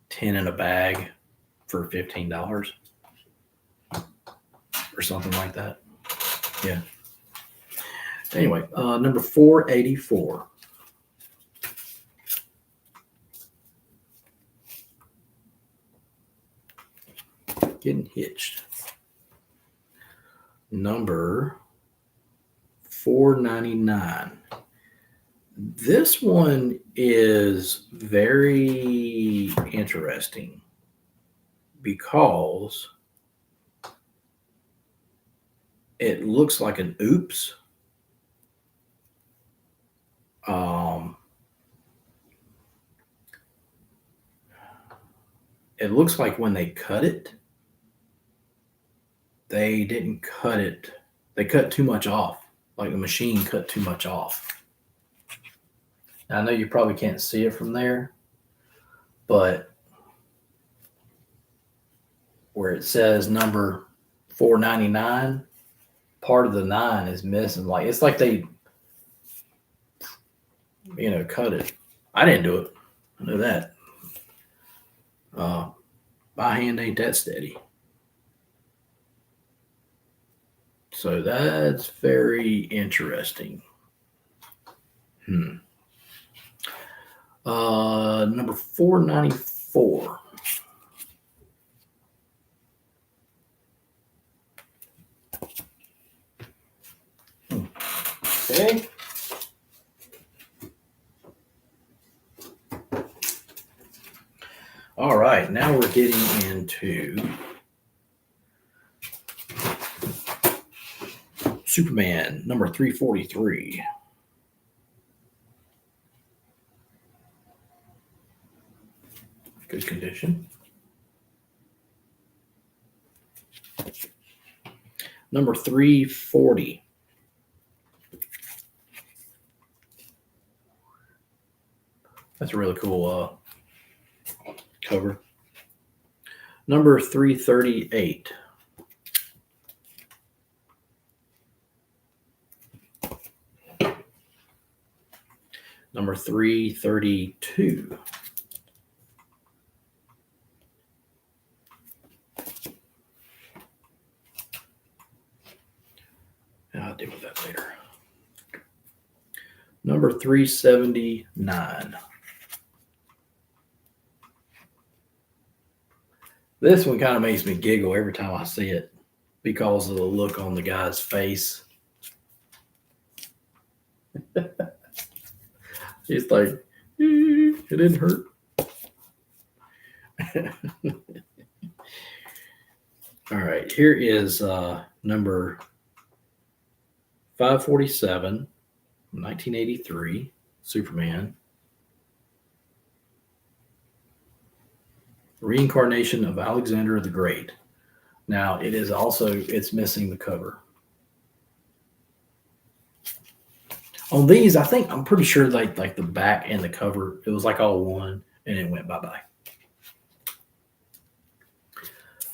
10 in a bag for $15 or something like that. Yeah. Anyway, number 484. Getting hitched. Number 499. This one is very interesting because it looks like an oops. It looks like when they cut it, they didn't cut it. They cut too much off. Like the machine cut too much off. Now, I know you probably can't see it from there, but where it says number 499, part of the 9 is missing. Like it's like they, you know, cut it. I didn't do it. I know that. My hand ain't that steady. So that's very interesting. Number 494. Okay. All right, now we're getting into Superman, number 343. Good condition. Number 340. That's a really cool cover. Number 338. Number 332. I'll deal with that later. Number 379. This one kind of makes me giggle every time I see it because of the look on the guy's face. He's like, it didn't hurt. All right, here is number 547, 1983, Superman. Reincarnation of Alexander the Great. Now, it's missing the cover. On these, I'm pretty sure like the back and the cover, it was like all one, and it went bye bye.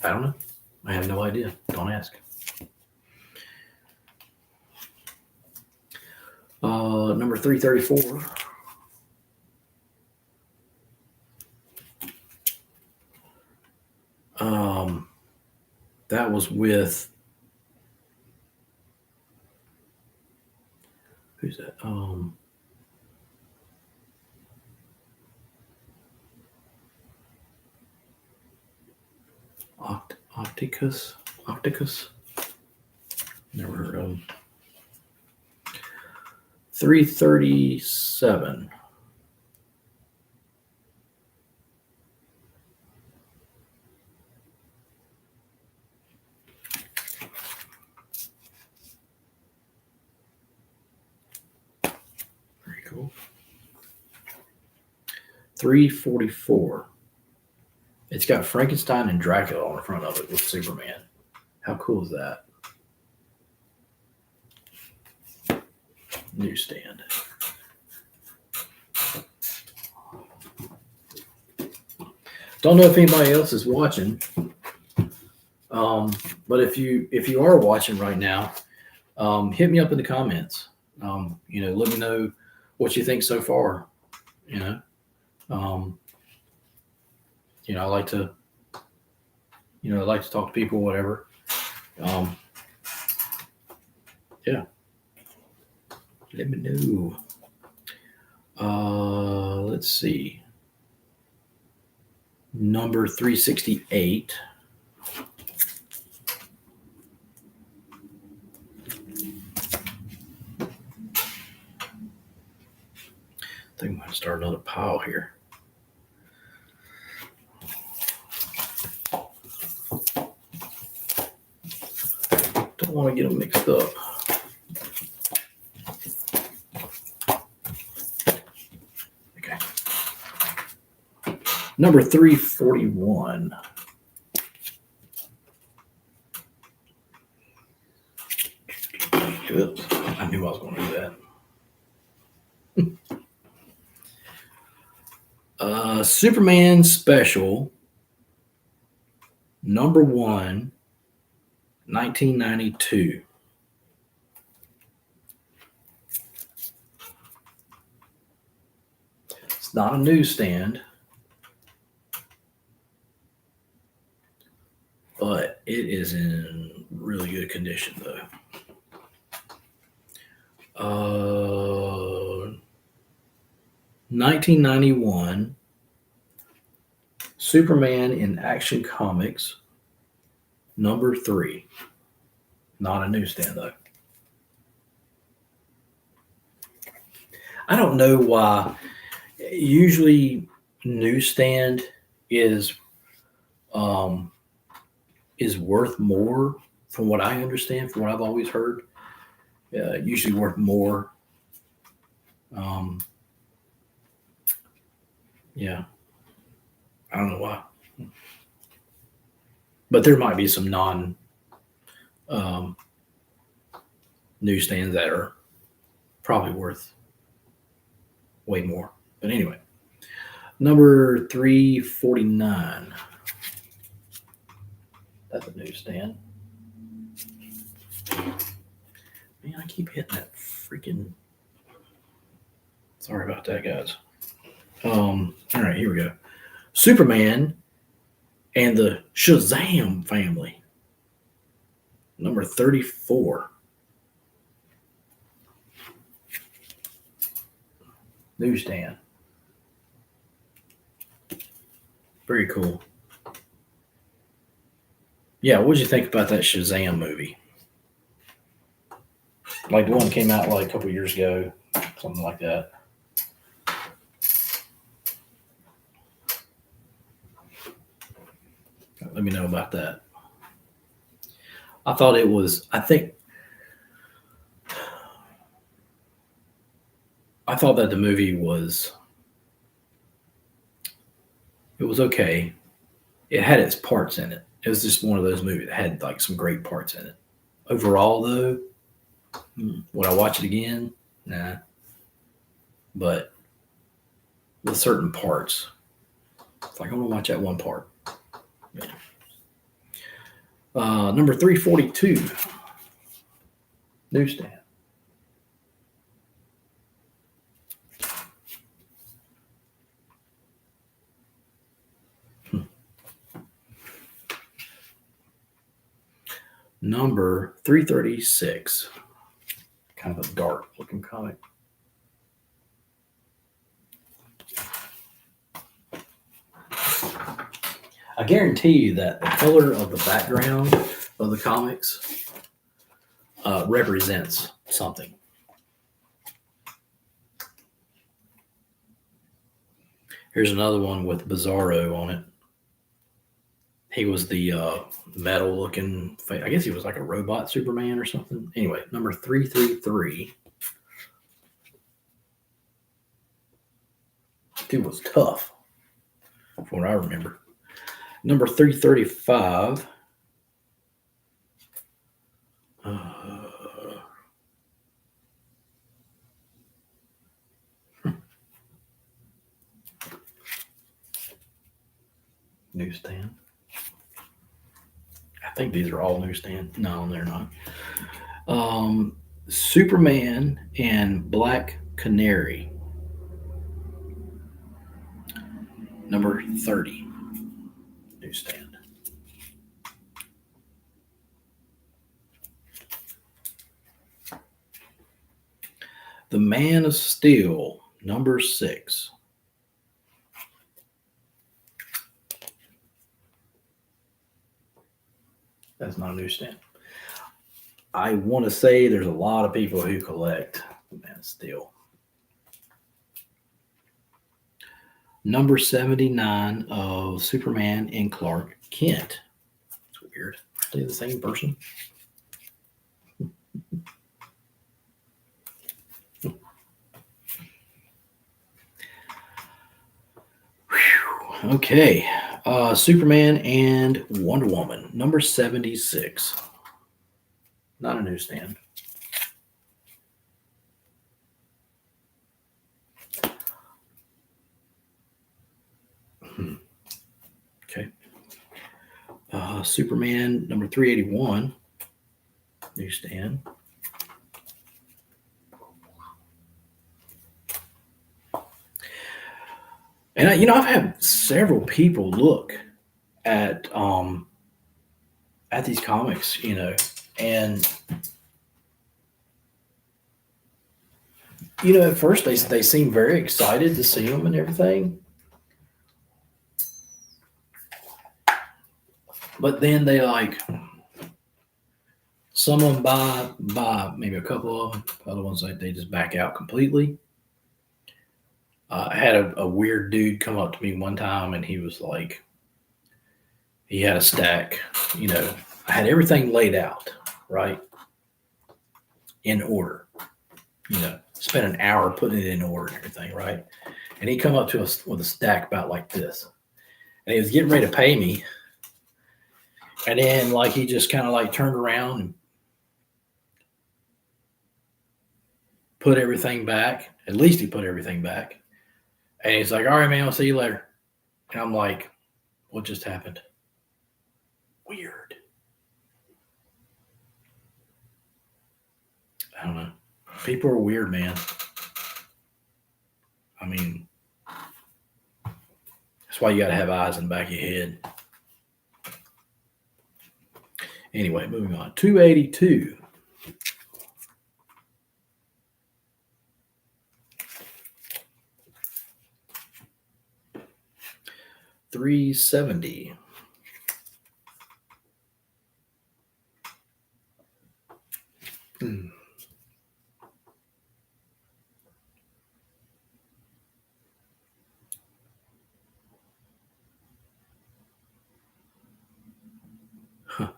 I don't know. I have no idea. Don't ask. Number 334. That was with who's that? Octicus. Never heard of him. 337. Very cool. 344. It's got Frankenstein and Dracula on the front of it with Superman. How cool is that? Newsstand. Don't know if anybody else is watching, but if you are watching right now, hit me up in the comments. Let me know what you think so far. I like to, talk to people, whatever. Yeah. Let me know. Let's see. Number 368. I think I'm going to start another pile here. Don't want to get them mixed up. Okay. Number 341. Oops, I knew I was going to do that. Superman Special, number 1, 1992. It's not a newsstand, but it is in really good condition, though. 1991, Superman in Action Comics, number 3. Not a newsstand, though. I don't know why. Usually, newsstand is worth more, from what I understand, from what I've always heard. Usually worth more. Yeah. I don't know why. But there might be some newsstands that are probably worth way more. But anyway, number 349. That's a newsstand. Man, I keep hitting that freaking. Sorry about that, guys. All right, here we go. Superman and the Shazam family. Number 34. Newsstand. Very cool. Yeah, what did you think about that Shazam movie? Like the one that came out like a couple years ago, something like that. Let me know about that. I thought that the movie was okay. It had its parts in it. It was just one of those movies that had like some great parts in it. Overall, though, would I watch it again? Nah. but with certain parts. It's like I want to watch that one part. Yeah. Number 342, newsstand. Number 336, kind of a dark looking comic. I guarantee you that the color of the background of the comics represents something. Here's another one with Bizarro on it. He was the metal looking, I guess he was like a robot Superman or something. Anyway, number 333. Dude was tough, from what I remember. Number 335. Newsstand. I think these are all newsstand. No, they're not. Superman and Black Canary. Number 30. Newsstand. The Man of Steel. Number 6. That's not a newsstand. I want to say there's a lot of people who collect the Man of Steel. Number 79 of Superman and Clark Kent. It's weird. Are they the same person? Okay. Superman and Wonder Woman. Number 76. Not a newsstand. Okay. Superman number 381. Newsstand. And I've had several people look at these comics, and at first they seem very excited to see them and everything, but then they some of them buy maybe a couple of them, other ones they just back out completely. I had a weird dude come up to me one time, and he was like, he had a stack, I had everything laid out, right? In order, spent an hour putting it in order and everything, right? And he come up to us with a stack about like this. And he was getting ready to pay me. And then he just kind of turned around and put everything back. At least he put everything back. And he's like, all right, man, I'll see you later. And I'm like, what just happened? Weird. I don't know. People are weird, man. I mean, that's why you got to have eyes in the back of your head. Anyway, moving on. 282. $370. Huh.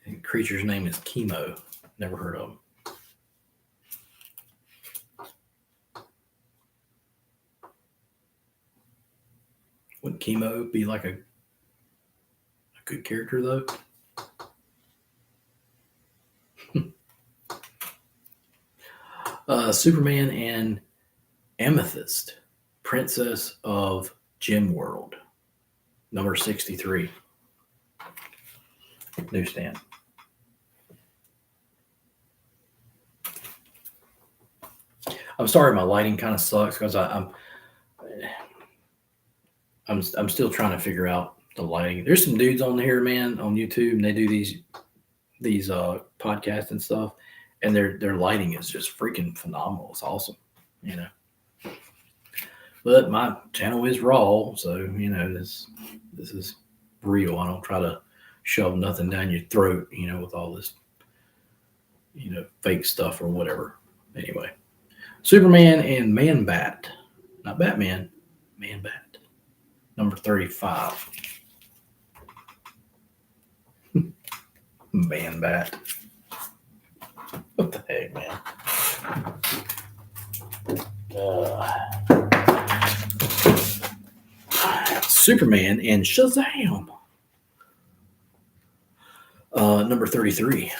The creature's name is Chemo. Never heard of him. Wouldn't Chemo be like a good character though? Superman and Amethyst, Princess of Gem World, number 63. Newsstand. I'm sorry, my lighting kind of sucks because I'm still trying to figure out the lighting. There's some dudes on here, man, on YouTube, and they do these podcasts and stuff, and their lighting is just freaking phenomenal. It's awesome, you know. But my channel is raw, so you know this is real. I don't try to shove nothing down your throat, you know, with all this, you know, fake stuff or whatever. Anyway, Superman and Man Bat, not Batman, Man Bat, number 35. Man Bat. What the heck, man? Superman and Shazam. Number 33.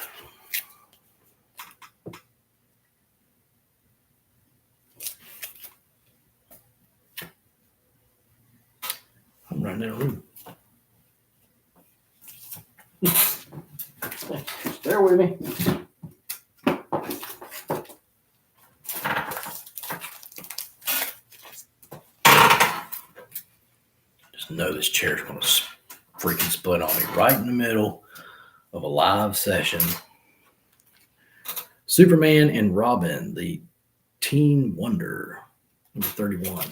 I'm running out of room. Bear with me. Just know this chair's going to freaking split on me right in the middle of a live session. Superman and Robin, the Teen Wonder, number 31.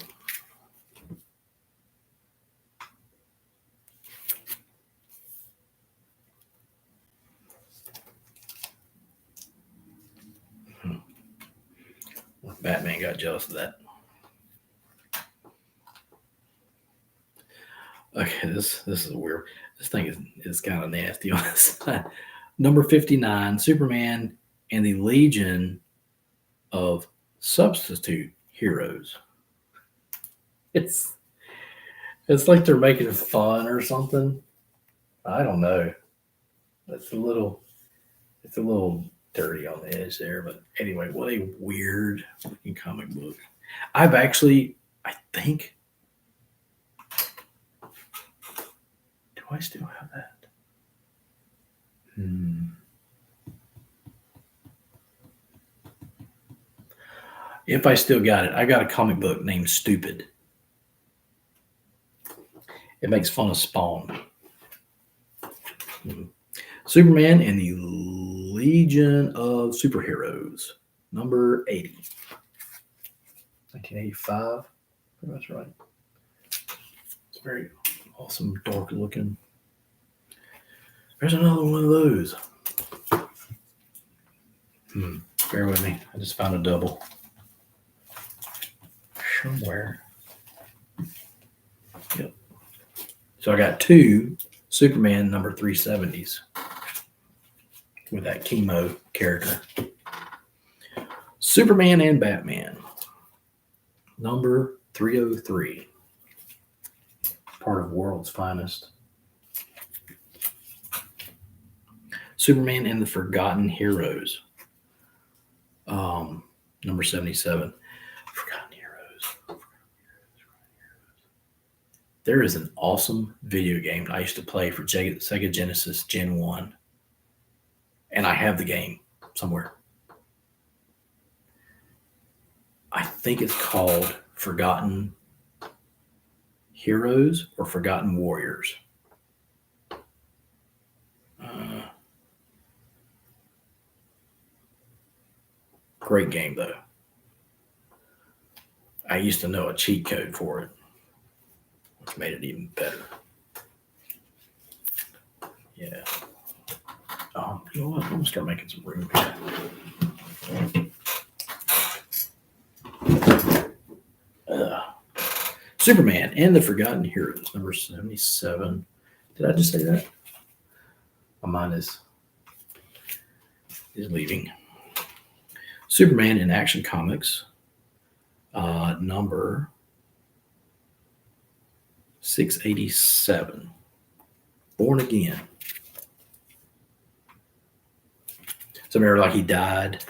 Batman got jealous of that. Okay, this is weird. This thing is kind of nasty on this side. Number 59, Superman and the Legion of Substitute Heroes. It's like they're making fun or something. I don't know. It's a little dirty on the edge there, but anyway, what a weird looking comic book. I think. Do I still have that? If I still got it, I got a comic book named Stupid. It makes fun of Spawn. Superman and the Legion of Superheroes, number 80. 1985. That's right. It's very awesome, dark looking. There's another one of those. Bear with me. I just found a double. Somewhere. Yep. So I got two Superman number 370s with that chemo character. Superman and Batman, number 303. Part of World's Finest. Superman and the Forgotten Heroes, number 77. Forgotten Heroes. There is an awesome video game I used to play for Sega Genesis Gen 1. And I have the game somewhere. I think it's called Forgotten Heroes or Forgotten Warriors. Great game, though. I used to know a cheat code for it, which made it even better. Yeah. You know what? I'm going to start making some room here. Superman and the Forgotten Heroes, number 77. Did I just say that? My mind is leaving. Superman in Action Comics, number 687. Born Again. So remember, like he died.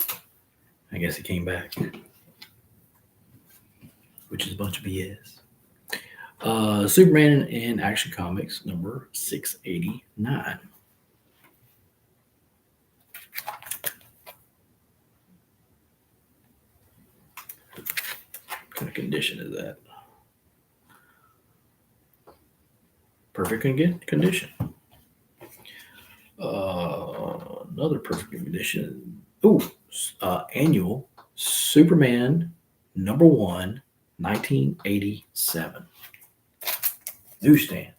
I guess he came back. which is a bunch of BS. Superman in Action Comics number 689. What kind of condition is that? Perfect condition. Another perfect condition. Annual Superman number 1, 1987. Newsstand.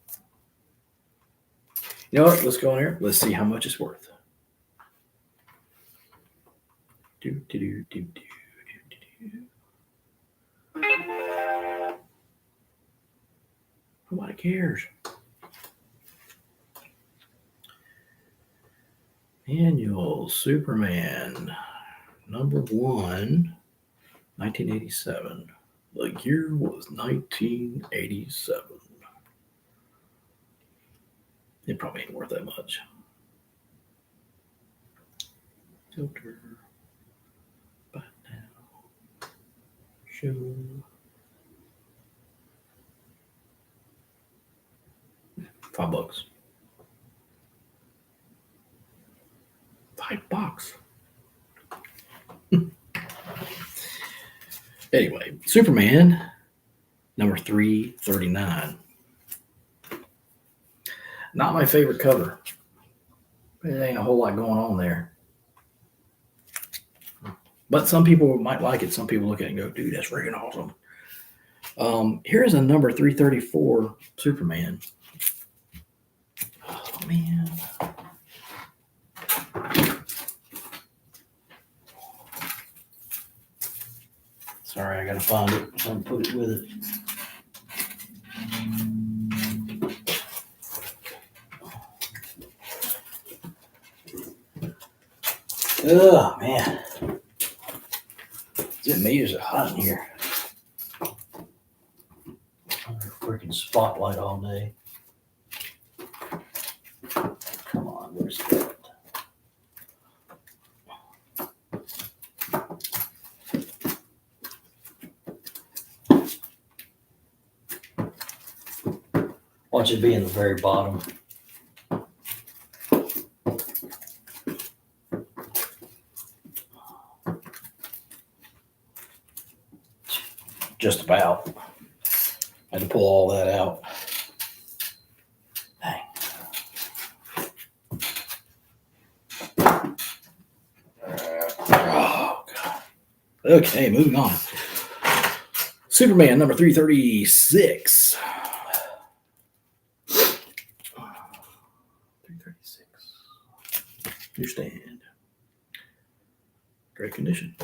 You know what? Let's go in here. Let's see how much it's worth. Nobody cares. Annual Superman number 1, 1987. The year was 1987. It probably ain't worth that much. Filter. Buy now. Show. $5. $5. Anyway, Superman number 339. Not my favorite cover. There ain't a whole lot going on there. But some people might like it. Some people look at it and go, dude, that's freaking awesome. Here's a number 334 Superman. Oh, man. Sorry, I got to find it. So I'm put it with it. Oh, man. Is it me or is it hot in here? Under a freaking spotlight all day. Come on, where's that? Watch it be in the very bottom. Just about. I had to pull all that out. Dang. Oh, God. Okay, moving on. Superman number 336. 336. Newsstand. Great condition.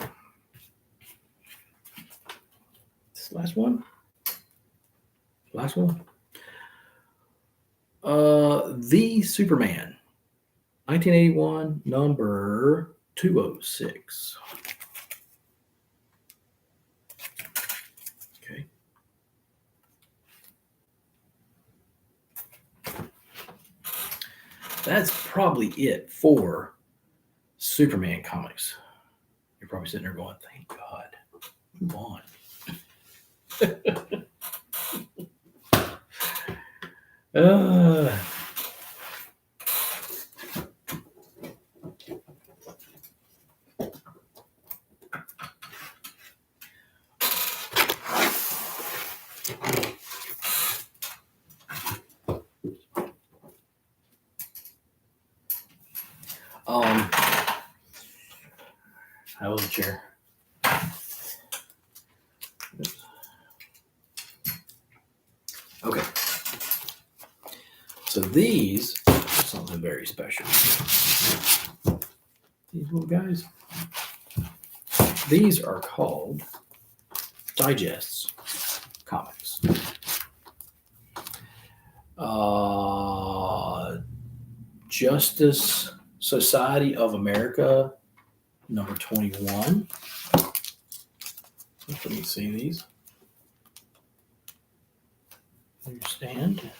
Last one. The Superman, 1981, number 206. Okay. That's probably it for Superman comics. You're probably sitting there going, thank God. Move on. How was the chair? Okay. So these are something very special. These little guys. These are called Digests Comics. Justice Society of America, number 21. Let me see these. Understand.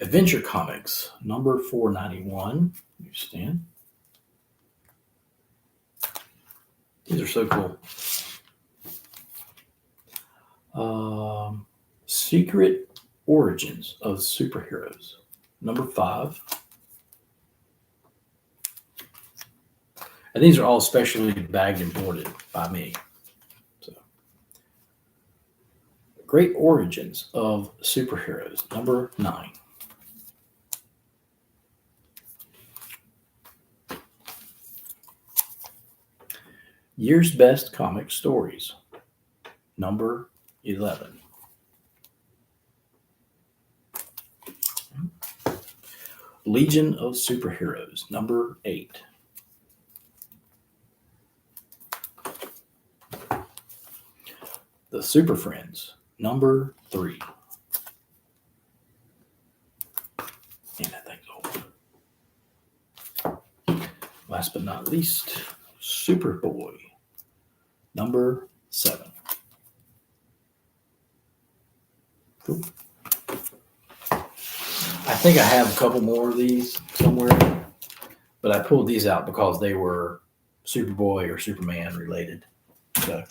Adventure Comics, number 491. Understand. These are so cool. Secret Origins of Superheroes, number 5. And these are all specially bagged and boarded by me. So, Great Origins of Superheroes, number 9. Year's Best Comic Stories, number 11. Legion of Superheroes, number 8. The Super Friends, number 3. And that thing's old. Last but not least, Superboy, number 7. Cool. I think I have a couple more of these somewhere, but I pulled these out because they were Superboy or Superman related. So,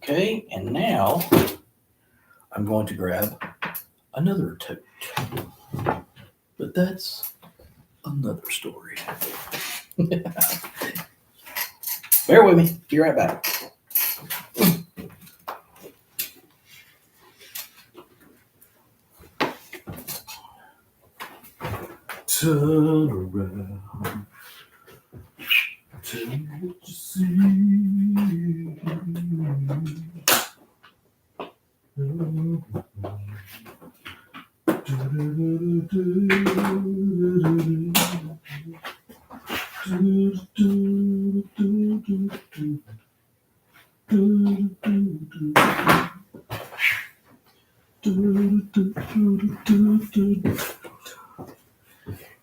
okay, and now I'm going to grab another tote, but that's another story. Bear with me. Be right back. Turn around. Tell me what you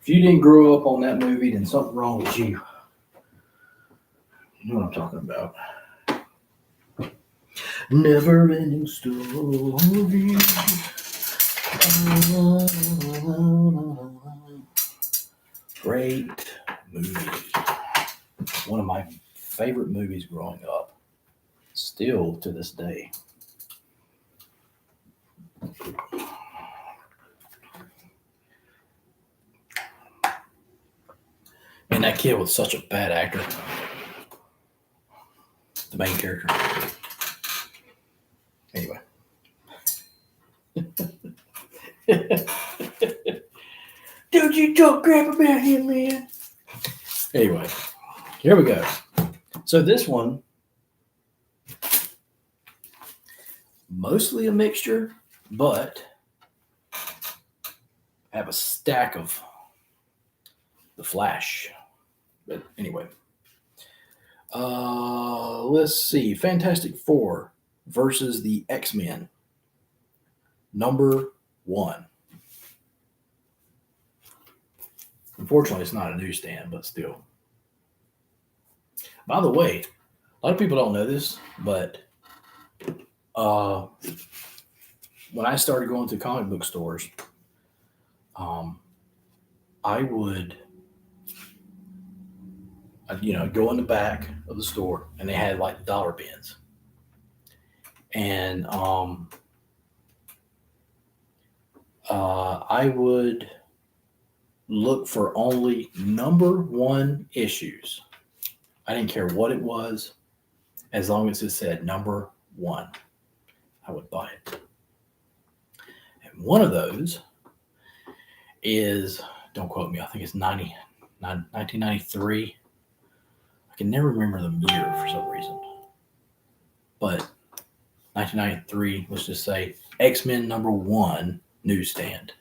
If you didn't grow up on that movie, then something wrong with you. You know what I'm talking about. Never ending story. Great movie. One of my favorite movies growing up. Still to this day. And that kid was such a bad actor. The main character. Anyway. Don't you talk crap about him, man. Anyway, here we go. So this one, mostly a mixture, but I have a stack of the Flash. But anyway, let's see. Fantastic Four versus the X-Men, number 1. Unfortunately, it's not a newsstand, but still. By the way, a lot of people don't know this, but when I started going to comic book stores, I would go in the back of the store, and they had like dollar bins, and I would look for only number 1 issues. I didn't care what it was, as long as it said number 1, I would buy it. And one of those is, don't quote me, I think it's 1993. I can never remember the year for some reason. But 1993, let's just say X-Men number 1 newsstand.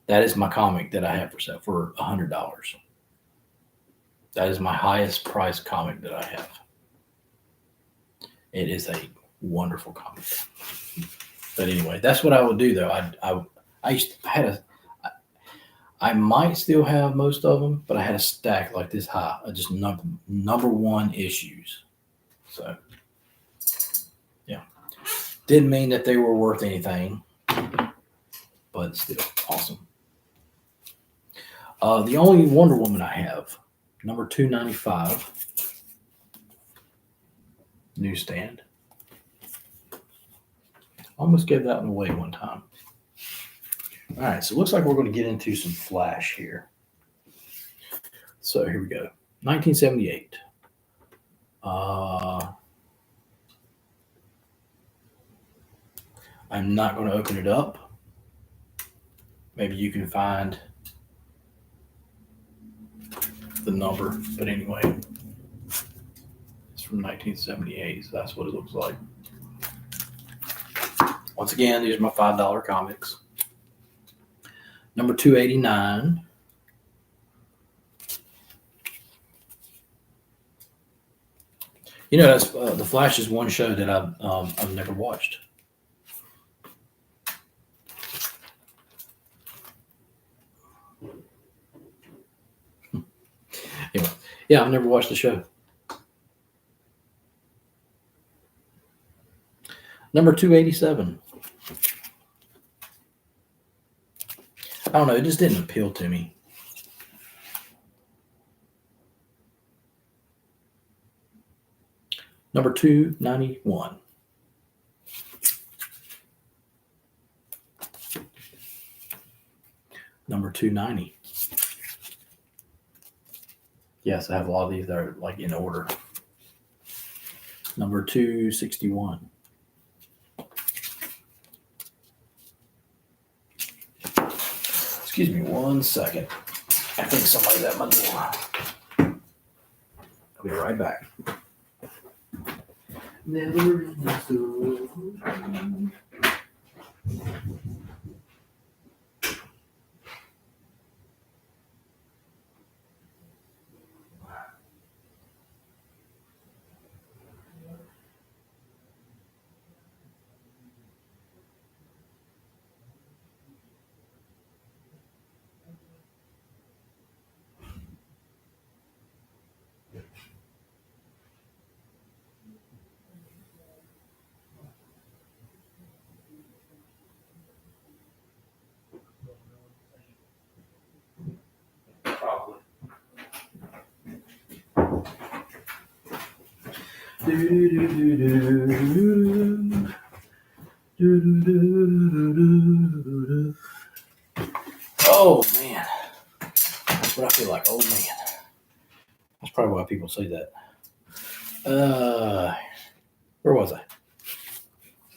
That is my comic that I have for sale for $100. That is my highest priced comic that I have. It is a wonderful comic. But anyway, that's what I would do though. I might still have most of them, but I had a stack like this high, just number 1 issues. So, yeah. Didn't mean that they were worth anything, but still awesome. The only Wonder Woman I have, number 295. newsstand. Almost gave that one away one time. All right, so it looks like we're going to get into some flash here. So here we go. 1978. I'm not going to open it up. Maybe you can find the number, but anyway, it's from 1978, so that's what it looks like. Once again, these are my $5 comics. Number 289. You know, that's The Flash is one show that I've never watched. Anyway, yeah, I've never watched the show. Number 287. I don't know, it just didn't appeal to me. Number 291. Number 290. Yes, I have a lot of these that are like in order. Number 261. Excuse me 1 second. I think somebody's at my door. I'll be right back. Never ends the road. Probably. Oh man, that's what I feel like. Oh man, that's probably why people say that. Where was I?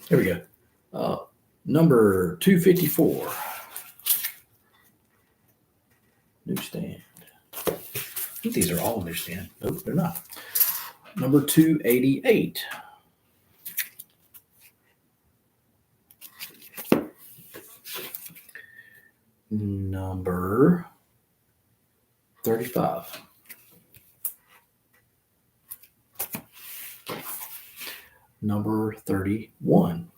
Here we go. Number 254. Newsstand. I think these are all newsstand. Nope, they're not. Number 288. Number 35. Number 31.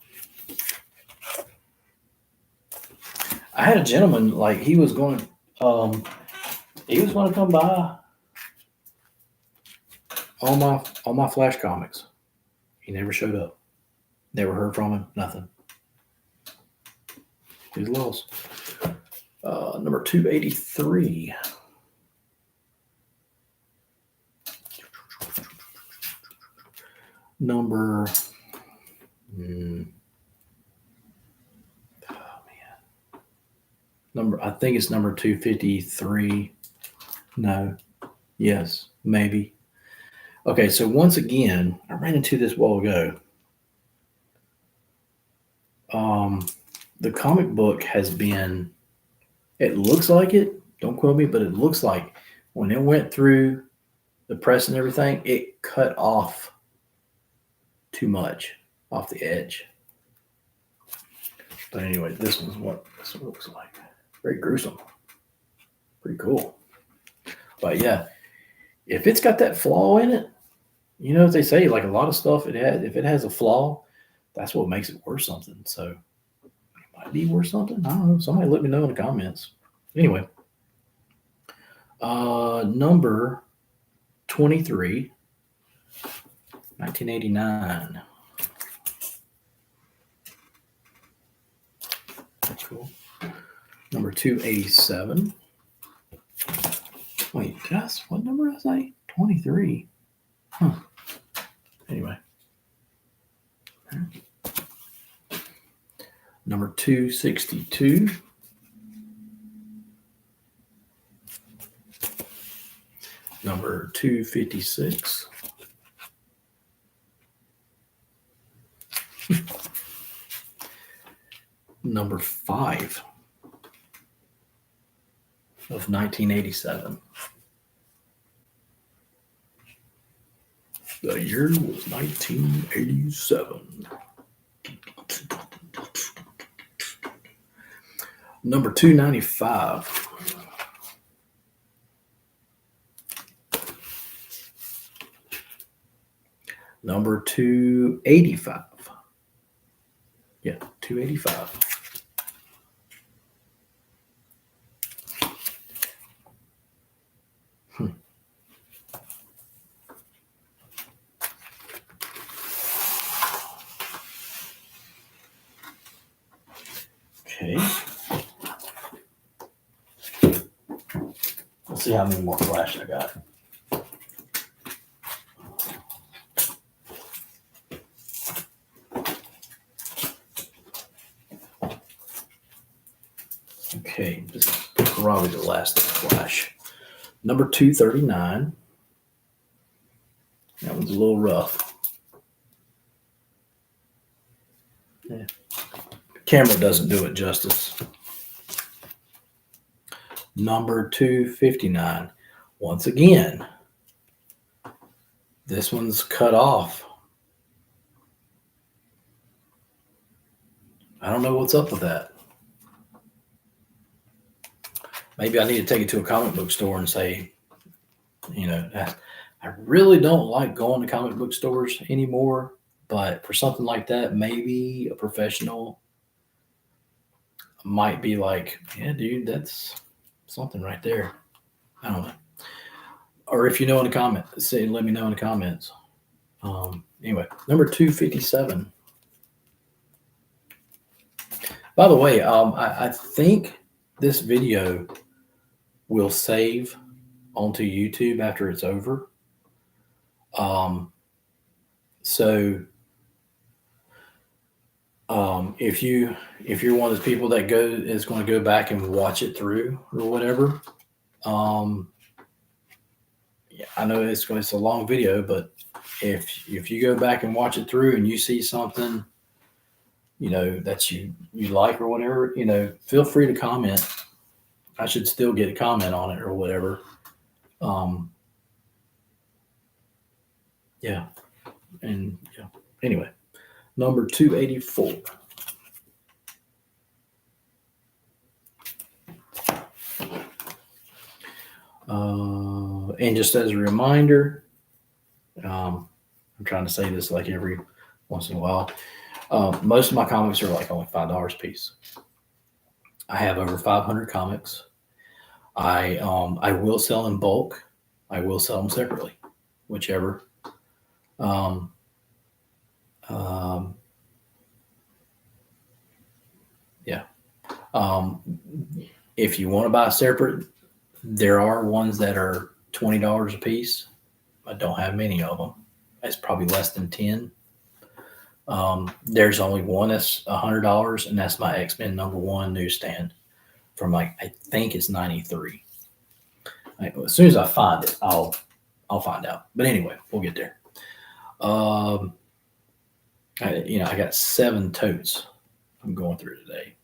I had a gentleman, like he was going to come by all my Flash comics. He never showed up. Never heard from him. Nothing. He was lost. Number 283. Number. I think it's number 253. No. Yes. Maybe. Okay, so once again, I ran into this a while ago. The comic book has been, it looks like it, don't quote me, but it looks like when it went through the press and everything, it cut off too much off the edge. But anyway, this one's what this one looks like. Very gruesome. Pretty cool. But yeah, if it's got that flaw in it, you know what they say, like a lot of stuff, if it has a flaw, that's what makes it worth something. So it might be worth something. I don't know. Somebody let me know in the comments. Anyway, number 23, 1989. That's cool. Number 287. Wait, what number did I say? 23. Huh. Anyway, Number 262. Number 256. Number 5 of 1987. The year was 1987. Number 295. Number 285. Yeah, 285. Okay. Let's see how many more flash I got. Okay, this is probably the last flash. Number 239. That one's a little rough. Yeah. Camera doesn't do it justice. Number 259. Once again, this one's cut off. I don't know what's up with that. Maybe I need to take it to a comic book store and say, I really don't like going to comic book stores anymore, but for something like that, maybe a professional might be like, yeah, dude, that's something right there. I don't know. Or if you know in the comments, let me know in the comments. Anyway, number 257. By the way, I think this video will save onto YouTube after it's over. If you're one of those people that is going to go back and watch it through or whatever, yeah, I know it's a long video, but if you go back and watch it through and you see something, that you like or whatever, feel free to comment. I should still get a comment on it or whatever. Yeah. And yeah. Anyway, number 284. And just as a reminder, I'm trying to say this like every once in a while. Most of my comics are like only $5 a piece. I have over 500 comics. I will sell in bulk. I will sell them separately, whichever. Yeah. If you want to buy separate, there are ones that are $20 a piece. I don't have many of them. It's probably less than 10. There's only one that's $100, and that's my X-Men #1 newsstand from I think it's 93. As soon as I find it, I'll find out. But anyway, we'll get there. I got 7 totes I'm going through today.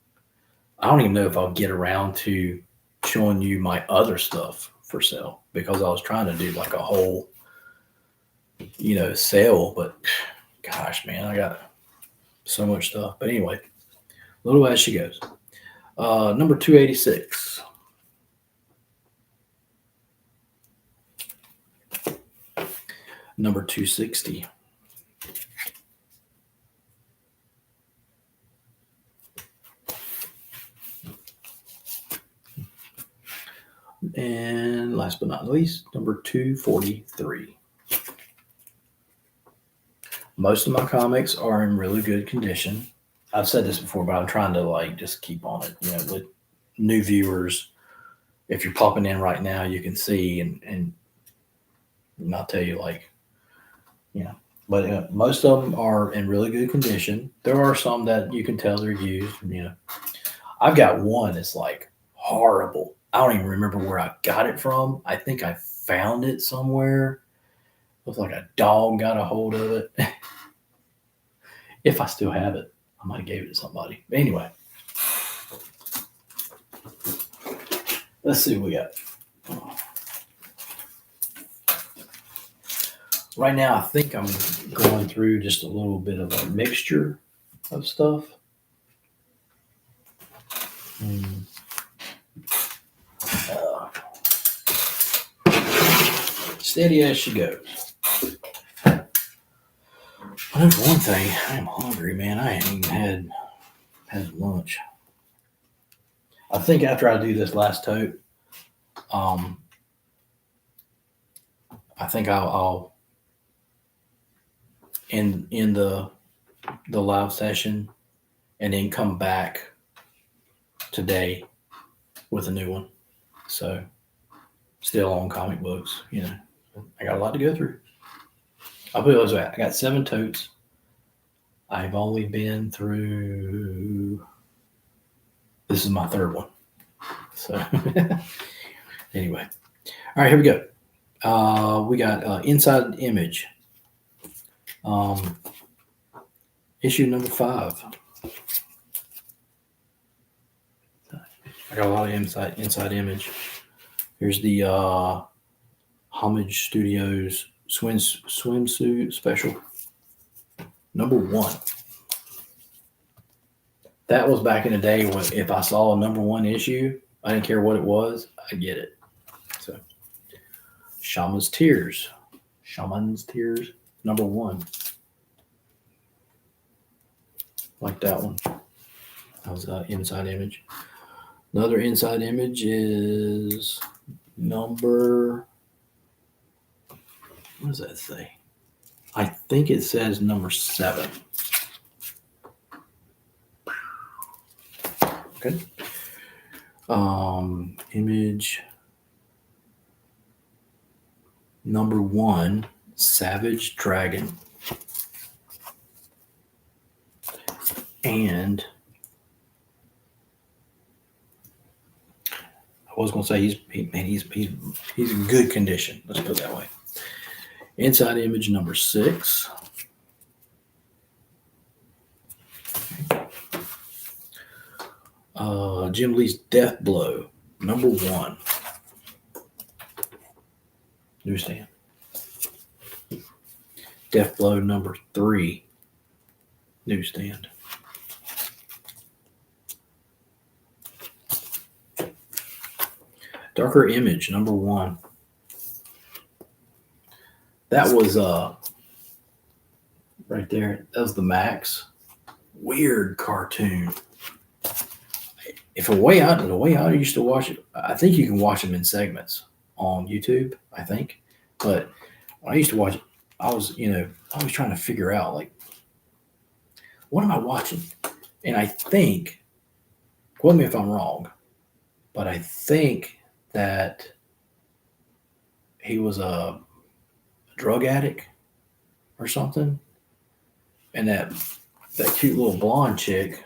I don't even know if I'll get around to showing you my other stuff for sale, because I was trying to do like a whole, sale, but gosh, man, I got so much stuff. But anyway, little as she goes. Number 286. Number 260. And last but not least, number 243. Most of my comics are in really good condition. I've said this before, but I'm trying to just keep on it. With new viewers, if you're popping in right now, you can see and I'll tell you, But most of them are in really good condition. There are some that you can tell they're used. I've got one that's like horrible. I don't even remember where I got it from. I think I found it somewhere. Looks like a dog got a hold of it. If I still have it, I might have gave it to somebody. But anyway, let's see what we got. Right now, I think I'm going through just a little bit of a mixture of stuff. Steady as she goes. I know for one thing, I am hungry, man. I ain't even had lunch. I think after I do this last tote, I think I'll end the live session and then come back today with a new one. So still on comic books, I got a lot to go through. I'll put it this way. I got 7 totes. I've only been through, this is my 3rd one. So anyway, all right, here we go. We got Inside Image, issue number 5. I got a lot of inside Image. Here's the Homage Studios swimsuit special number 1. That was back in the day when if I saw a number 1 issue, I didn't care what it was, I'd get it. So Shaman's Tears number 1. Like that one. That was Inside Image. Another Inside Image is number, what does that say? I think it says number 7. Okay. Image number 1, Savage Dragon. And I was going to say he's in good condition. Let's put it that way. Inside Image number 6. Jim Lee's Death Blow number 1. Newsstand. Death Blow number 3. Newsstand. Darker Image number 1. That was right there. That was the Max. Weird cartoon. The way I used to watch it, I think you can watch them in segments on YouTube, I think. But when I used to watch it, I was trying to figure out, like, what am I watching? And I think, quote me if I'm wrong, but I think that he was a drug addict or something. And that cute little blonde chick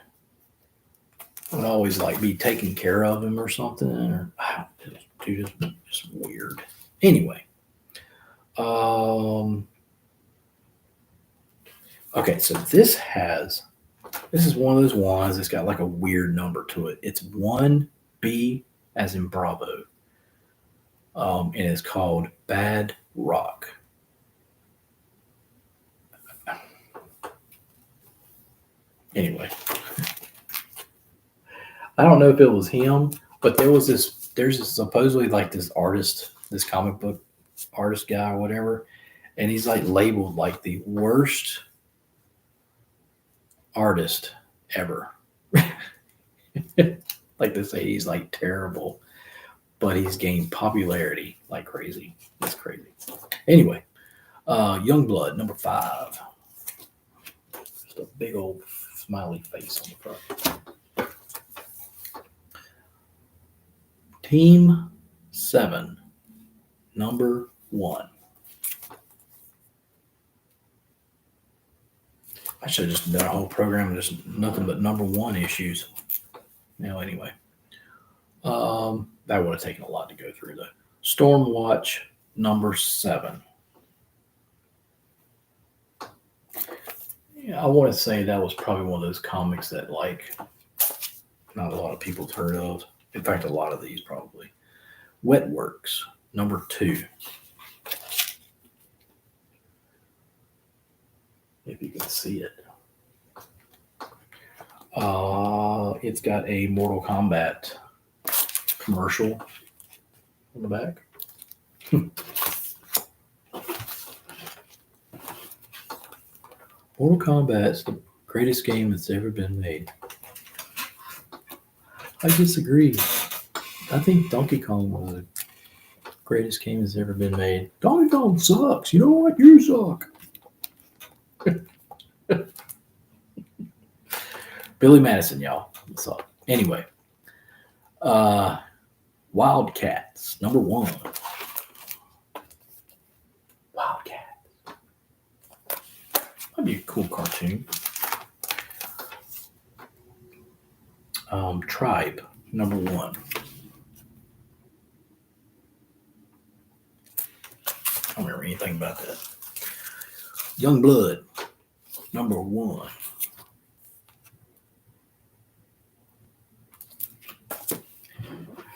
would always like be taking care of him or something, or dude, just weird. Anyway, okay, so this is one of those ones that's got like a weird number to it. It's 1B as in Bravo, and it's called Bad Rock. Anyway, I don't know if it was him, but there's supposedly like this artist, this comic book artist guy or whatever, and he's like labeled like the worst artist ever. Like they say he's like terrible, but he's gained popularity like crazy. That's crazy. Anyway, Youngblood number 5. Just a big old smiley face on the front. Team 7, number 1. I should have just done a whole program of just nothing but number one issues. Anyway. That would have taken a lot to go through though. Stormwatch number 7. Yeah, I want to say that was probably one of those comics that like not a lot of people have heard of. In fact, a lot of these probably. Wetworks number 2. If you can see it. It's got a Mortal Kombat commercial on the back. Mortal Kombat's the greatest game that's ever been made. I disagree. I think Donkey Kong was the greatest game that's ever been made. Donkey Kong sucks. You know what? You suck. Billy Madison, y'all. What's up? Anyway. Wildcats, number 1. Wildcats. That'd be a cool cartoon. Tribe, number 1. I don't remember anything about that. Young Blood, number 1.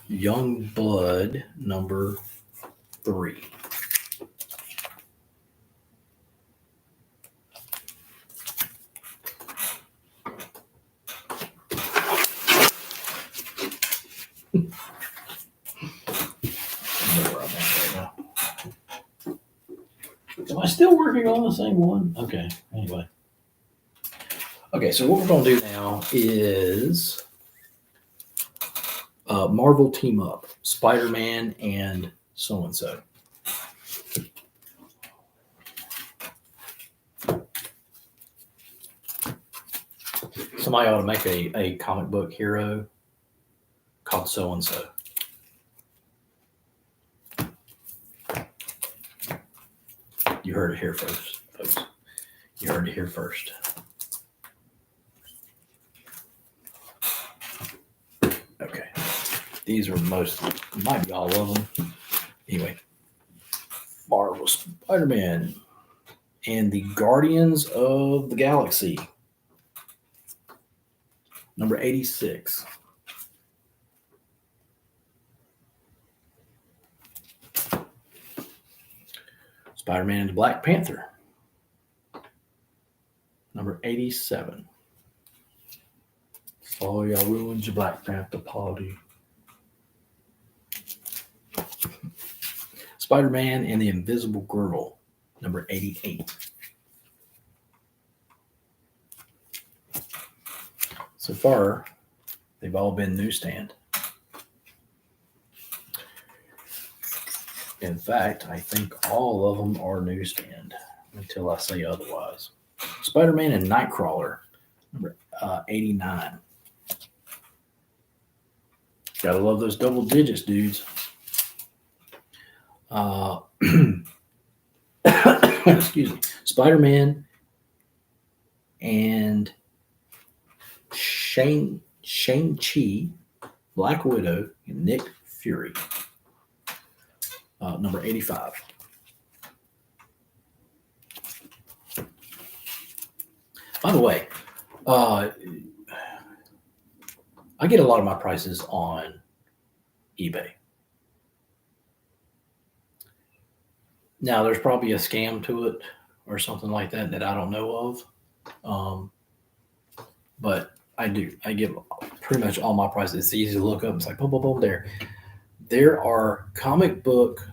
Young Blood, number 3. Am I still working on the same one? Okay, anyway. Okay, so what we're going to do now is Marvel Team Up, Spider-Man and so-and-so. Somebody ought to make a comic book hero called so-and-so. You heard it here first, folks. You heard it here first. Okay. These are might be all of them. Anyway. Marvel Spider-Man and the Guardians of the Galaxy. Number 86. Spider-Man and the Black Panther. Number 87. Oh, y'all ruined your Black Panther party. Spider-Man and the Invisible Girl. Number 88. So far, they've all been newsstand. In fact, I think all of them are newsstand until I say otherwise. Spider-Man and Nightcrawler, number 89. Gotta love those double digits, dudes. Excuse me. Spider-Man and Shang-Chi, Black Widow, and Nick Fury. Number 85. By the way, I get a lot of my prices on eBay. Now, there's probably a scam to it or something like that that I don't know of. But I do. I give pretty much all my prices. It's easy to look up. It's like, boom, boom, boom, there. There are comic book,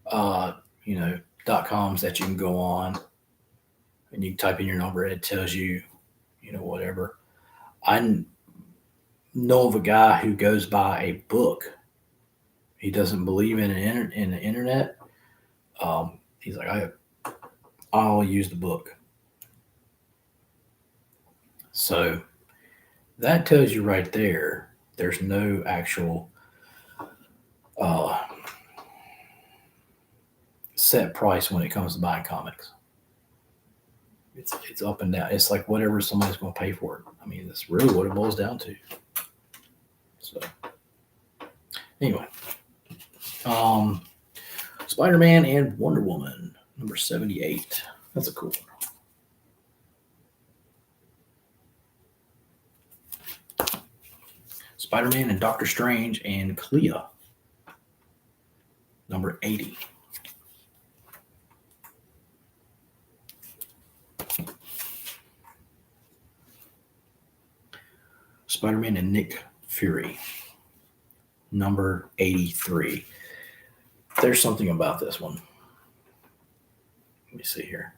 .coms that you can go on and you can type in your number and it tells you, whatever. I know of a guy who goes by a book. He doesn't believe in the internet. He's like, I'll use the book. So that tells you right there, there's no actual set price when it comes to buying comics. It's up and down. It's like whatever somebody's going to pay for it. I mean, that's really what it boils down to. So anyway, Spider-Man and Wonder Woman, number 78. That's a cool one. Spider-Man and Doctor Strange and Clea, number 80. Spider-Man and Nick Fury, number 83. There's something about this one. Let me see here.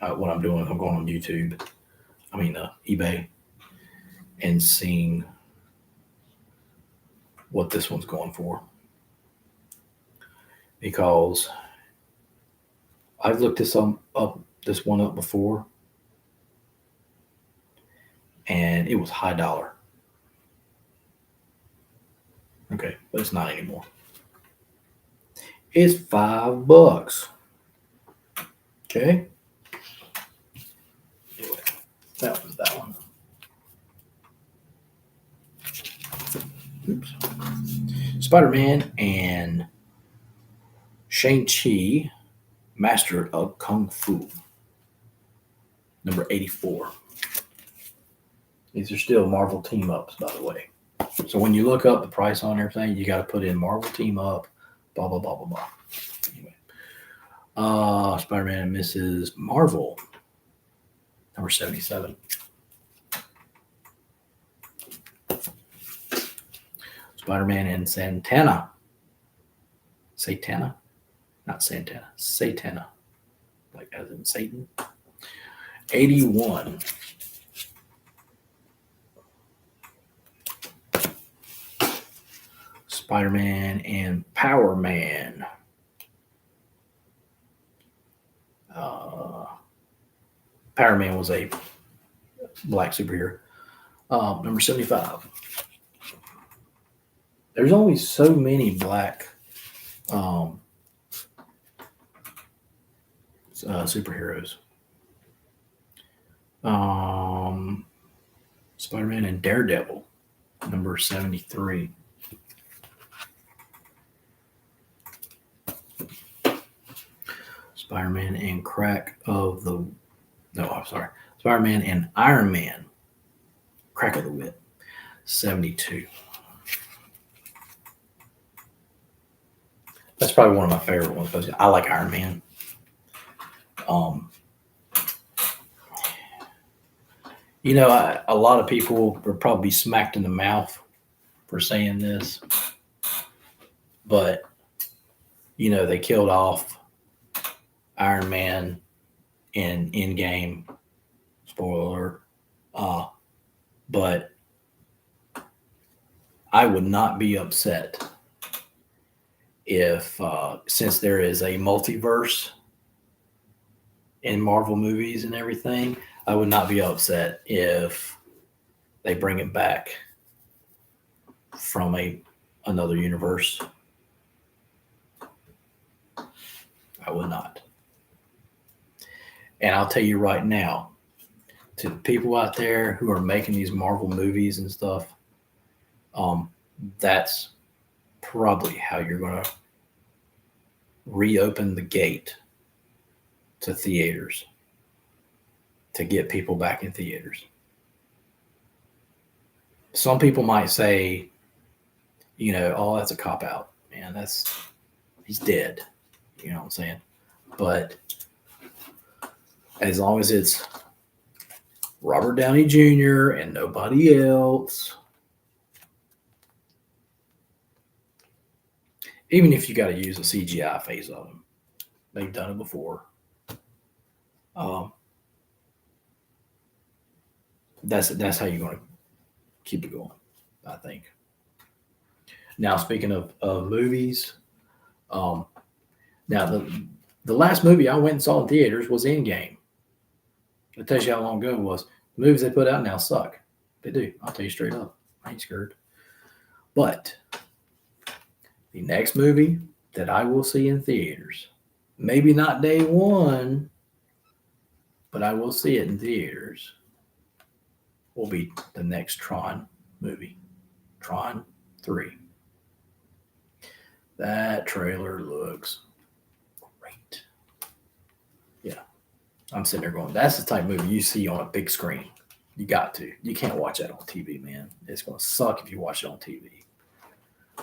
What I'm doing, I'm going on YouTube. eBay, and seeing what this one's going for. Because I've looked this one up before, and it was high dollar. Okay, but it's not anymore. It's $5. Okay. Anyway, that was that one. Oops. Spider-Man and Shang-Chi, Master of Kung Fu, number 84. These are still Marvel team ups, by the way. So when you look up the price on everything, you got to put in Marvel team up, blah, blah, blah, blah, blah. Anyway, Spider-Man and Mrs. Marvel, number 77. Spider-Man and Satana. Not Santana. Satana. Like as in Satan. 81. Spider-Man and Power Man. Power Man was a black superhero. Number 75. There's only so many black superheroes. Spider-Man and Daredevil, number 73. Spider-Man and Spider-Man and Iron Man, Crack of the Whip, 72. That's probably one of my favorite ones because I like Iron Man. A lot of people would probably be smacked in the mouth for saying this, but they killed off Iron Man in Endgame. Spoiler alert. But I would not be upset if, since there is a multiverse in Marvel movies and everything, I would not be upset if they bring it back from another universe. I would not. And I'll tell you right now, to the people out there who are making these Marvel movies and stuff, that's probably how you're going to reopen the gate to theaters, to get people back in theaters. Some people might say, oh, that's a cop-out. Man, he's dead. You know what I'm saying? But as long as it's Robert Downey Jr. and nobody else, even if you got to use a CGI face of him, they've done it before. That's how you're going to keep it going, I think. Now, speaking of movies, now the The last movie I went and saw in theaters was Endgame. It tells you how long ago it was. The movies they put out now suck. They do. I'll tell you straight up. I ain't scared. But the next movie that I will see in theaters, maybe not day one, but I will see it in theaters, will be the next Tron movie. Tron 3. That trailer looks great. Yeah. I'm sitting there going, that's the type of movie you see on a big screen. You got to. You can't watch that on TV, man. It's going to suck if you watch it on TV.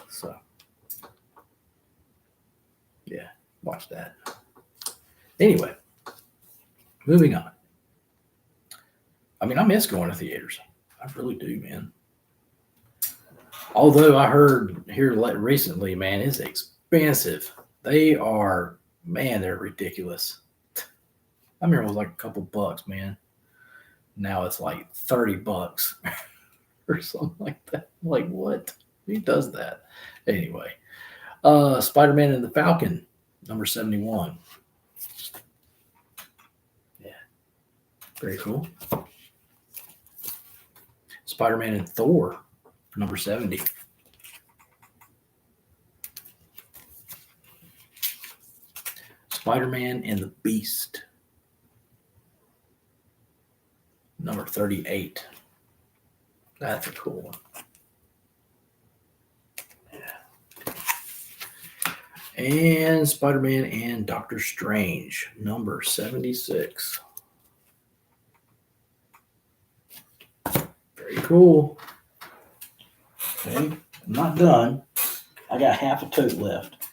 So, yeah, watch that. Anyway, moving on. I mean, I miss going to theaters. I really do, man. Although I heard here recently, man, it's expensive. They are, man, they're ridiculous. I remember it was like a couple bucks, man. Now it's like $30 or something like that. I'm like, what? Who does that? Anyway, Spider-Man and the Falcon, number 71. Yeah, very cool. Spider-Man and Thor, number 70. Spider-Man and the Beast, number 38. That's a cool one. Yeah. And Spider-Man and Doctor Strange, number 76. Very cool. Okay, I'm not done. I got half a tote left.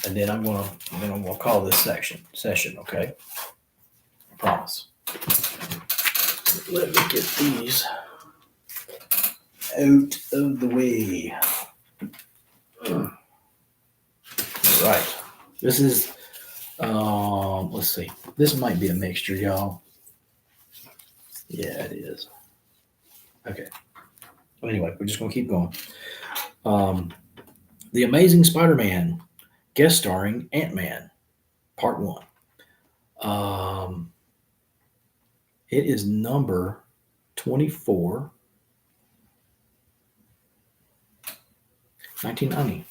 And then I'm gonna call this session, okay? I promise. Let me get these out of the way. All right. This is let's see. This might be a mixture, y'all. Yeah, it is. Okay. Anyway, we're just gonna keep going. The Amazing Spider-Man, guest starring Ant-Man, Part 1. It is number 24, 1990.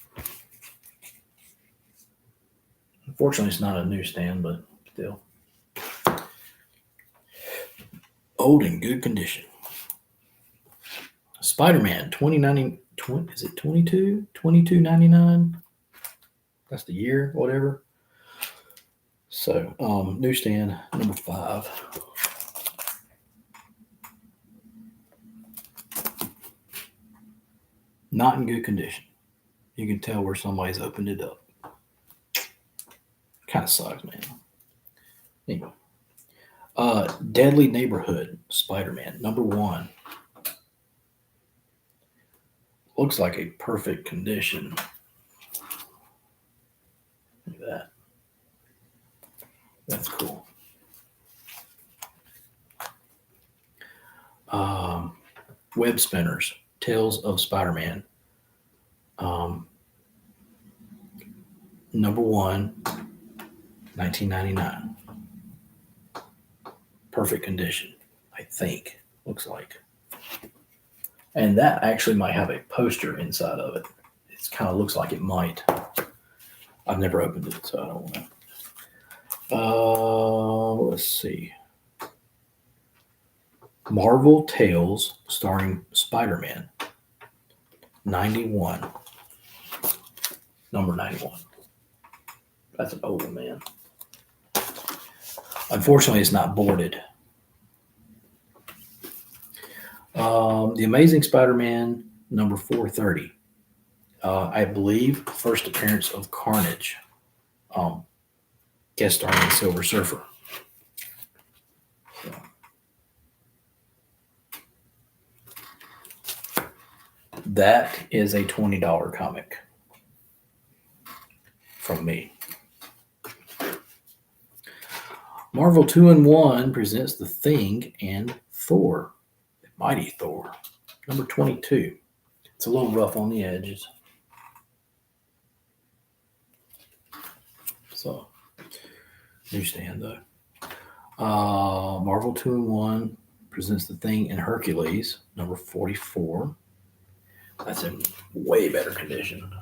Unfortunately, it's not a newsstand, but still. Old in good condition. Spider-Man 2090, is it 22.99? That's the year, whatever. So, newsstand number 5. Not in good condition. You can tell where somebody's opened it up. Kind of sucks, man. Anyway. Deadly Neighborhood, Spider-Man, number 1. Looks like a perfect condition. Look at that. That's cool. Web Spinners, Tales of Spider-Man. Number 1, 1999. Perfect condition, I think. Looks like. And that actually might have a poster inside of it. It kind of looks like it might. I've never opened it, so I don't know. Let's see. Marvel Tales starring Spider-Man. 91. Number 91. That's an old one, man. Unfortunately, it's not boarded. The Amazing Spider-Man, number 430. I believe first appearance of Carnage. Guest starring Silver Surfer. So. That is a $20 comic from me. Marvel 2-in-1 presents The Thing and Thor. Mighty Thor. Number 22. It's a little rough on the edges. So newsstand though. Marvel 2-in-1 presents The Thing in Hercules, number 44. That's in way better condition.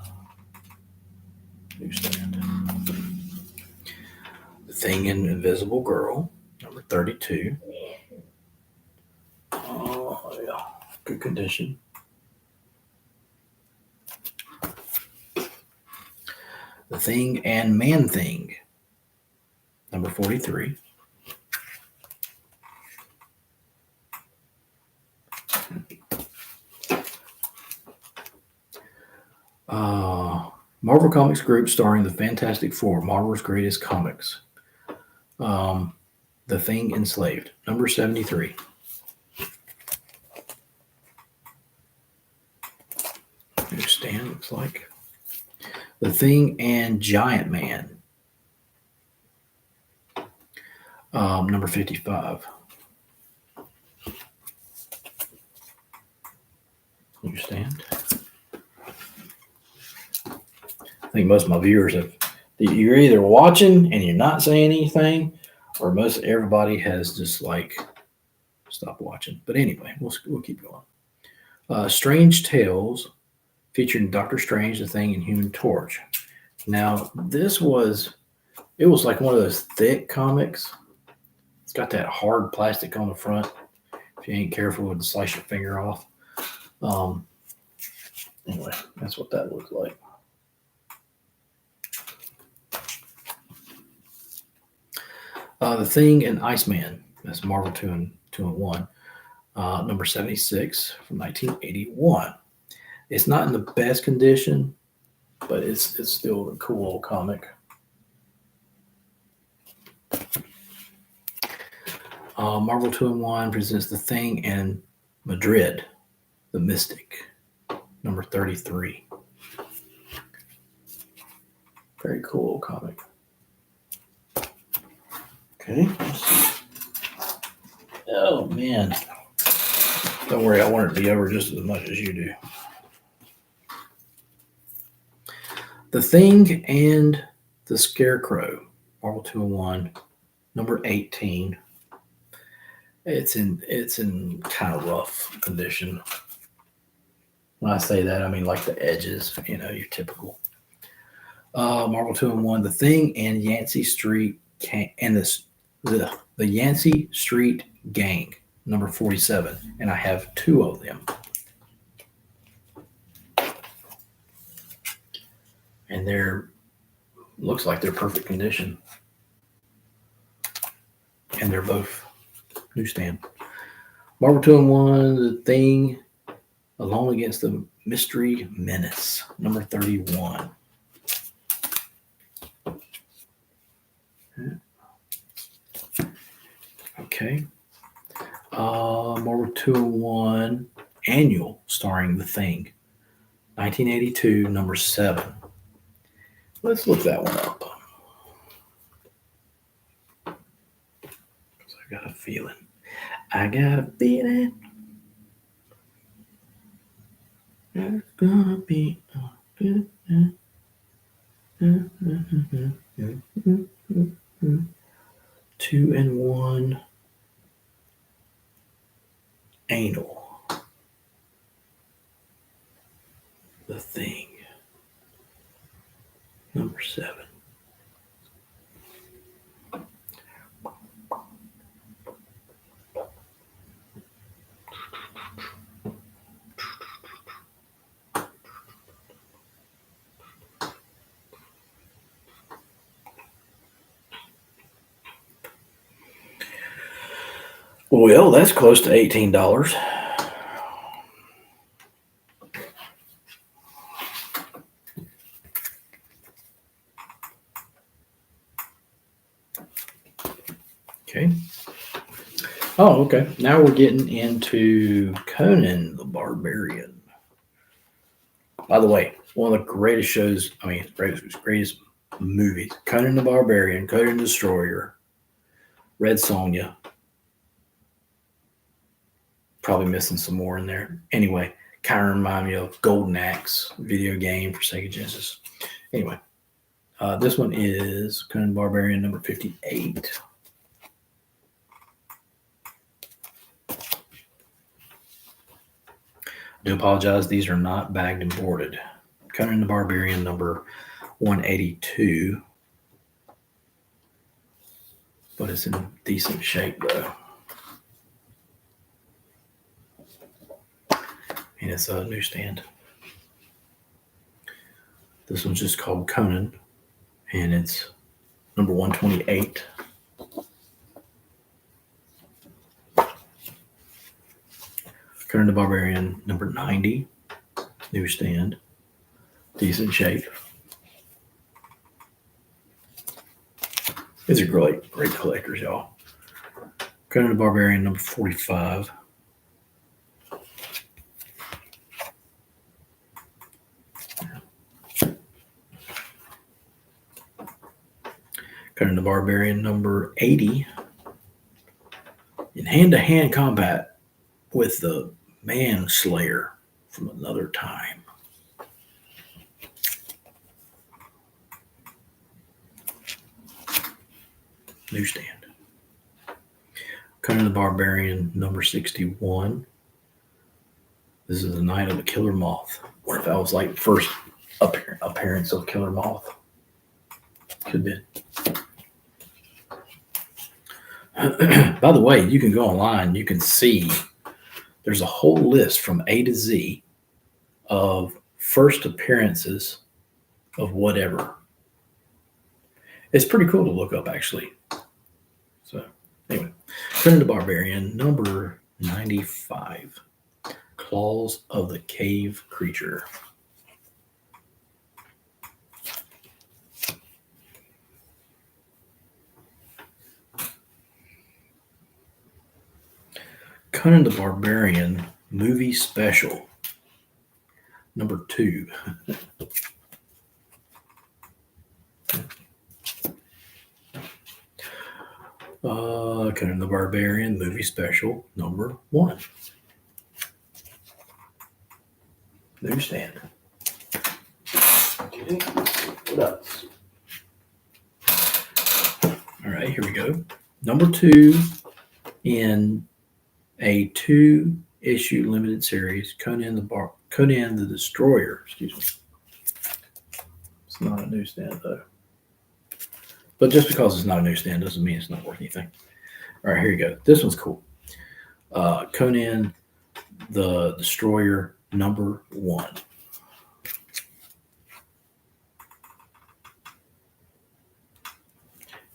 Newsstand. The Thing in Invisible Girl, number 32. Oh, yeah. Good condition. The Thing and Man Thing, number 43. Marvel Comics Group starring the Fantastic Four, Marvel's Greatest Comics. The Thing Enslaved, number 73. Newsstand looks like. The Thing and Giant Man, number 55. Newsstand. I think most of my viewers have. You're either watching and you're not saying anything, or most everybody has just like stopped watching. But anyway, we'll keep going. Strange Tales, featuring Doctor Strange, The Thing, and Human Torch. Now, it was like one of those thick comics. It's got that hard plastic on the front. If you ain't careful, it would slice your finger off. Anyway, that's what that looks like. The Thing and Iceman. That's Marvel 2-in-1. Number 76 from 1981. It's not in the best condition, but it's still a cool old comic. Marvel 2-in-1 presents The Thing and Madrid, the Mystic, number 33. Very cool comic. Okay. Oh, man. Don't worry, I want it to be over just as much as you do. The Thing and the Scarecrow, Marvel 2-in-1, number 18. It's in kind of rough condition. When I say that, I mean like the edges, your typical. Marvel 2-in-1, The Thing and Yancey Street and the Yancey Street Gang, number 47, and I have 2 of them. And looks like they're perfect condition. And they're both newsstand. Marvel 2-in-1, The Thing, Alone Against the Mystery Menace, number 31. Okay. Marvel 2-in-1 Annual, starring The Thing, 1982, number 7. Let's look that one up. Because I got a feeling. It's gonna be good. 2-in-1 Anal. The Thing. Number 7. Well, that's close to $18. Okay. Oh, okay. Now we're getting into Conan the Barbarian. By the way, one of the greatest shows, greatest movies. Conan the Barbarian, Conan the Destroyer, Red Sonja. Probably missing some more in there. Anyway, kind of remind me of Golden Axe video game for Sega Genesis. Anyway, This one is Conan the Barbarian number 58. I do apologize. These are not bagged and boarded. Conan the Barbarian number 182. But it's in decent shape, though. And it's a newsstand. This one's just called Conan, and it's number 128. Conan the Barbarian, number 90, newsstand, decent shape. These are great collectors, y'all. Conan the Barbarian, number 45. Conan the Barbarian, number 80. In hand-to-hand combat with the Manslayer from Another Time. Newsstand. Conan the Barbarian, number 61. This is the Night of the Killer Moth. What if that was like first appearance of Killer Moth? Could be. By the way, you can go online. You can see there's a whole list from A to Z of first appearances of whatever. It's pretty cool to look up, actually. So, anyway, Conan the Barbarian, number 95. Claws of the Cave Creature. Conan the Barbarian movie special, number 2. Conan the Barbarian movie special, number 1. Newsstand. Okay, what else? All right, here we go. Number 2 in a 2-issue limited series, Conan the Destroyer. Excuse me. It's not a newsstand though. But just because it's not a newsstand doesn't mean it's not worth anything. All right, here you go. This one's cool. Conan the Destroyer number 1.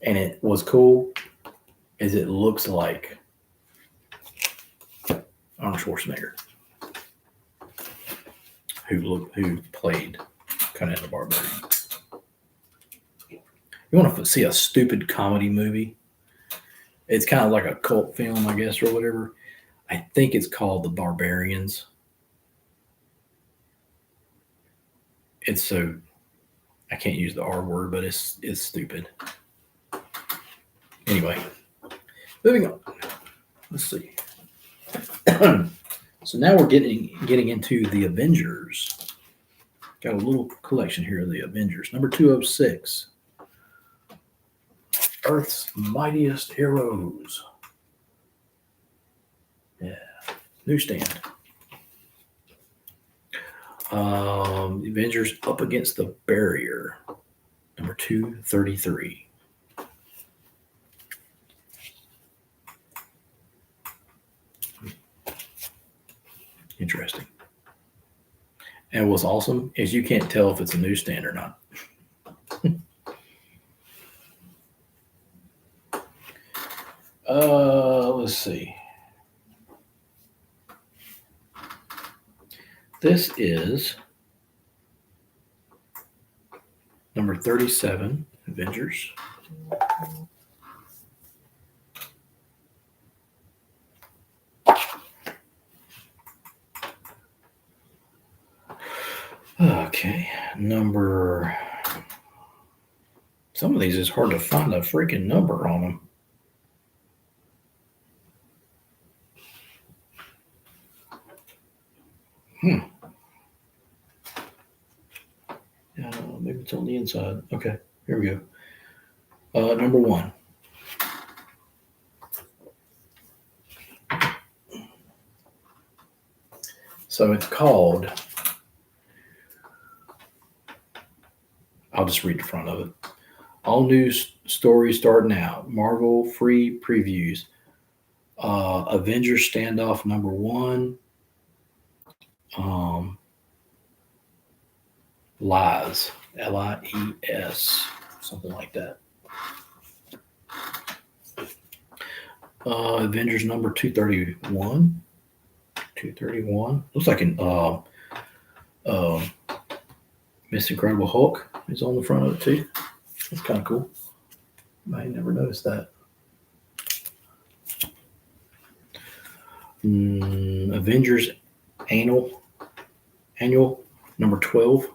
And what's cool is it looks like Arnold Schwarzenegger, who played Conan the Barbarian. You want to see a stupid comedy movie? It's kind of like a cult film, I guess, or whatever. I think it's called The Barbarians. It's so, I can't use the R word, but it's stupid. Anyway, moving on. Let's see. So now we're getting into the Avengers. Got a little collection here of the Avengers. Number 206. Earth's Mightiest Heroes. Yeah. Newsstand. Avengers Up Against the Barrier. Number 233. Interesting. And what's awesome is you can't tell if it's a newsstand or not. Let's see. This is number 37, Avengers. Okay, some of these is hard to find a freaking number on them. Maybe it's on the inside. Okay. Here we go. Number 1. So it's called, I'll just read the front of it. All new stories starting out. Marvel free previews. Avengers Standoff number 1. Lies. Lies. Something like that. Avengers number 231. 231. Looks like an Miss Incredible Hulk is on the front of it too. That's kind of cool. I never noticed that. Avengers annual number 12.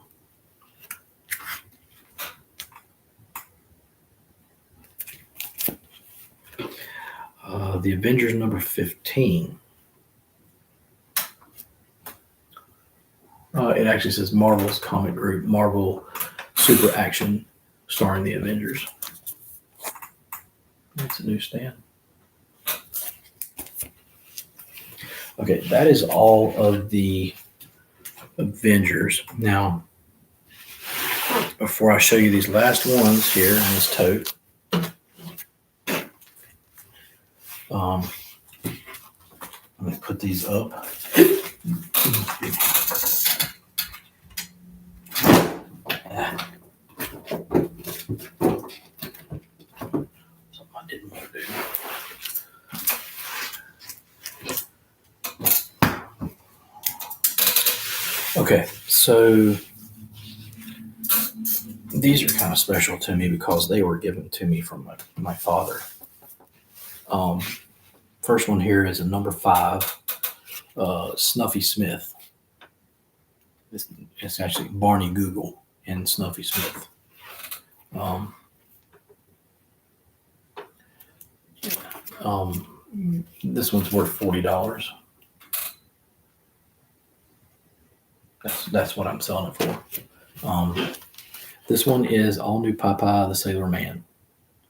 The Avengers number 15. It actually says Marvel's comic group, Marvel Super Action, starring the Avengers. That's a newsstand. Okay, that is all of the Avengers. Now, before I show you these last ones here in this tote, I'm going to put these up. Something I didn't want to do. Okay, so these are kind of special to me because they were given to me from my father. First one here is a number 5, Snuffy Smith. It's actually Barney Google and Snuffy Smith. This one's worth $40. That's what I'm selling it for. This one is all new Popeye the Sailor Man,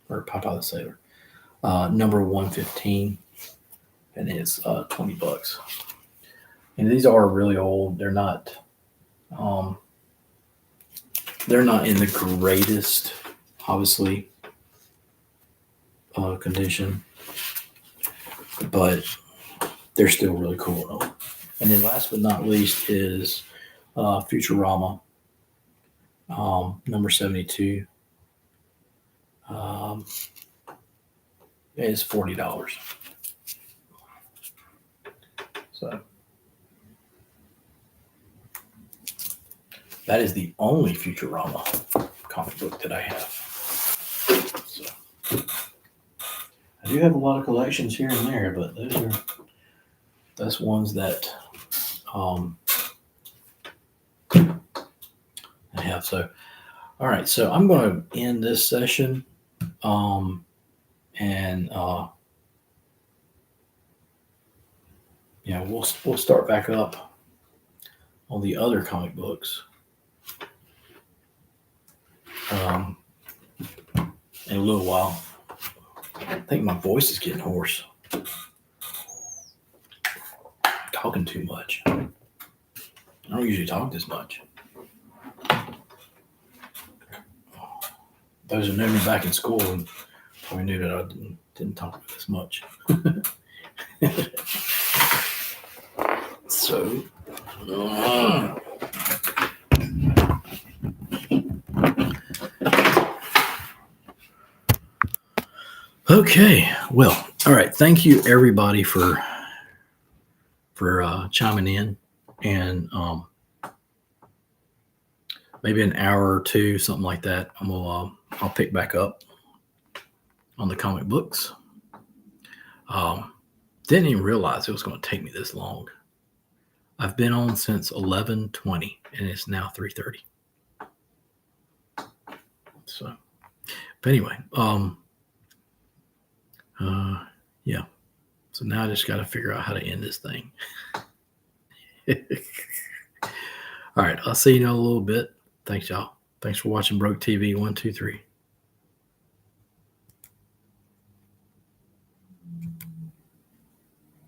or Popeye the Sailor, number 115, and it's $20. And these are really old. They're not in the greatest, obviously, condition, but they're still really cool. And then last but not least is Futurama, number 72. It's $40. So that is the only Futurama comic book that I have. So I do have a lot of collections here and there, but that's ones that I have. So all right, so I'm going to end this session, and we'll start back up on the other comic books in a little while. I think my voice is getting hoarse. Talking too much. I don't usually talk this much. Those who knew me back in school probably knew that I didn't talk this much. So, okay. Well, all right. Thank you everybody for chiming in, and maybe an hour or two, something like that. I'll pick back up on the comic books. Didn't even realize it was going to take me this long. I've been on since 11:20, and it's now 3:30. So, but anyway, yeah. So now I just got to figure out how to end this thing. All right, I'll see you in a little bit. Thanks, y'all. Thanks for watching Broke TV 1, 2, 3.